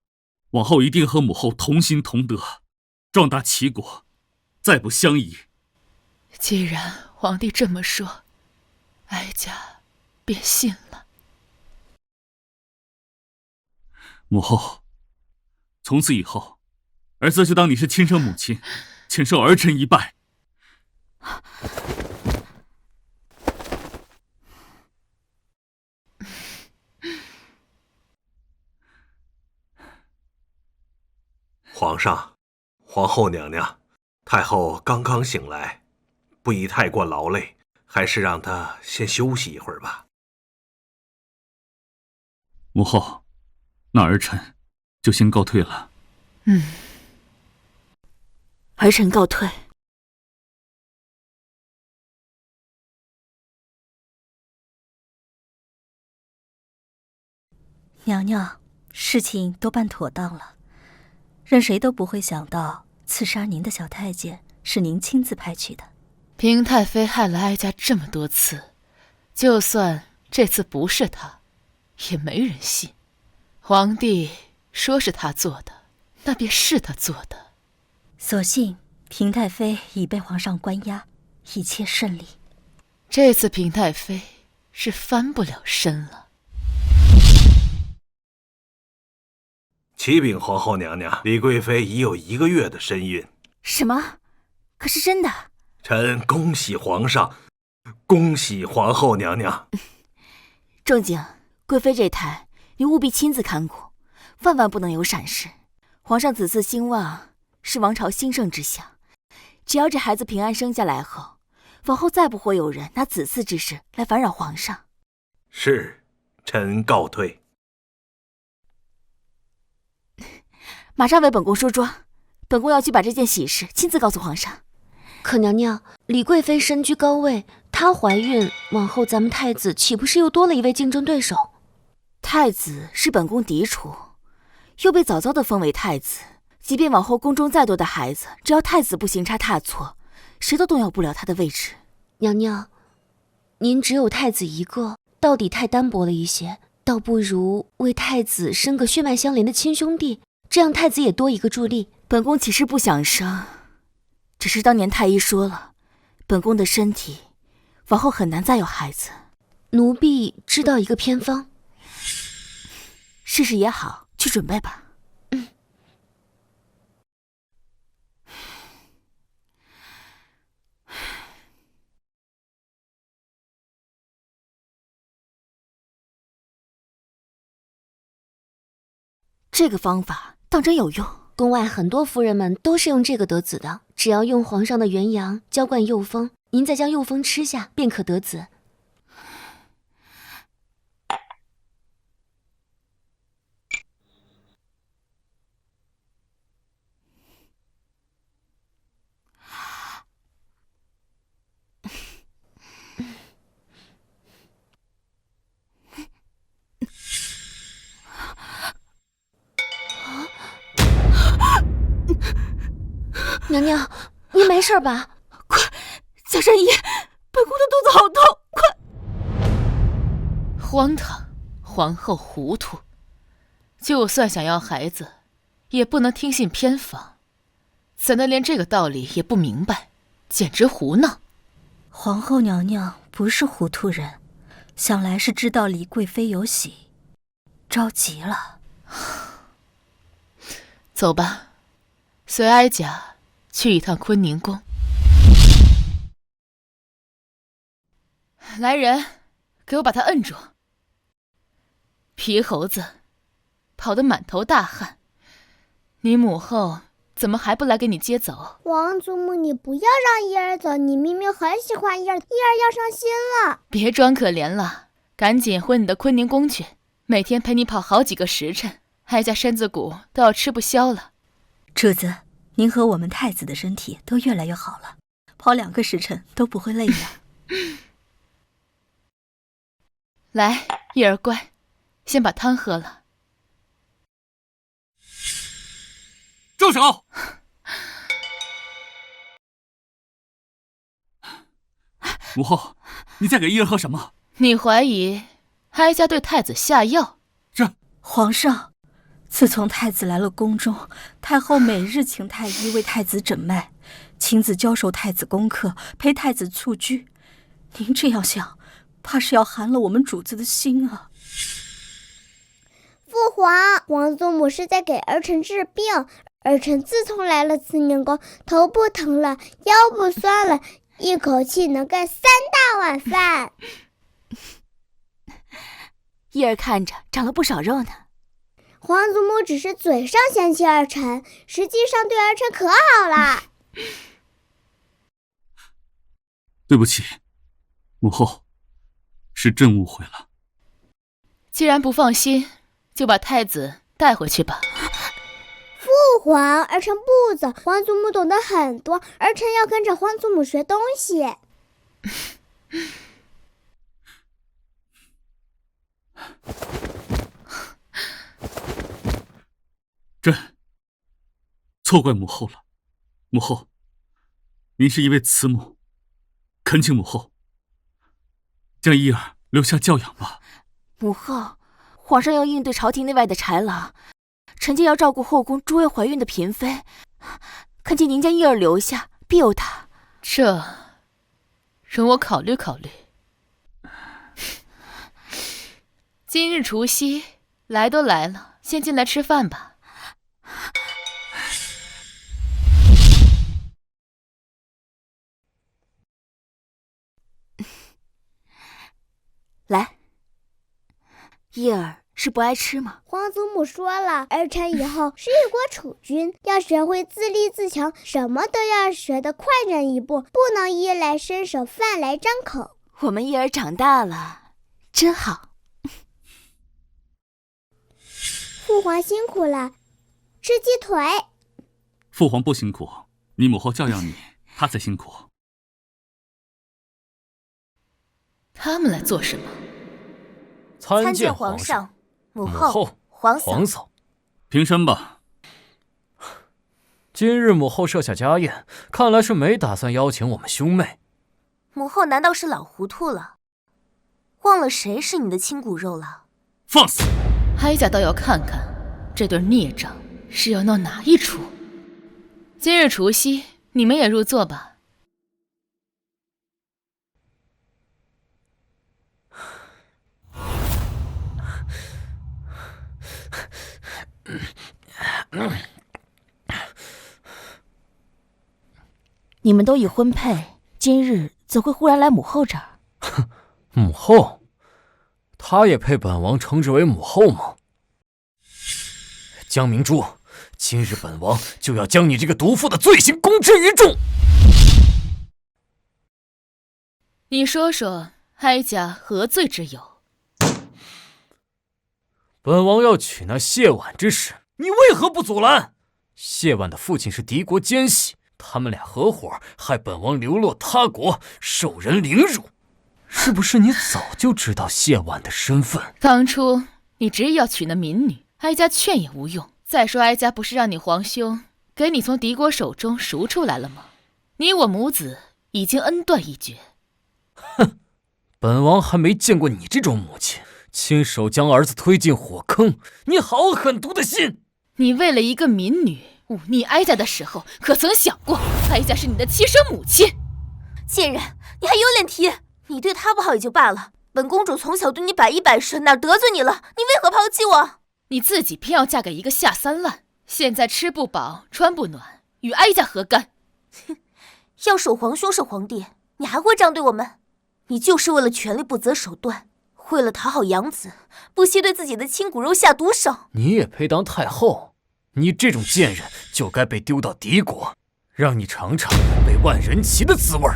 往后一定和母后同心同德，壮大齐国，再不相疑。既然皇帝这么说，哀家便信了。母后，从此以后，儿子就当你是亲生母亲，请受儿臣一拜。皇上，皇后娘娘，太后刚刚醒来，不宜太过劳累，还是让她先休息一会儿吧。母后，那儿臣就先告退了。儿臣告退。娘娘，事情都办妥当了，任谁都不会想到刺杀您的小太监是您亲自派去的。平太妃害了哀家这么多次，就算这次不是她，也没人信。皇帝说是他做的，那便是他做的。所幸平太妃已被皇上关押，一切顺利。这次平太妃是翻不了身了。启禀皇后娘娘，李贵妃已有1个月的身孕。什么？可是真的？臣恭喜皇上，恭喜皇后娘娘。仲景，贵妃这胎你务必亲自看顾，万万不能有闪失。皇上此次兴旺是王朝兴盛之象，只要这孩子平安生下来后，往后再不会有人拿子嗣之事来烦扰皇上。是，臣告退。马上为本宫梳妆，本宫要去把这件喜事亲自告诉皇上。可娘娘，李贵妃身居高位，她怀孕，往后咱们太子岂不是又多了一位竞争对手？太子是本宫嫡出，又被早早的封为太子，即便往后宫中再多的孩子，只要太子不行差踏错，谁都动摇不了他的位置。娘娘，您只有太子一个，到底太单薄了一些，倒不如为太子生个血脉相连的亲兄弟，这样太子也多一个助力。本宫岂是不想生，只是当年太医说了，本宫的身体往后很难再有孩子。奴婢知道一个偏方，试试也好，去准备吧。这个方法当真有用，宫外很多夫人们都是用这个得子的。只要用皇上的元阳浇灌幼蜂，您再将幼蜂吃下，便可得子。娘娘，您没事吧？快，小神医，本宫的肚子好痛，快！荒唐，皇后糊涂，就算想要孩子，也不能听信偏方，怎能连这个道理也不明白？简直胡闹！皇后娘娘不是糊涂人，想来是知道李贵妃有喜，着急了。走吧，随哀家去一趟坤宁宫。来人，给我把他摁住！皮猴子，跑得满头大汗，你母后怎么还不来给你接走？王祖母，你不要让伊儿走，你明明很喜欢伊儿，伊儿要伤心了。别装可怜了，赶紧回你的坤宁宫去，每天陪你跑好几个时辰，哀家身子骨都要吃不消了。主子，您和我们太子的身体都越来越好了，跑2个时辰都不会累的。来，叶儿乖，先把汤喝了。住手！母后，你在给叶儿喝什么？你怀疑哀家对太子下药？皇上，自从太子来了宫中，太后每日请太医为太子诊脉，亲自教授太子功课，陪太子蹴鞠。您这样想，怕是要寒了我们主子的心啊！父皇，皇祖母是在给儿臣治病。儿臣自从来了慈宁宫，头不疼了，腰不酸了，一口气能干3大碗饭。叶儿看着长了不少肉呢。皇祖母只是嘴上嫌弃儿臣，实际上对儿臣可好了。对不起，母后，是朕误会了。既然不放心，就把太子带回去吧。父皇，儿臣不走，皇祖母懂得很多，儿臣要跟着皇祖母学东西。朕错怪母后了。母后，您是一位慈母，恳请母后将伊儿留下教养吧。母后，皇上要应对朝廷内外的豺狼，臣妾要照顾后宫诸位怀孕的嫔妃，恳请您将伊儿留下，庇佑她。这，容我考虑考虑。今日除夕，来都来了，先进来吃饭吧。来，伊儿是不爱吃吗？皇祖母说了，儿臣以后是一国储君，要学会自立自强，什么都要学得快人一步，不能衣来伸手，饭来张口。我们伊儿长大了，真好。父皇辛苦了，吃鸡腿。父皇不辛苦，你母后教养你，他才辛苦。他们来做什么？参见皇上、母后、皇嫂。平身吧。今日母后设下家宴，看来是没打算邀请我们兄妹。母后难道是老糊涂了，忘了谁是你的亲骨肉了？放肆！哀家倒要看看这对孽障是要闹哪一出。今日除夕，你们也入座吧。你们都已婚配，今日怎会忽然来母后这儿？母后？她也配本王称之为母后吗？江明珠，今日本王就要将你这个毒妇的罪行公之于众。你说说，哀家何罪之有？本王要娶那谢婉之时，你为何不阻拦？谢婉的父亲是敌国奸细，他们俩合伙害本王流落他国，受人凌辱。是不是你早就知道谢婉的身份？当初你执意要娶那民女，哀家劝也无用。再说哀家不是让你皇兄给你从敌国手中赎出来了吗？你我母子已经恩断义绝。哼，本王还没见过你这种母亲，亲手将儿子推进火坑，你好狠毒的心！你为了一个民女忤逆哀家的时候，可曾想过哀家是你的亲生母亲？贱人，你还有脸提？你对她不好也就罢了，本公主从小对你百依百顺，哪得罪你了？你为何抛弃我？你自己偏要嫁给一个下三滥，现在吃不饱穿不暖，与哀家何干？哼，要是我皇兄是皇帝，你还会这样对我们？你就是为了权力不择手段，为了讨好养子，不惜对自己的亲骨肉下毒手。你也配当太后？你这种贱人就该被丢到敌国，让你尝尝被万人骑的滋味。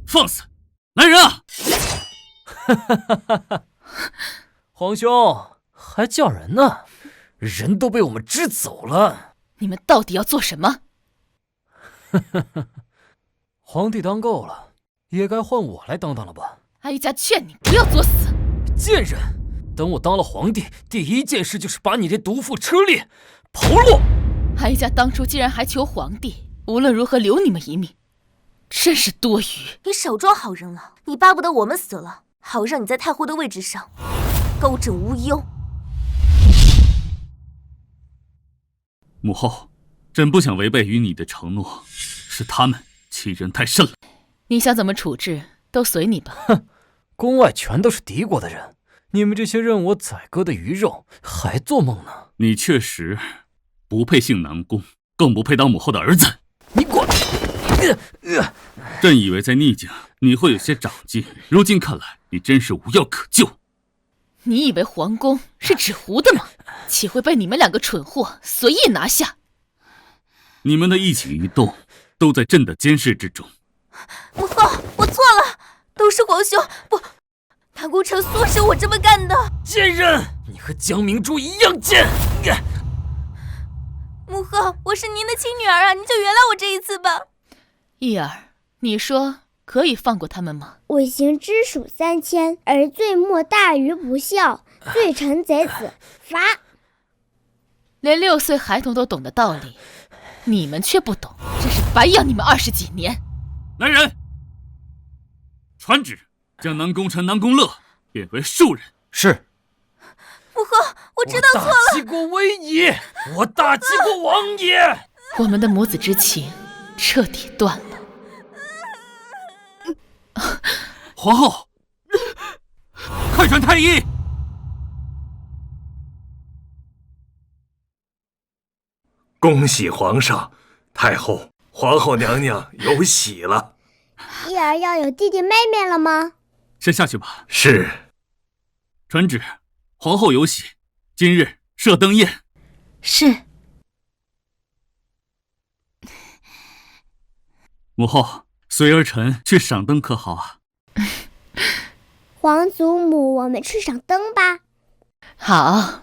放肆！来人啊！皇兄还叫人呢？人都被我们支走了。你们到底要做什么？皇帝当够了，也该换我来当当了吧？哀家劝你不要作死！贱人！等我当了皇帝，第一件事就是把你这毒妇车裂、刨落。哀家当初既然还求皇帝，无论如何留你们一命，真是多余。你少装好人了！你巴不得我们死了，好让你在太后的位置上高枕无忧。母后，朕不想违背与你的承诺，是他们欺人太甚了。你想怎么处置都随你吧。哼，宫外全都是敌国的人，你们这些任我宰割的鱼肉还做梦呢。你确实不配姓南宫，更不配当母后的儿子。你滚！朕以为在逆境你会有些长进，如今看来你真是无药可救。你以为皇宫是纸糊的吗？岂会被你们两个蠢货随意拿下？你们的一举一动都在朕的监视之中。母后，我错了，都是皇兄不，南宫城唆使我这么干的。贱人，你和江明珠一样贱！母后，我是您的亲女儿啊，您就原谅我这一次吧。义儿，你说可以放过他们吗？我行之属3000，而罪莫大于不孝，罪臣贼子，罚。连6岁孩童都懂的道理，你们却不懂，真是白养你们20几年。来人，传旨，将南宫臣、南宫乐贬为庶人。是。母后，我知道错了。我大齐国威仪，我大齐国王爷。我们的母子之情彻底断了。皇后，快传太医！恭喜皇上，太后、皇后娘娘有喜了。义儿要有弟弟妹妹了吗？先下去吧。是。传旨，皇后有喜，今日设登宴。是。母后，随儿臣去赏灯可好啊？皇祖母，我们去赏灯吧。好。